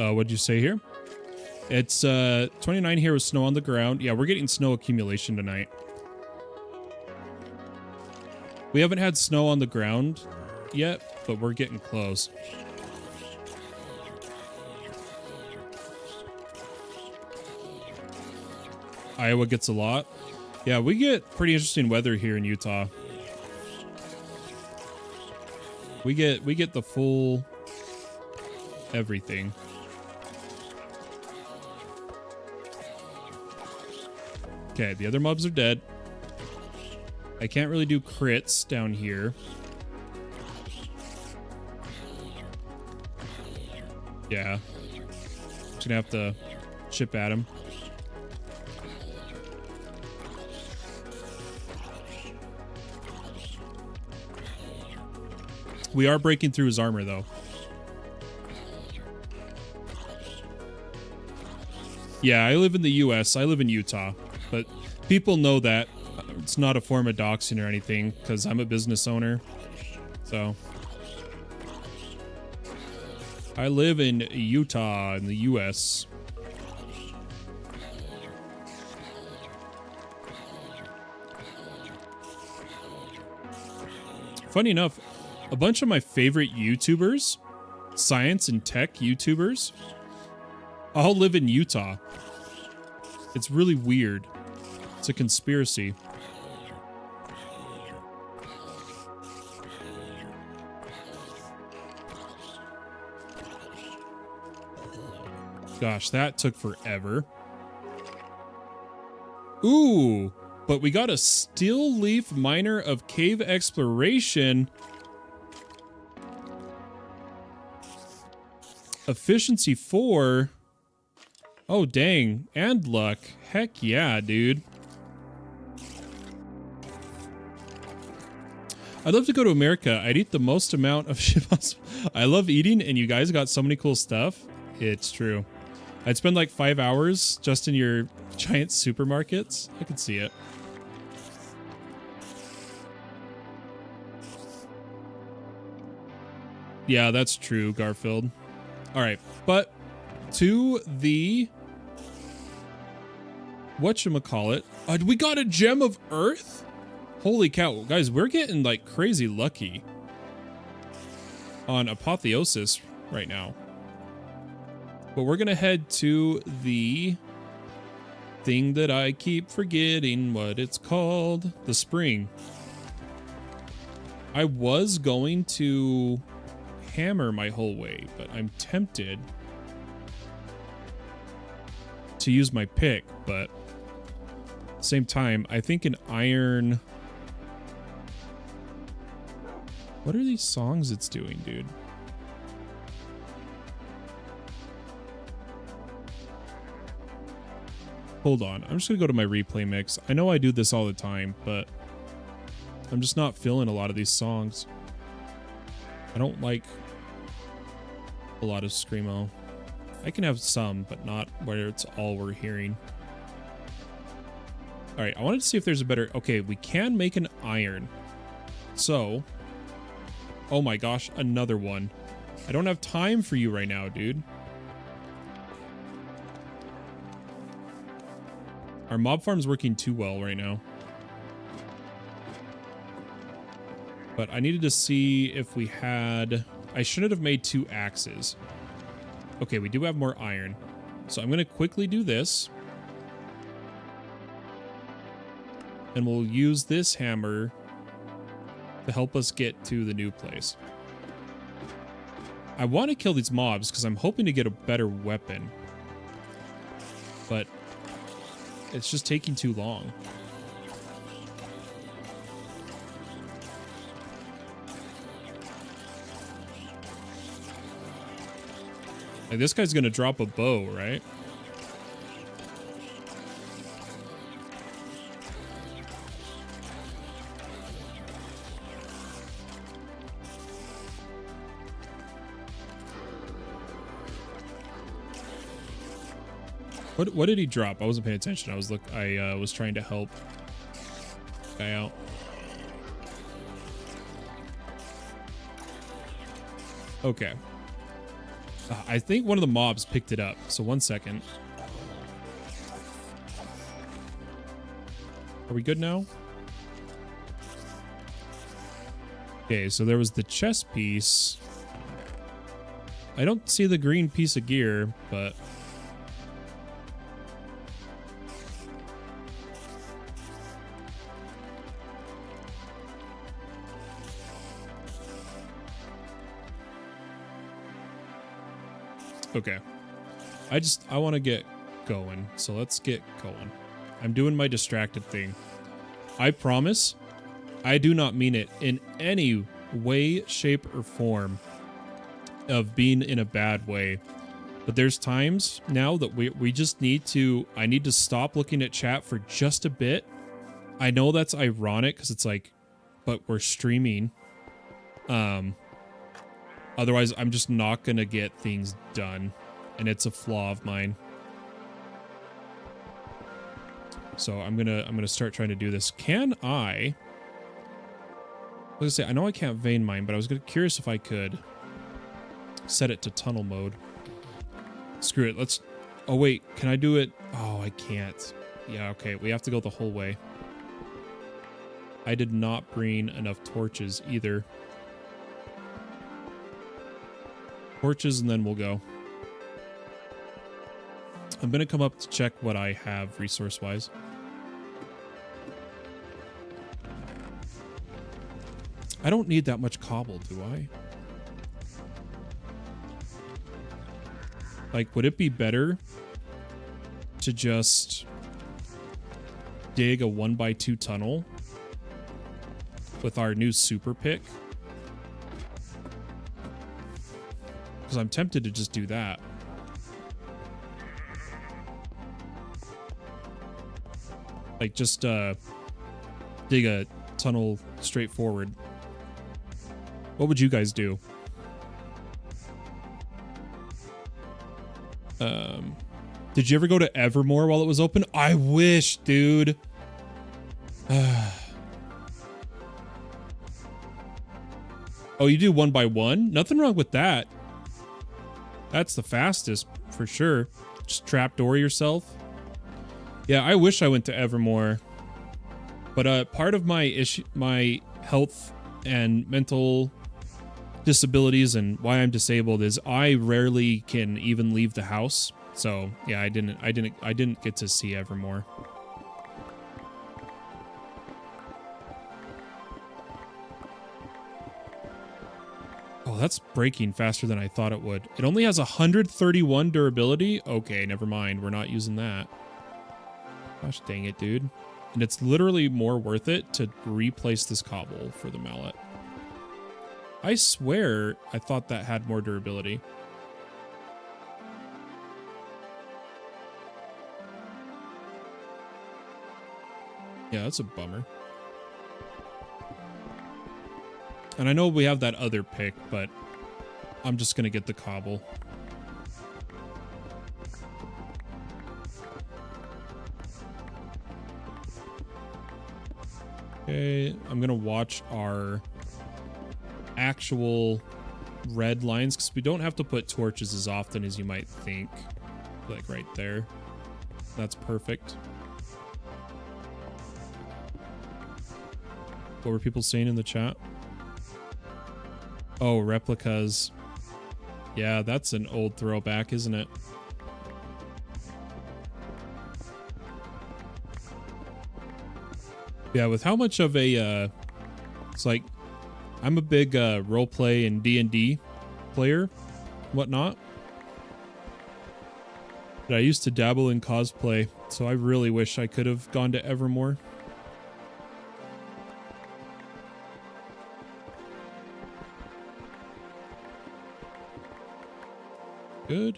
What'd you say here? It's 29 here with snow on the ground. Yeah, we're getting snow accumulation tonight. We haven't had snow on the ground yet, but we're getting close. Iowa gets a lot. Yeah, we get pretty interesting weather here in Utah. We get the full everything. Okay, the other mobs are dead. I can't really do crits down here. Yeah. Just gonna have to chip at him. We are breaking through his armor, though. Yeah, I live in the US. I live in Utah. But people know that. It's not a form of doxing or anything, because I'm a business owner. So I live in Utah in the US. Funny enough, a bunch of my favorite YouTubers, science and tech YouTubers, all live in Utah. It's really weird. It's a conspiracy. Gosh, that took forever. Ooh, but we got a steel leaf miner of cave exploration. Efficiency 4. Oh, dang. And luck. Heck yeah, dude. I'd love to go to America. I'd eat the most amount of shit possible. I love eating, and you guys got so many cool stuff. It's true. I'd spend like 5 hours just in your giant supermarkets. I could see it. Yeah, that's true, Garfield. All right, but to the whatchamacallit. We got a gem of earth? Holy cow, guys, we're getting like crazy lucky on Apotheosis right now. But we're gonna head to the thing that I keep forgetting what it's called. The spring. I was going to hammer my whole way, but I'm tempted to use my pick, but at the same time, I think an iron... What are these songs it's doing, dude? Hold on. I'm just going to go to my replay mix. I know I do this all the time, but I'm just not feeling a lot of these songs. I don't like a lot of Screamo. I can have some, but not where it's all we're hearing. All right, I wanted to see if there's a better... Okay, we can make an iron. So... Oh my gosh, another one. I don't have time for you right now, dude. Our mob farm's working too well right now. But I needed to see if we had... I shouldn't have made 2 axes. Okay, we do have more iron. So I'm going to quickly do this. And we'll use this hammer to help us get to the new place. I want to kill these mobs because I'm hoping to get a better weapon. But it's just taking too long. Like, this guy's gonna drop a bow, right? What did he drop? I wasn't paying attention. I was trying to help the guy out. Okay. I think one of the mobs picked it up. So 1 second. Are we good now? Okay, so there was the chest piece. I don't see the green piece of gear, but... Okay. I want to get going. So let's get going. I'm doing my distracted thing. I promise I do not mean it in any way, shape, or form of being in a bad way. But there's times now that we just need to... I need to stop looking at chat for just a bit. I know that's ironic because it's like, but we're streaming. Otherwise, I'm just not going to get things done. And it's a flaw of mine. So I'm gonna start trying to do this. Can I... I was gonna say, I know I can't vein mine, but I was curious if I could set it to tunnel mode. Screw it, let's... Oh wait, can I do it? Oh, I can't. Yeah, okay, we have to go the whole way. I did not bring enough torches either. Torches and then we'll go. I'm gonna come up to check what I have resource-wise. I don't need that much cobble, do I? Like, would it be better to just dig a 1x2 tunnel with our new super pick? Because I'm tempted to just do that. Like, just dig a tunnel straight forward. What would you guys do? Did you ever go to Evermore while it was open? I wish, dude. Oh, you do 1x1? Nothing wrong with that. That's the fastest, for sure. Just trapdoor yourself. Yeah, I wish I went to Evermore. But part of my issue, my health and mental disabilities and why I'm disabled is I rarely can even leave the house. So yeah, I didn't get to see Evermore. Oh, that's breaking faster than I thought it would. It only has 131 durability. Okay, never mind. We're not using that. Gosh dang it, dude. And it's literally more worth it to replace this cobble for the mallet. I swear I thought that had more durability. Yeah, that's a bummer. And I know we have that other pick, but I'm just going to get the cobble. Okay, I'm going to watch our actual red lines because we don't have to put torches as often as you might think. Like right there. That's perfect. What were people saying in the chat? Oh, replicas. Yeah, that's an old throwback, isn't it? Yeah, with how much of a, it's like, I'm a big roleplay and D&D player, whatnot. But I used to dabble in cosplay, so I really wish I could have gone to Evermore. Good.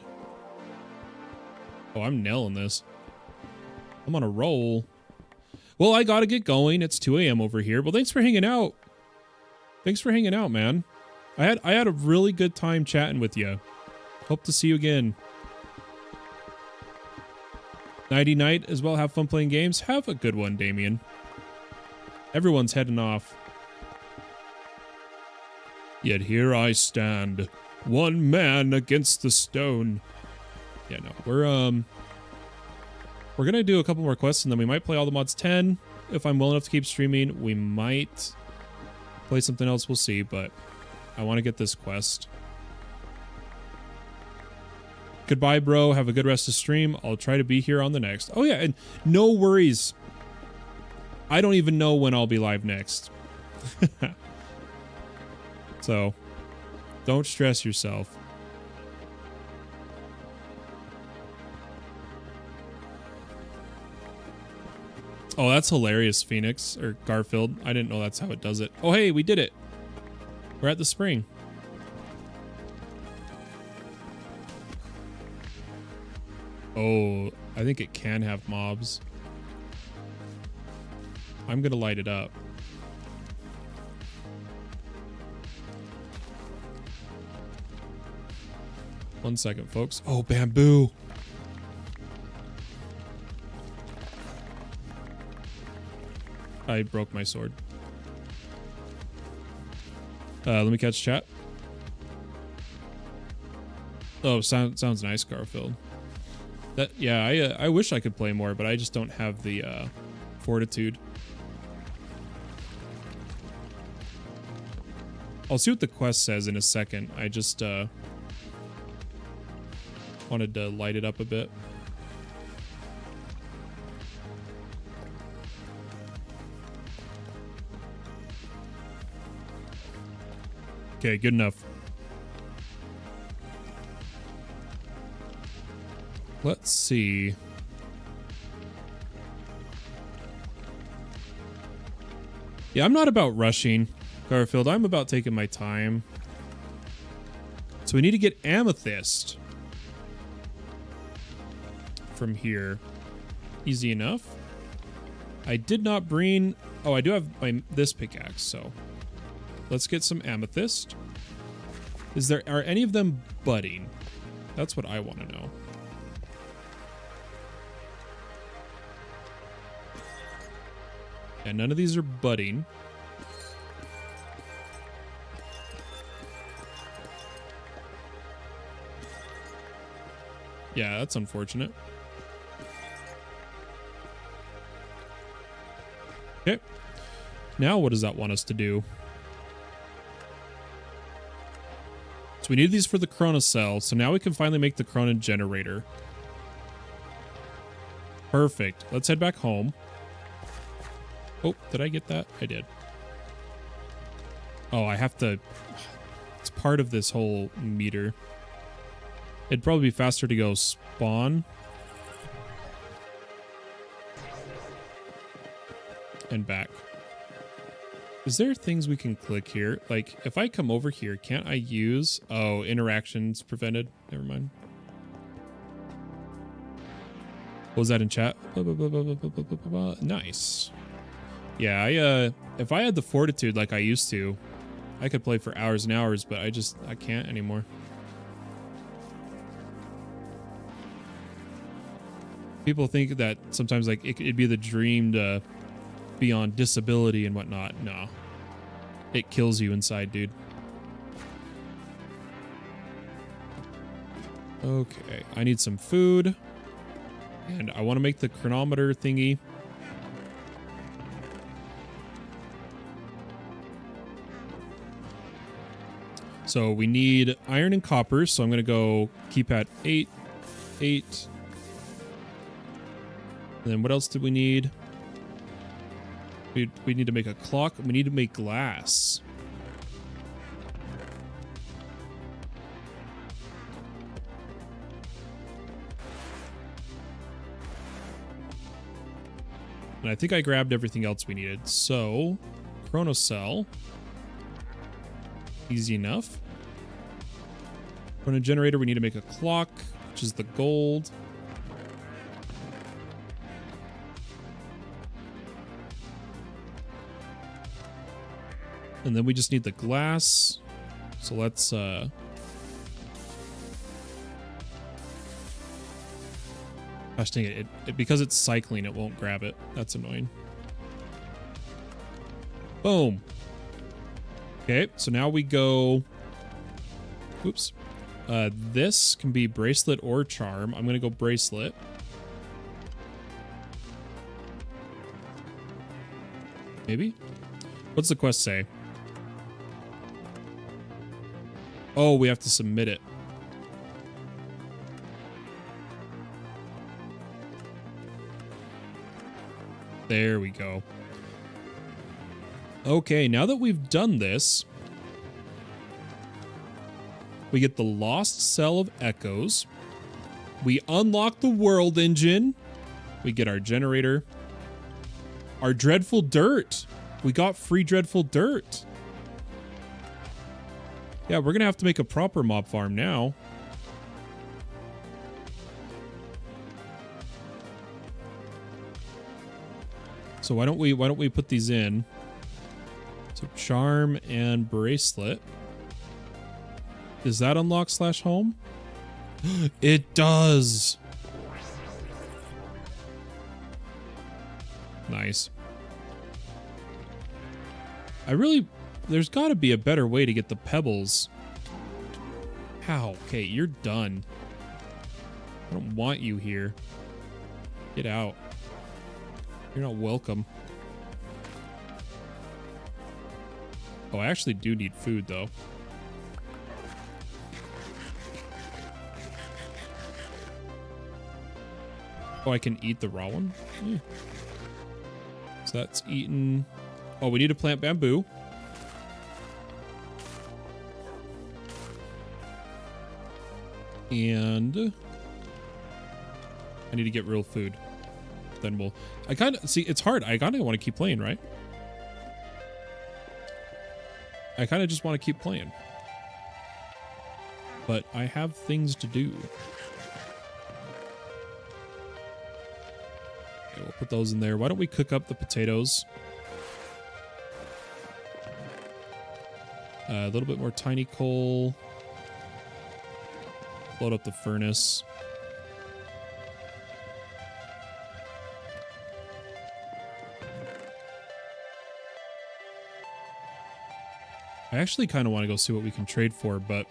Oh, I'm nailing this. I'm on a roll. Well, I gotta get going. It's 2 a.m. over here. Well, thanks for hanging out. Thanks for hanging out, man. I had a really good time chatting with you. Hope to see you again. Nighty night as well. Have fun playing games. Have a good one, Damien. Everyone's heading off. Yet here I stand, one man against the stone. Yeah, no, we're gonna do a couple more quests and then we might play all the mods 10. If I'm well enough to keep streaming, we might play something else. We'll see, but I want to get this quest. Goodbye, bro. Have a good rest of stream. I'll try to be here on the next. Oh yeah, and no worries. I don't even know when I'll be live next. So, don't stress yourself. Oh, that's hilarious, Phoenix, or Garfield. I didn't know that's how it does it. Oh, hey, we did it. We're at the spring. Oh, I think it can have mobs. I'm gonna light it up. One second, folks. Oh, bamboo. I broke my sword. Let me catch chat. Oh, sounds nice, Garfield. That, yeah, I wish I could play more, but I just don't have the fortitude. I'll see what the quest says in a second. I just wanted to light it up a bit. Okay, good enough. Let's see. Yeah, I'm not about rushing, Garfield. I'm about taking my time. So we need to get amethyst from here. Easy enough. I did not bring... Oh, I do have this pickaxe, so... Let's get some amethyst. Are any of them budding? That's what I want to know. Yeah, none of these are budding. Yeah, that's unfortunate. Okay. Now what does that want us to do? So we need these for the Chrono Cell. So now we can finally make the Chrono Generator. Perfect. Let's head back home. Oh, did I get that? I did. Oh, I have to... It's part of this whole meter. It'd probably be faster to go spawn. And back. Is there things we can click here? Like, if I come over here, can't I use... Oh, interactions prevented. Never mind. What was that in chat? Nice. Yeah, if I had the fortitude like I used to, I could play for hours and hours, but I can't anymore. People think that sometimes like it'd be the dream to be on disability and whatnot. No. It kills you inside, dude. Okay, I need some food. And I want to make the chronometer thingy. So we need iron and copper, so I'm going to go keep at 8. And then what else did we need? We need to make a clock. We need to make glass. And I think I grabbed everything else we needed. So, Chrono Cell. Easy enough. Chrono Generator, we need to make a clock, which is the gold. And then we just need the glass. So let's gosh dang it, because it's cycling, it won't grab it. That's annoying. Boom. Okay, so now we go... Oops. This can be bracelet or charm. I'm going to go bracelet. Maybe? What's the quest say? Oh, we have to submit it. There we go. Okay, now that we've done this, we get the Lost Cell of Echoes. We unlock the World Engine. We get our generator. Our Dreadful Dirt. We got free Dreadful Dirt. Yeah, we're going to have to make a proper mob farm now. So why don't we put these in? So charm and bracelet. Does that unlock /home? It does. Nice. There's got to be a better way to get the pebbles. How? Okay, you're done. I don't want you here. Get out. You're not welcome. Oh, I actually do need food, though. Oh, I can eat the raw one? Yeah. So that's eaten. Oh, we need to plant bamboo. And I need to get real food. Then we'll... I kind of... See, it's hard. I kind of want to keep playing, right? I kind of just want to keep playing. But I have things to do. Okay, we'll put those in there. Why don't we cook up the potatoes? A little bit more tiny coal. Load up the furnace. I actually kind of want to go see what we can trade for, but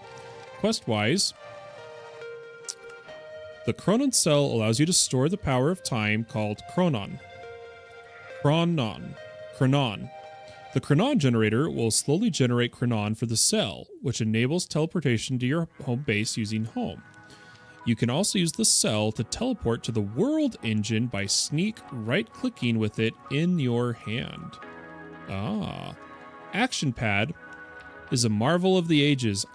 quest-wise, the Chronon cell allows you to store the power of time called Chronon. Chronon. The Chronon generator will slowly generate Chronon for the cell, which enables teleportation to your home base using home. You can also use the cell to teleport to the world engine by sneak right-clicking with it in your hand. Ah. Action pad is a marvel of the ages.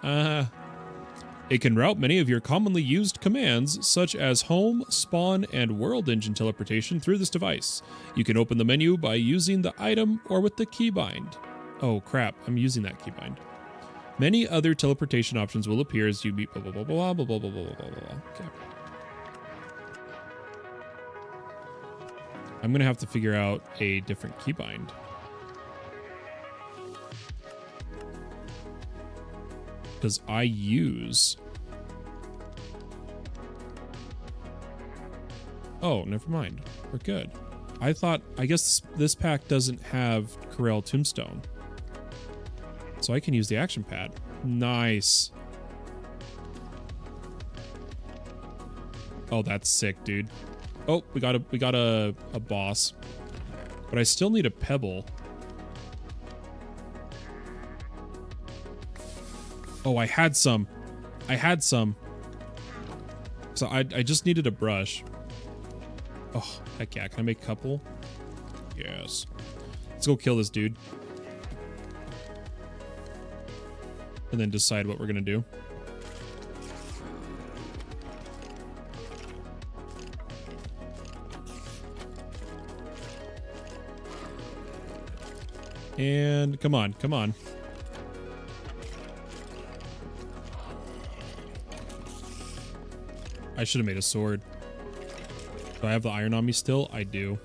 It can route many of your commonly used commands, such as home, spawn, and world engine teleportation through this device. You can open the menu by using the item or with the keybind. Oh crap, I'm using that keybind. Many other teleportation options will appear as you meet blah blah blah blah blah blah blah blah blah blah. Okay. I'm gonna have to figure out a different keybind. Because I use... Oh, never mind. We're good. I guess this pack doesn't have Corel Tombstone. So I can use the action pad. Nice. Oh, that's sick, dude. Oh, we got a boss. But I still need a pebble. Oh, I had some. So I just needed a brush. Oh, heck yeah. Can I make a couple? Yes. Let's go kill this dude. And then decide what we're going to do. And come on, come on. I should have made a sword. Do I have the iron on me still? I do.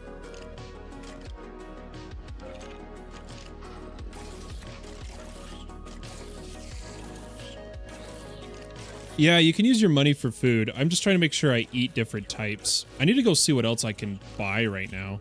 Yeah, you can use your money for food. I'm just trying to make sure I eat different types. I need to go see what else I can buy right now.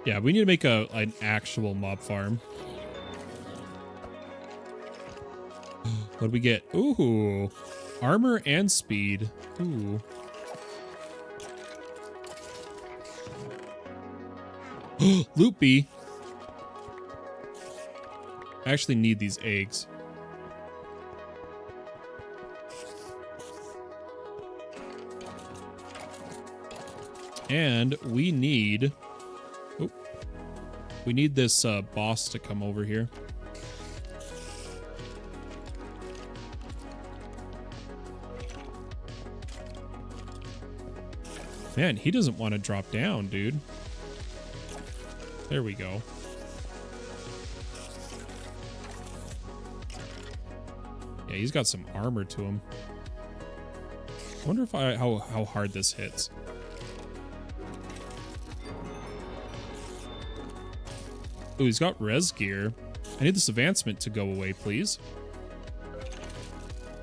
Yeah, we need to make an actual mob farm. What do we get? Ooh, armor and speed. Ooh. Loopy. I actually need these eggs. And we need... Oh, we need this boss to come over here. Man, he doesn't want to drop down, dude. There we go. Yeah, he's got some armor to him. I wonder if how hard this hits. Ooh, he's got res gear. I need this advancement to go away, please.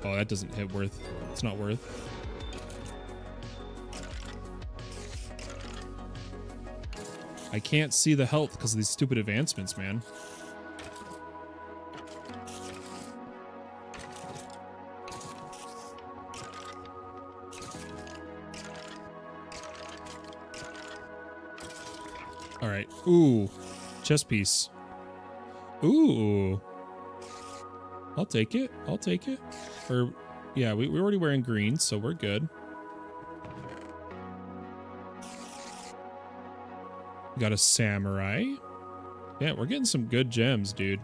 Oh, that doesn't hit worth. It's not worth. I can't see the health because of these stupid advancements, man. All right. Ooh. Chest piece. Ooh. I'll take it. I'll take it. Or, yeah, we're already wearing green, so we're good. Got a samurai. Yeah, we're getting some good gems, dude.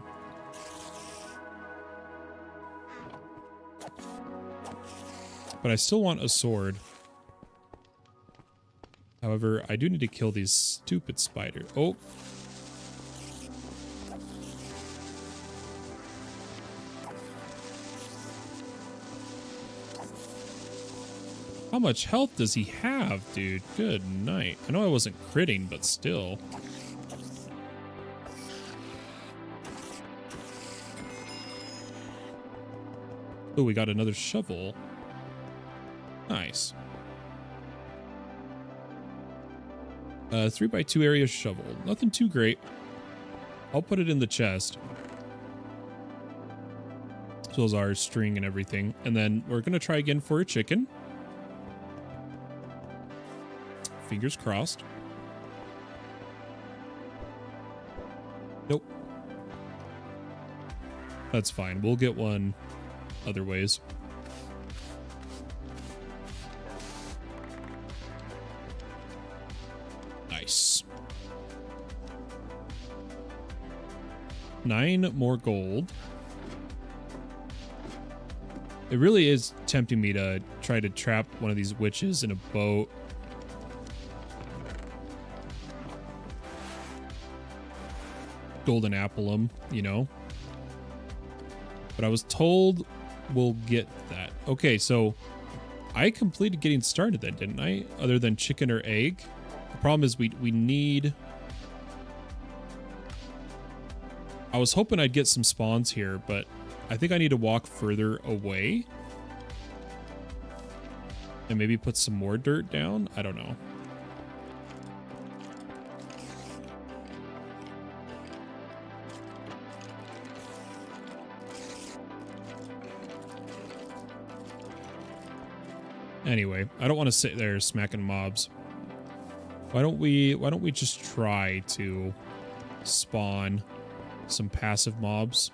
But I still want a sword. However, I do need to kill these stupid spiders. Oh. How much health does he have, dude? Good night. I know I wasn't critting, but still. Oh, we got another shovel. Nice. 3x2 area shovel. Nothing too great. I'll put it in the chest. So is our string and everything. And then we're going to try again for a chicken. Fingers crossed. Nope. That's fine. We'll get one other ways. Nice. 9 more gold. It really is tempting me to try to trap one of these witches in a boat. Golden apple them, you know. But I was told we'll get that. Okay, so I completed getting started then, didn't I? Other than chicken or egg. The problem is we need... I was hoping I'd get some spawns here, but I think I need to walk further away. And maybe put some more dirt down? I don't know. Anyway, I don't want to sit there smacking mobs. Why don't we just try to spawn some passive mobs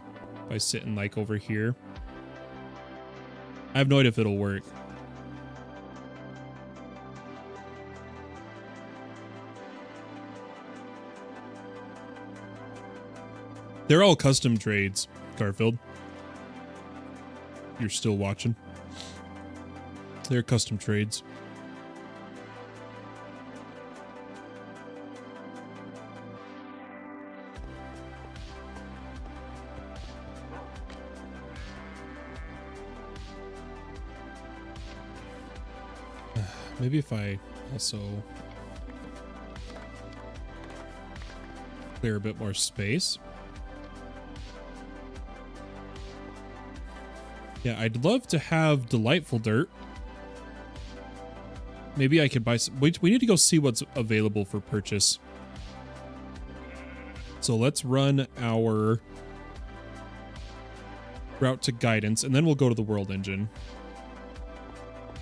by sitting like over here? I have no idea if it'll work. They're all custom trades, Garfield. You're still watching. They're custom trades. Maybe if I also clear a bit more space. Yeah, I'd love to have delightful dirt. Maybe I could buy some. We need to go see what's available for purchase. So let's run our route to guidance, and then we'll go to the world engine.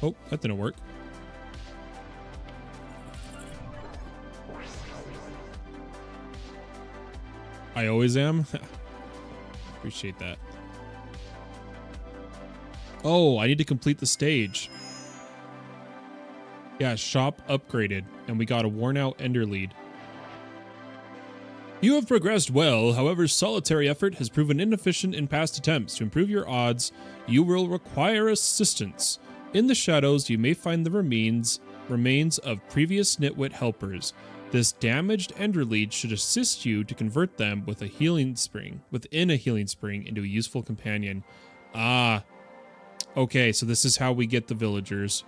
Oh, that didn't work. I always am. Appreciate that. Oh, I need to complete the stage. Yeah, shop upgraded, and we got a worn out ender lead. You have progressed well, however solitary effort has proven inefficient in past attempts. To improve your odds, you will require assistance. In the shadows, you may find the remains of previous Nitwit helpers. This damaged ender lead should assist you to convert them within a healing spring into a useful companion. Ah, okay, so this is how we get the villagers.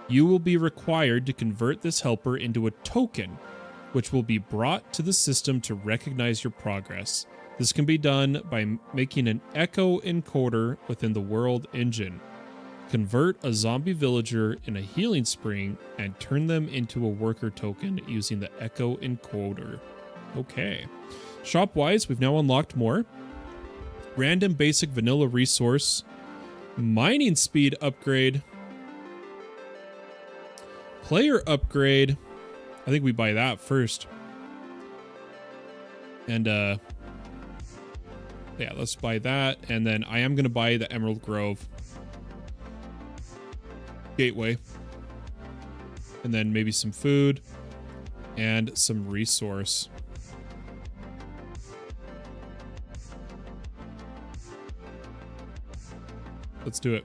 You will be required to convert this helper into a token, which will be brought to the system to recognize your progress. This can be done by making an echo encoder within the world engine. Convert a zombie villager in a healing spring and turn them into a worker token using the echo encoder. Okay. Shop-wise, we've now unlocked more. Random basic vanilla resource. Mining speed upgrade. Player upgrade. I think we buy that first. And, yeah, let's buy that. And then I am going to buy the Emerald Grove Gateway. And then maybe some food. and some resource. Let's do it.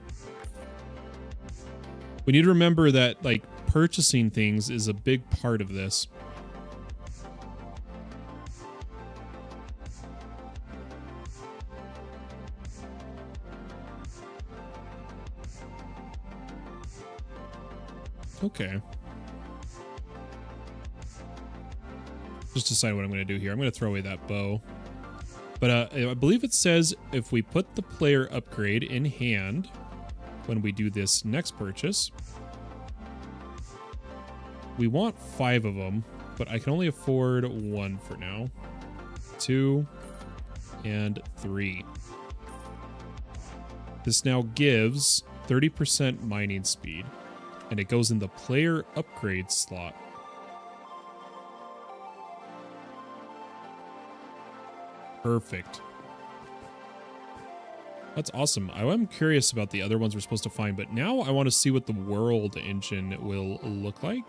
We need to remember that, like, purchasing things is a big part of this. Okay. Just decide what I'm going to do here. I'm going to throw away that bow. But I believe it says if we put the player upgrade in hand when we do this next purchase, we want 5 of them, but I can only afford 1 for now. 2 and 3. This now gives 30% mining speed, and it goes in the player upgrade slot. Perfect. That's awesome. I'm curious about the other ones we're supposed to find, but now I want to see what the world engine will look like.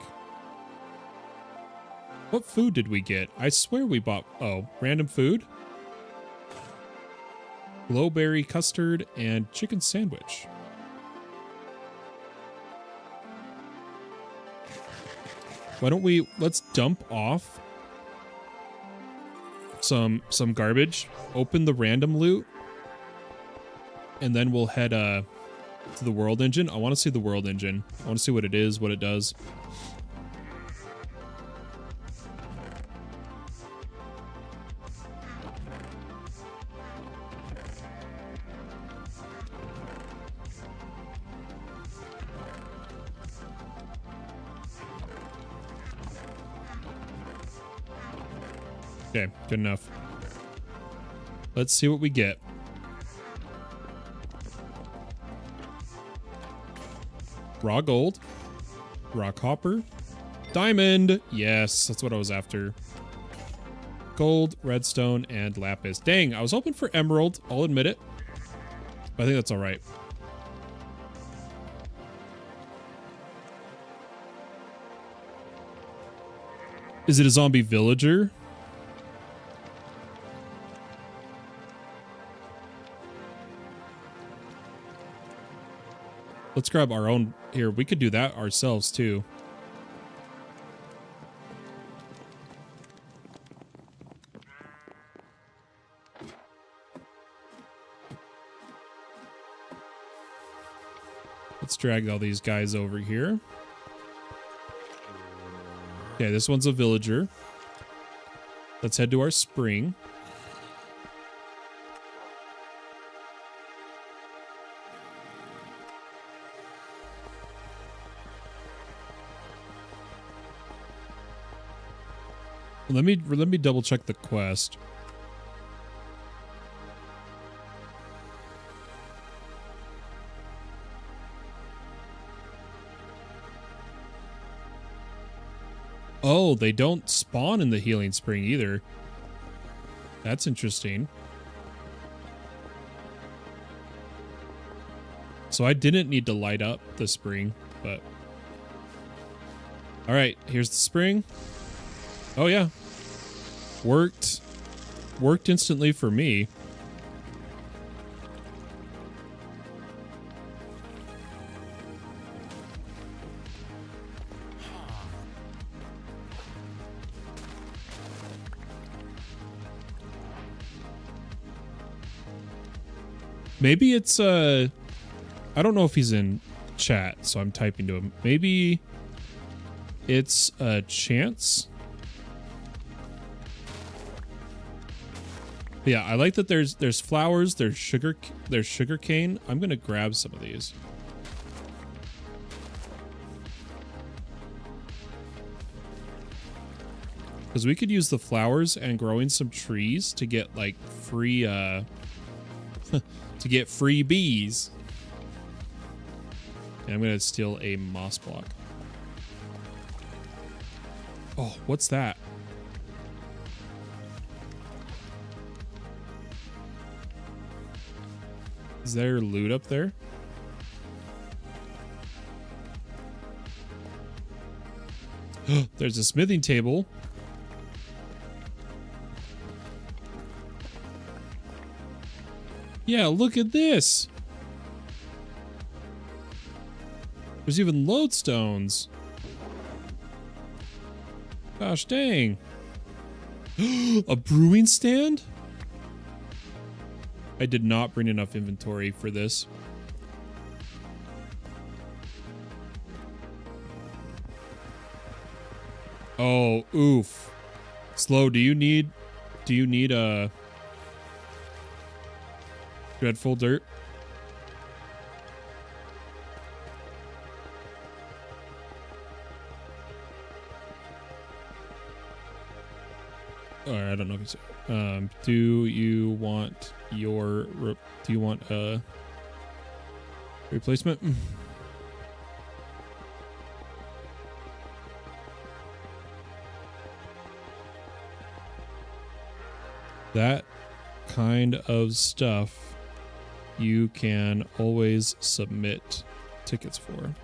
What food did we get? I swear we bought... Oh, random food? Glowberry custard and chicken sandwich. Why don't we... Let's dump off some garbage, open the random loot, and then we'll head to the world engine. I want to see the world engine. I want to see what it is, what it does. Okay, good enough. Let's see what we get. Raw gold, rock hopper, diamond. Yes, that's what I was after. Gold, redstone, and lapis. Dang, I was hoping for emerald. I'll admit it. But I think that's all right. Is it a zombie villager? Let's grab our own here. We could do that ourselves too. Let's drag all these guys over here. Okay, this one's a villager. Let's head to our spring. Let me double check the quest. Oh, they don't spawn in the healing spring either. That's interesting. So I didn't need to light up the spring, but... Alright, here's the spring. Oh yeah. Worked instantly for me. Maybe it's I don't know if he's in chat, so I'm typing to him. Maybe it's a chance. But yeah, I like that there's flowers, there's sugar cane. I'm gonna grab some of these. Because we could use the flowers and growing some trees to get like free to get free bees. And I'm gonna steal a moss block. Oh, what's that? Is there loot up there? There's a smithing table. Yeah, look at this. There's even lodestones. Gosh dang. A brewing stand? I did not bring enough inventory for this. Oh, oof. Slow, do you need a dreadful dirt? Or I don't know if it's do you want a replacement? That kind of stuff you can always submit tickets for.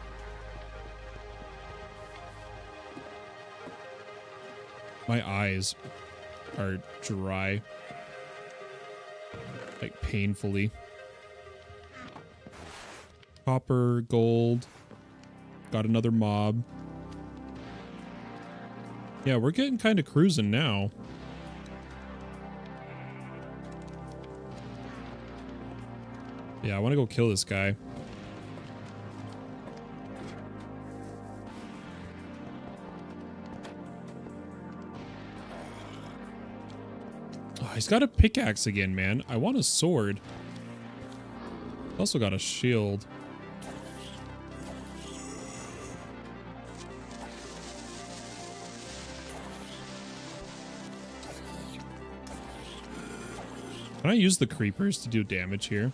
My eyes are dry, like painfully. Copper, gold. Got another mob. Yeah, we're getting kind of cruising now. Yeah, I want to go kill this guy. Oh, he's got a pickaxe again, man. I want a sword. Also got a shield. Can I use the creepers to do damage here?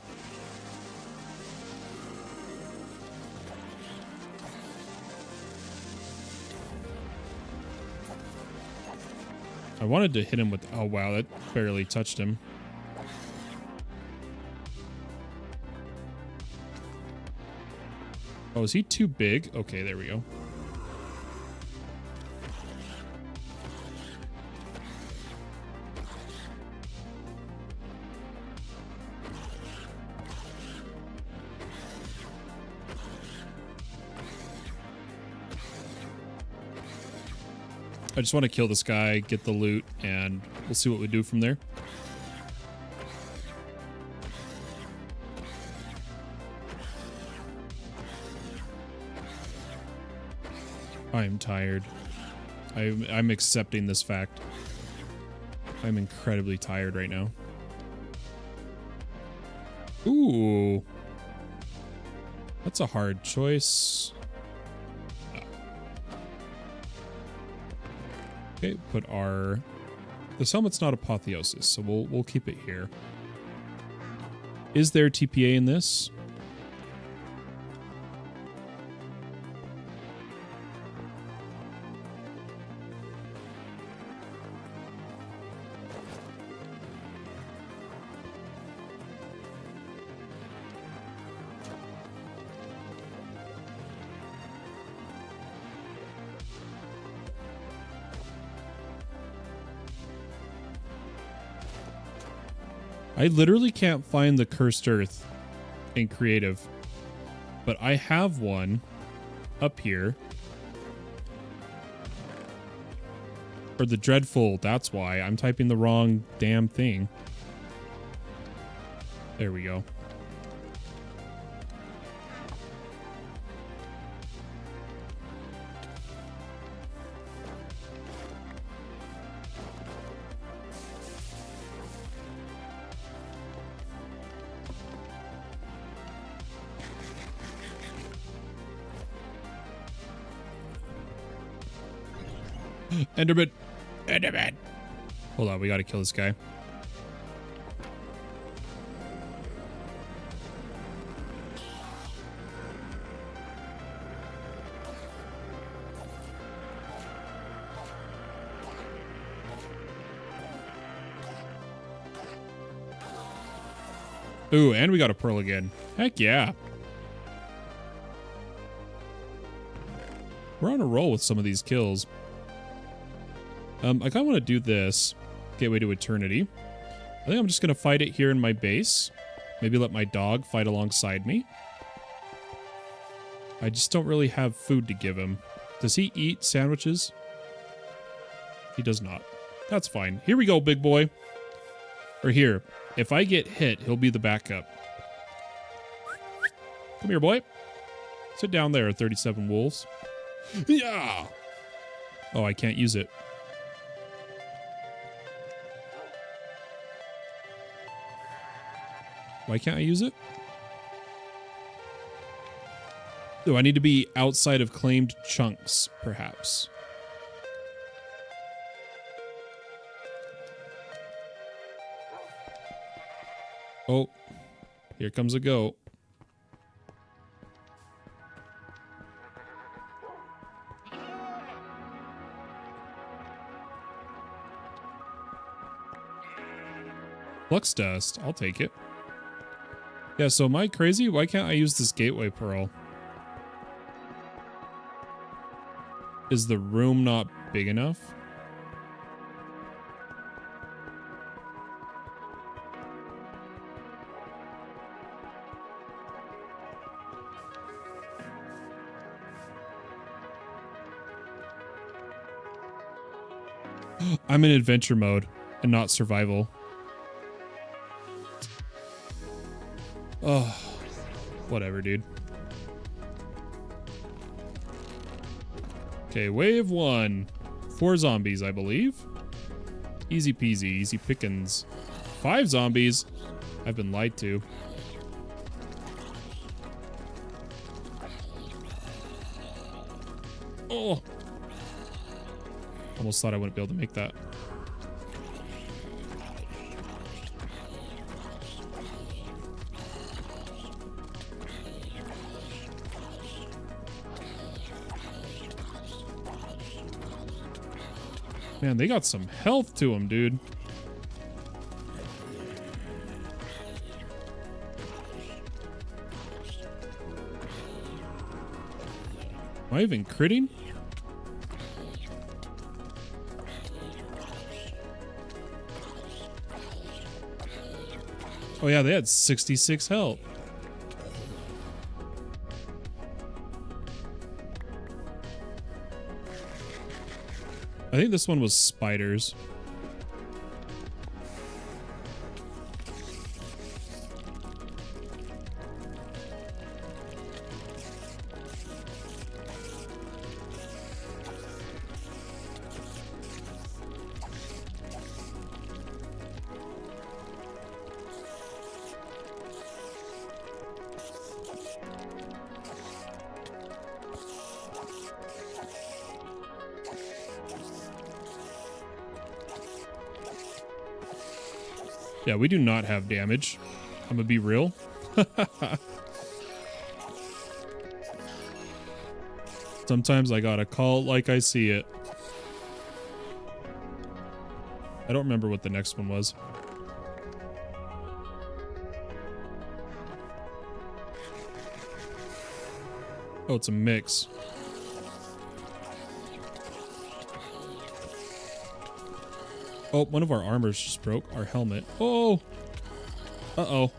I wanted to hit him with... Oh, wow, that barely touched him. Oh, is he too big? Okay, there we go. I just want to kill this guy, get the loot, and we'll see what we do from there. I'm tired. I'm accepting this fact. I'm incredibly tired right now. Ooh. That's a hard choice. Okay, put our... This helmet's not apotheosis, so we'll keep it here. Is there TPA in this? I literally can't find the cursed earth in creative, but I have one up here. Or the dreadful, that's why. I'm typing the wrong damn thing. There we go. Enderman. Enderman. Hold on, we gotta kill this guy. Ooh, and we got a pearl again. Heck yeah. We're on a roll with some of these kills. I kind of want to do this. Gateway to Eternity. I think I'm just going to fight it here in my base. Maybe let my dog fight alongside me. I just don't really have food to give him. Does he eat sandwiches? He does not. That's fine. Here we go, big boy. Or here. If I get hit, he'll be the backup. Come here, boy. Sit down there, 37 wolves. Yeah! Oh, I can't use it. Why can't I use it? Do I need to be outside of claimed chunks, perhaps? Oh, here comes a goat. Flux dust, I'll take it. Yeah, so am I crazy? Why can't I use this gateway pearl? Is the room not big enough? I'm in adventure mode and not survival. Oh, whatever, dude. Okay, wave 1. 4 zombies, I believe. Easy peasy, easy pickings. 5 zombies. I've been lied to. Oh! Almost thought I wouldn't be able to make that. Man, they got some health to them, dude. Am I even critting? Oh yeah, they had 66 health. I think this one was spiders. Yeah, we do not have damage. I'm gonna be real. Sometimes I gotta call it like I see it. I don't remember what the next one was. Oh, it's a mix. Oh, one of our armors just broke. Our helmet. Oh! Uh-oh.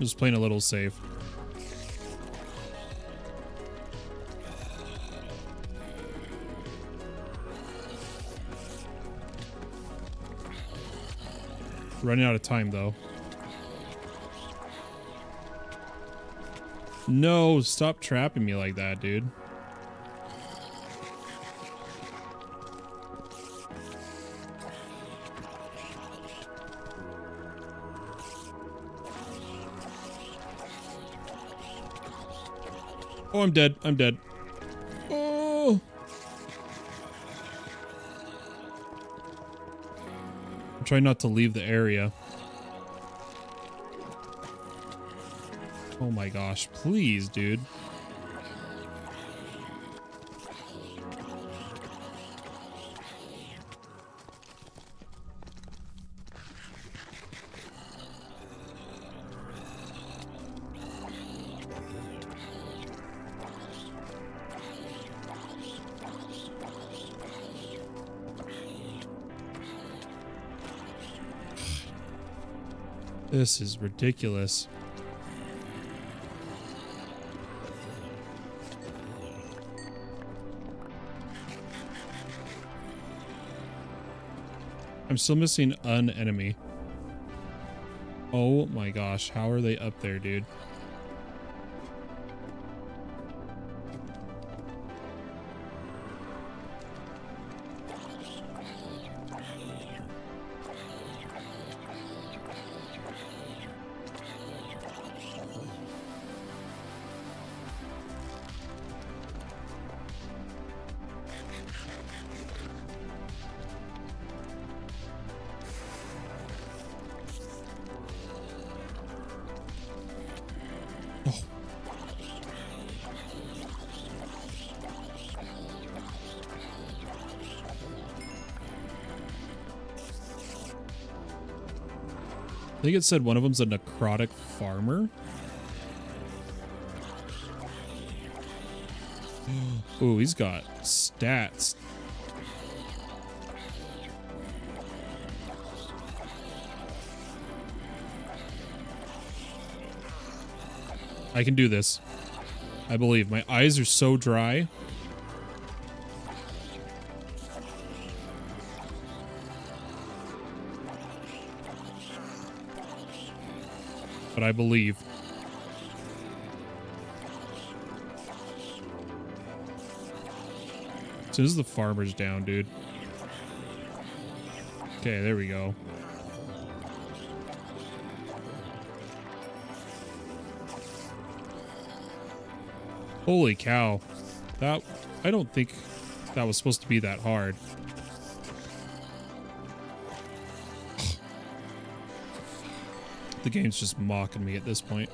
Just playing a little safe. Running out of time, though. No, stop trapping me like that, dude. Oh, I'm dead. I'm dead. Oh! I'm trying not to leave the area. Oh my gosh, please, dude. This is ridiculous. I'm still missing an enemy. Oh my gosh, how are they up there, dude? Oh. I think it said one of them's a necrotic farmer. Ooh, he's got stats. I can do this. I believe. My eyes are so dry. But I believe. As soon as the farmer's down, dude. Okay, there we go. Holy cow. That, I don't think that was supposed to be that hard. The game's just mocking me at this point.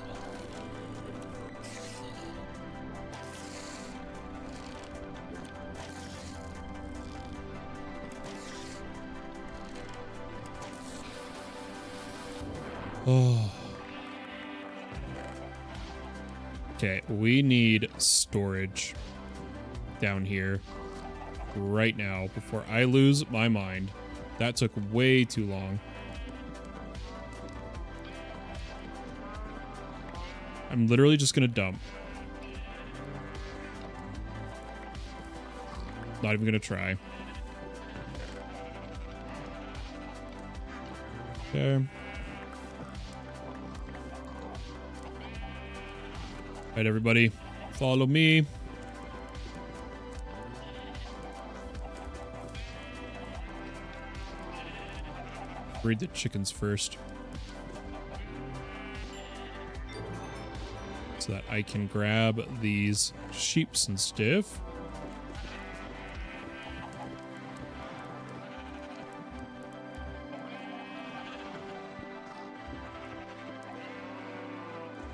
Oh. Okay, we need storage down here right now before I lose my mind. That took way too long. I'm literally just gonna dump. Not even gonna try. Okay. Alright, everybody, follow me. Breed the chickens first, so that I can grab these sheeps and stuff.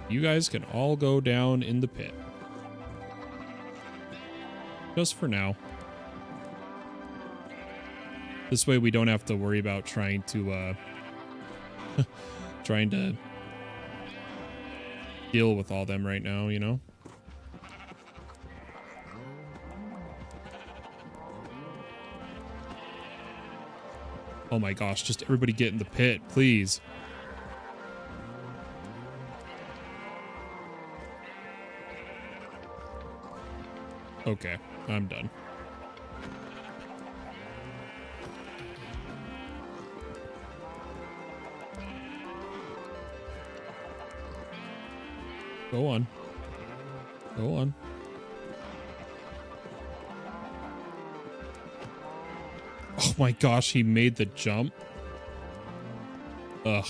You guys can all go down in the pit. Just for now. This way we don't have to worry about trying to trying to deal with all them right now, you know? Oh my gosh, just everybody get in the pit, please. Okay, I'm done. Go on. Go on. Oh my gosh, he made the jump. Ugh.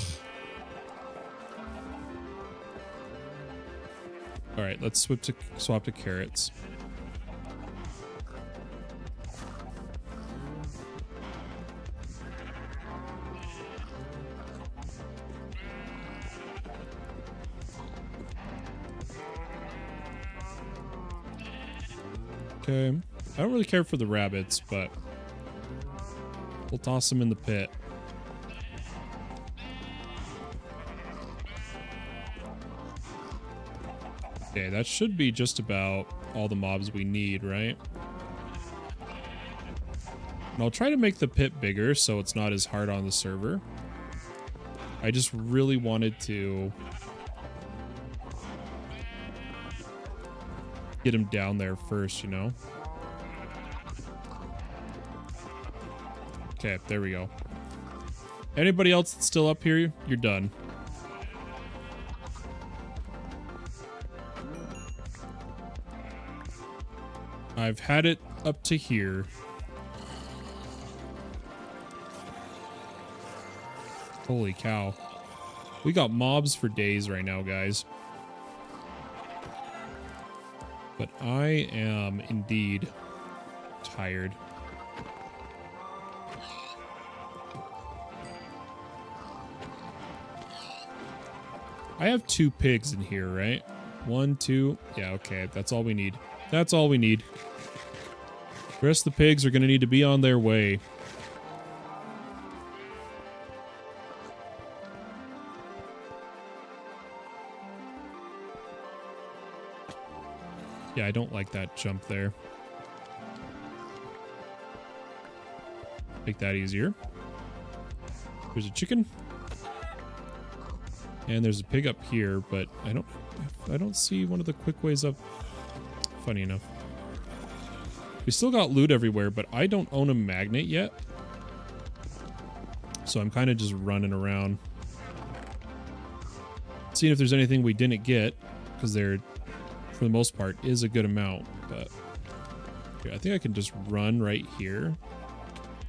All right, let's swap to carrots. Okay. I don't really care for the rabbits, but we'll toss them in the pit. Okay, that should be just about all the mobs we need, right? And I'll try to make the pit bigger so it's not as hard on the server. I just really wanted to get him down there first, you know? Okay, there we go. Anybody else that's still up here, you're done. I've had it up to here. Holy cow. We got mobs for days right now, guys. But I am indeed tired. I have 2 pigs in here, right? 1, 2. Yeah, okay. That's all we need. That's all we need. The rest of the pigs are going to need to be on their way. Yeah, I don't like that jump there. Make that easier. There's a chicken. And there's a pig up here, but I don't see one of the quick ways up. Funny enough. We still got loot everywhere, but I don't own a magnet yet. So I'm kind of just running around. Seeing if there's anything we didn't get, because there, for the most part, is a good amount. But yeah, I think I can just run right here.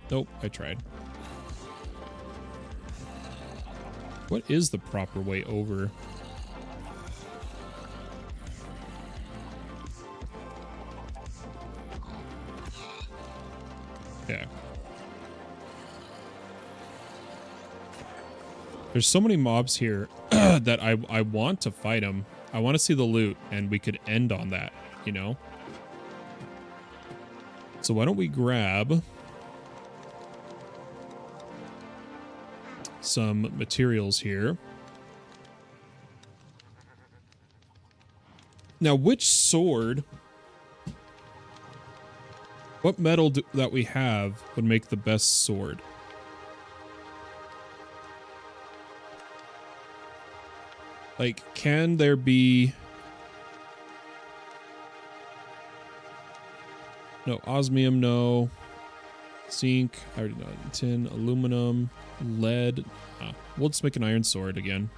Nope, I tried. What is the proper way over? Yeah. There's so many mobs here that I want to fight them. I want to see the loot, and we could end on that, you know? So why don't we grab some materials here. Now, which sword, what metal that we have would make the best sword? Like, can there be... No, osmium, no. Zinc, I already know. Tin, aluminum, lead. We'll just make an iron sword again.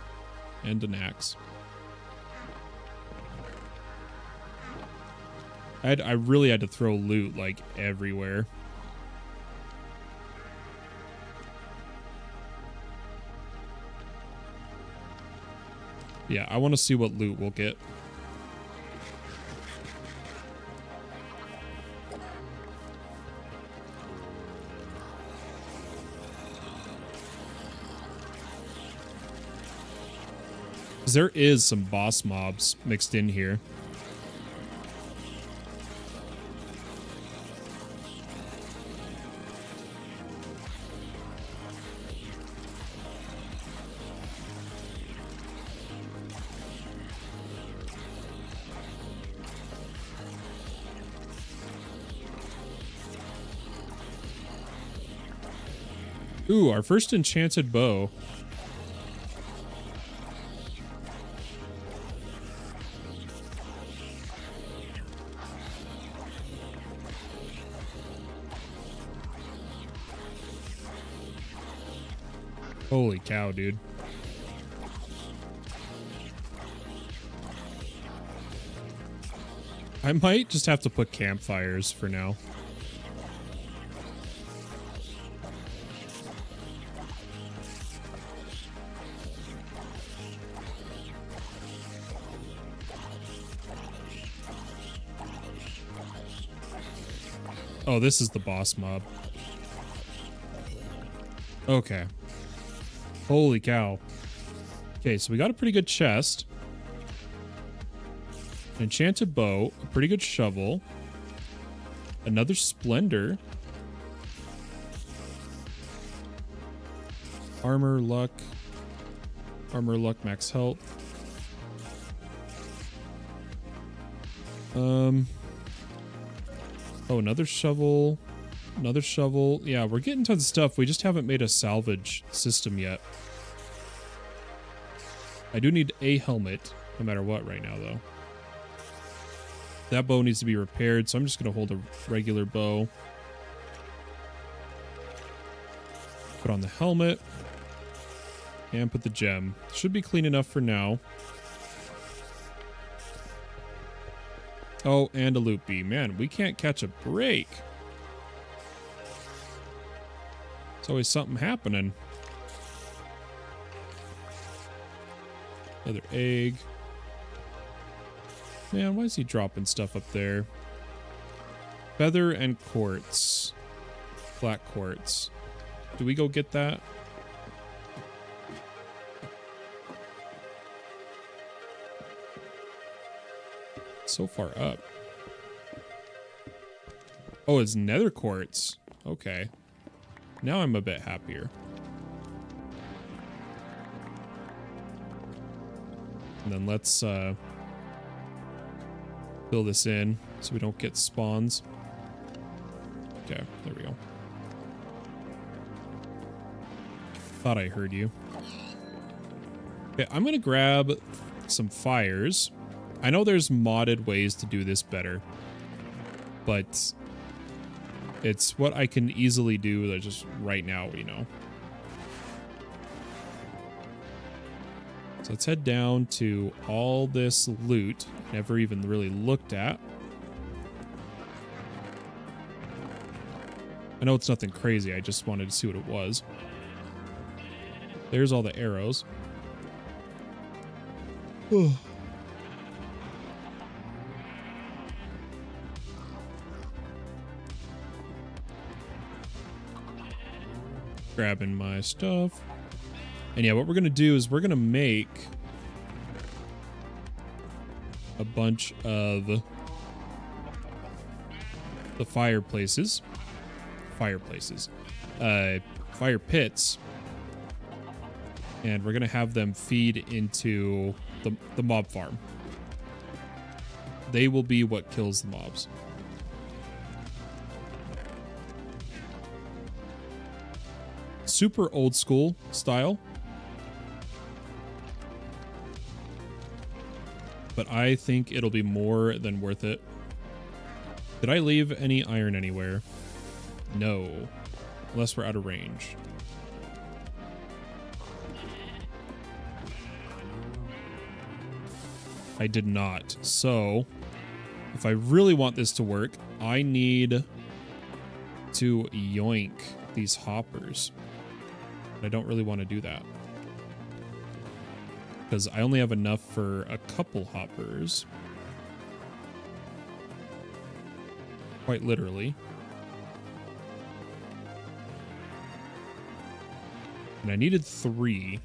And an axe. I really had to throw loot, like, everywhere. Yeah, I want to see what loot we'll get. There is some boss mobs mixed in here. Ooh, our first enchanted bow. Holy cow, dude. I might just have to put campfires for now. Oh, this is the boss mob. Okay. Holy cow. Okay, so we got a pretty good chest. An enchanted bow, a pretty good shovel. Another Splendor. Armor, luck, max health. Oh, another shovel. Another shovel. Yeah, we're getting tons of stuff. We just haven't made a salvage system yet. I do need a helmet, no matter what right now, though. That bow needs to be repaired, so I'm just going to hold a regular bow. Put on the helmet. And put the gem. Should be clean enough for now. Oh, and a loopy. Man, we can't catch a break. There's always something happening. Another egg. Man, why is he dropping stuff up there? Feather and quartz. Black quartz. Do we go get that? So far up. Oh, it's nether quartz. Okay. Now I'm a bit happier. And then let's fill this in so we don't get spawns. Okay, there we go. Thought I heard you. Okay, I'm gonna grab some fires. I know there's modded ways to do this better, but it's what I can easily do just right now, you know. So let's head down to all this loot never even really looked at. I know it's nothing crazy, I just wanted to see what it was. There's all the arrows. Grabbing my stuff. And yeah, what we're going to do is we're going to make a bunch of the fireplaces. Fire pits. And we're going to have them feed into the mob farm. They will be what kills the mobs. Super old school style. But I think it'll be more than worth it. Did I leave any iron anywhere? No. Unless we're out of range. I did not. So, if I really want this to work, I need to yoink these hoppers. I don't really want to do that, because I only have enough for a couple hoppers. Quite literally. And I needed 3.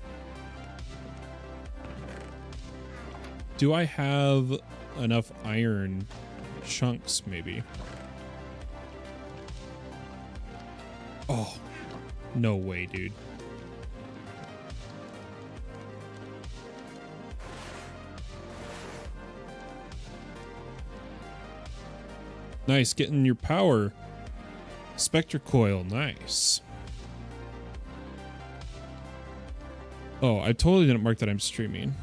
Do I have enough iron chunks, maybe? Oh, no way, dude. Nice, getting your power. Spectre coil, nice. Oh, I totally didn't mark that I'm streaming.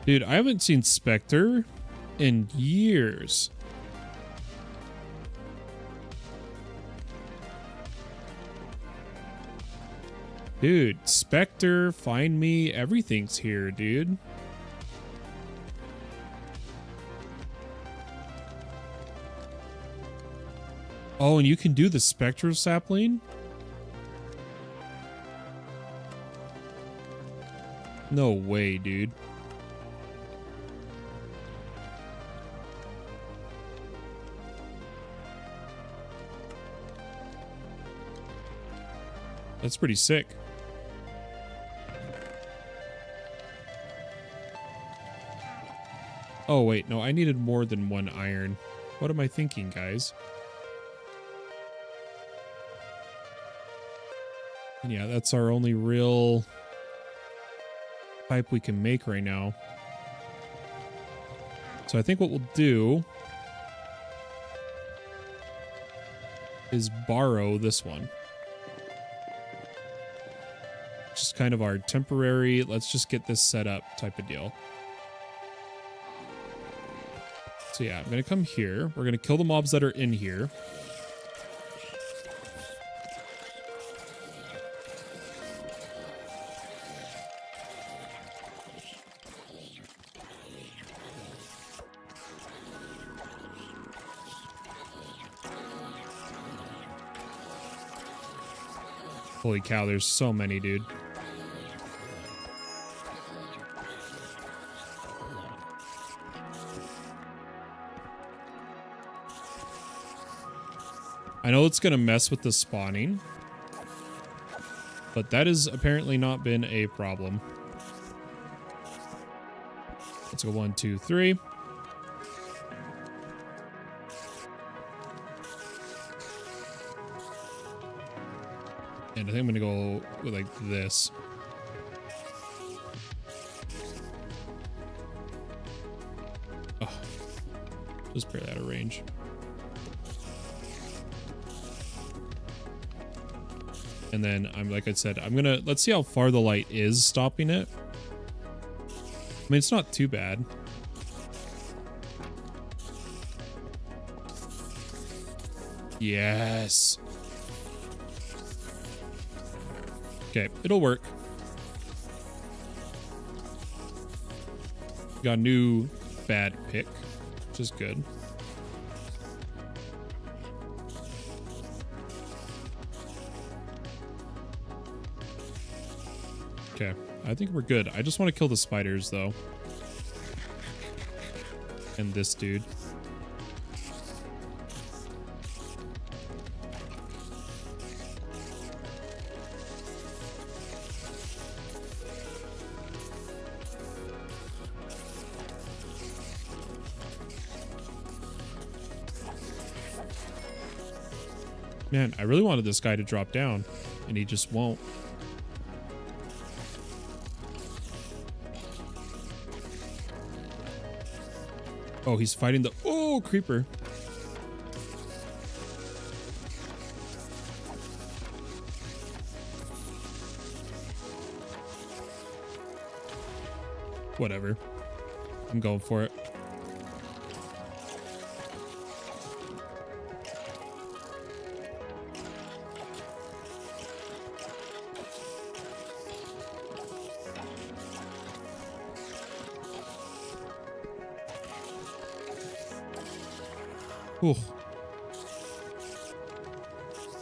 Dude, I haven't seen Spectre in years. Dude, Spectre, find me, everything's here, dude. Oh, and you can do the Spectre sapling? No way, dude. That's pretty sick. Oh, wait. No, I needed more than 1 iron. What am I thinking, guys? And yeah, that's our only real pipe we can make right now. So I think what we'll do is borrow this one. Just kind of our temporary, let's just get this set up type of deal. So yeah, I'm going to come here. We're going to kill the mobs that are in here. Holy cow, there's so many, dude. I know it's going to mess with the spawning, but that has apparently not been a problem. Let's go 1, 2, 3. And I think I'm going to go with like this. Oh, just barely out of range. And then like I said, let's see how far the light is stopping it. I mean, it's not too bad. Yes. Okay, it'll work. Got a new bad pick, which is good. Okay, I think we're good. I just want to kill the spiders, though. And this dude. Man, I really wanted this guy to drop down, and he just won't. Oh, he's fighting the... Oh, creeper. Whatever. I'm going for it. Ooh.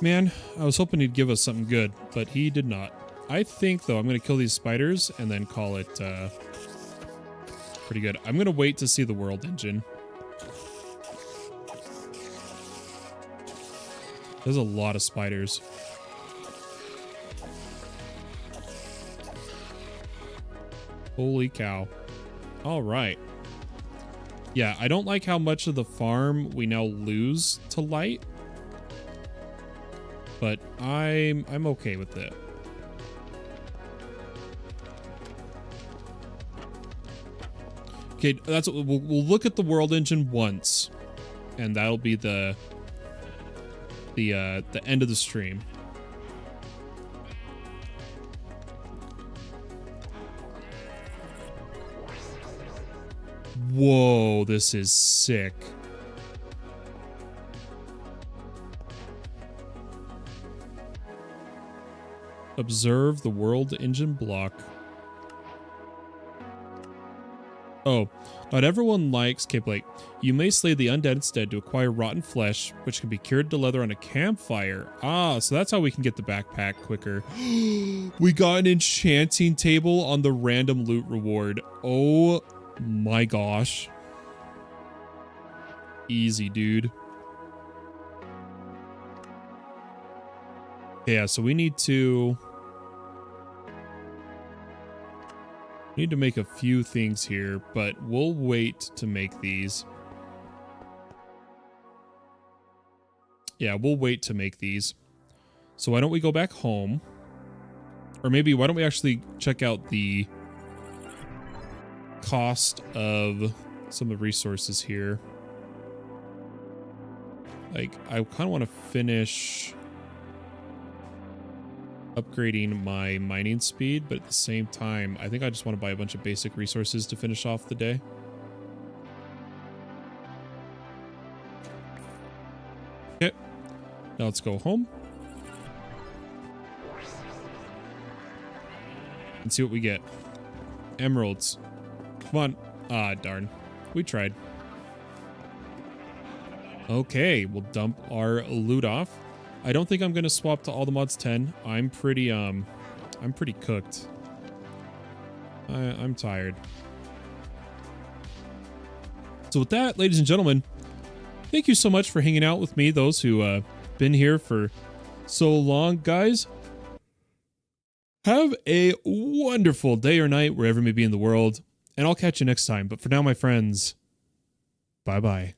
Man, I was hoping he'd give us something good, but he did not. I think, though, I'm going to kill these spiders and then call it pretty good. I'm going to wait to see the world engine. There's a lot of spiders. Holy cow. All right. Yeah, I don't like how much of the farm we now lose to light. But I'm okay with it. Okay, that's what we'll look at the world engine once, and that'll be the end of the stream. Whoa, this is sick. Observe the world engine block. Oh, not everyone likes Cape Lake. You may slay the undead instead to acquire rotten flesh, which can be cured to leather on a campfire. Ah, so that's how we can get the backpack quicker. We got an enchanting table on the random loot reward. Oh my gosh. Easy, dude. Yeah, so we need to... Need to make a few things here, but we'll wait to make these. Yeah, we'll wait to make these. So why don't we go back home? Or maybe why don't we actually check out the cost of some of the resources here. Like, I kind of want to finish upgrading my mining speed, but at the same time, I think I just want to buy a bunch of basic resources to finish off the day. Okay, now let's go home and see what we get. Emeralds. Come on. Ah, darn. We tried. Okay, we'll dump our loot off. I don't think I'm going to swap to all the mods 10. I'm pretty cooked. I'm tired. So with that, ladies and gentlemen, thank you so much for hanging out with me, those who been here for so long, guys. Have a wonderful day or night wherever you may be in the world, and I'll catch you next time. But for now, my friends, bye-bye.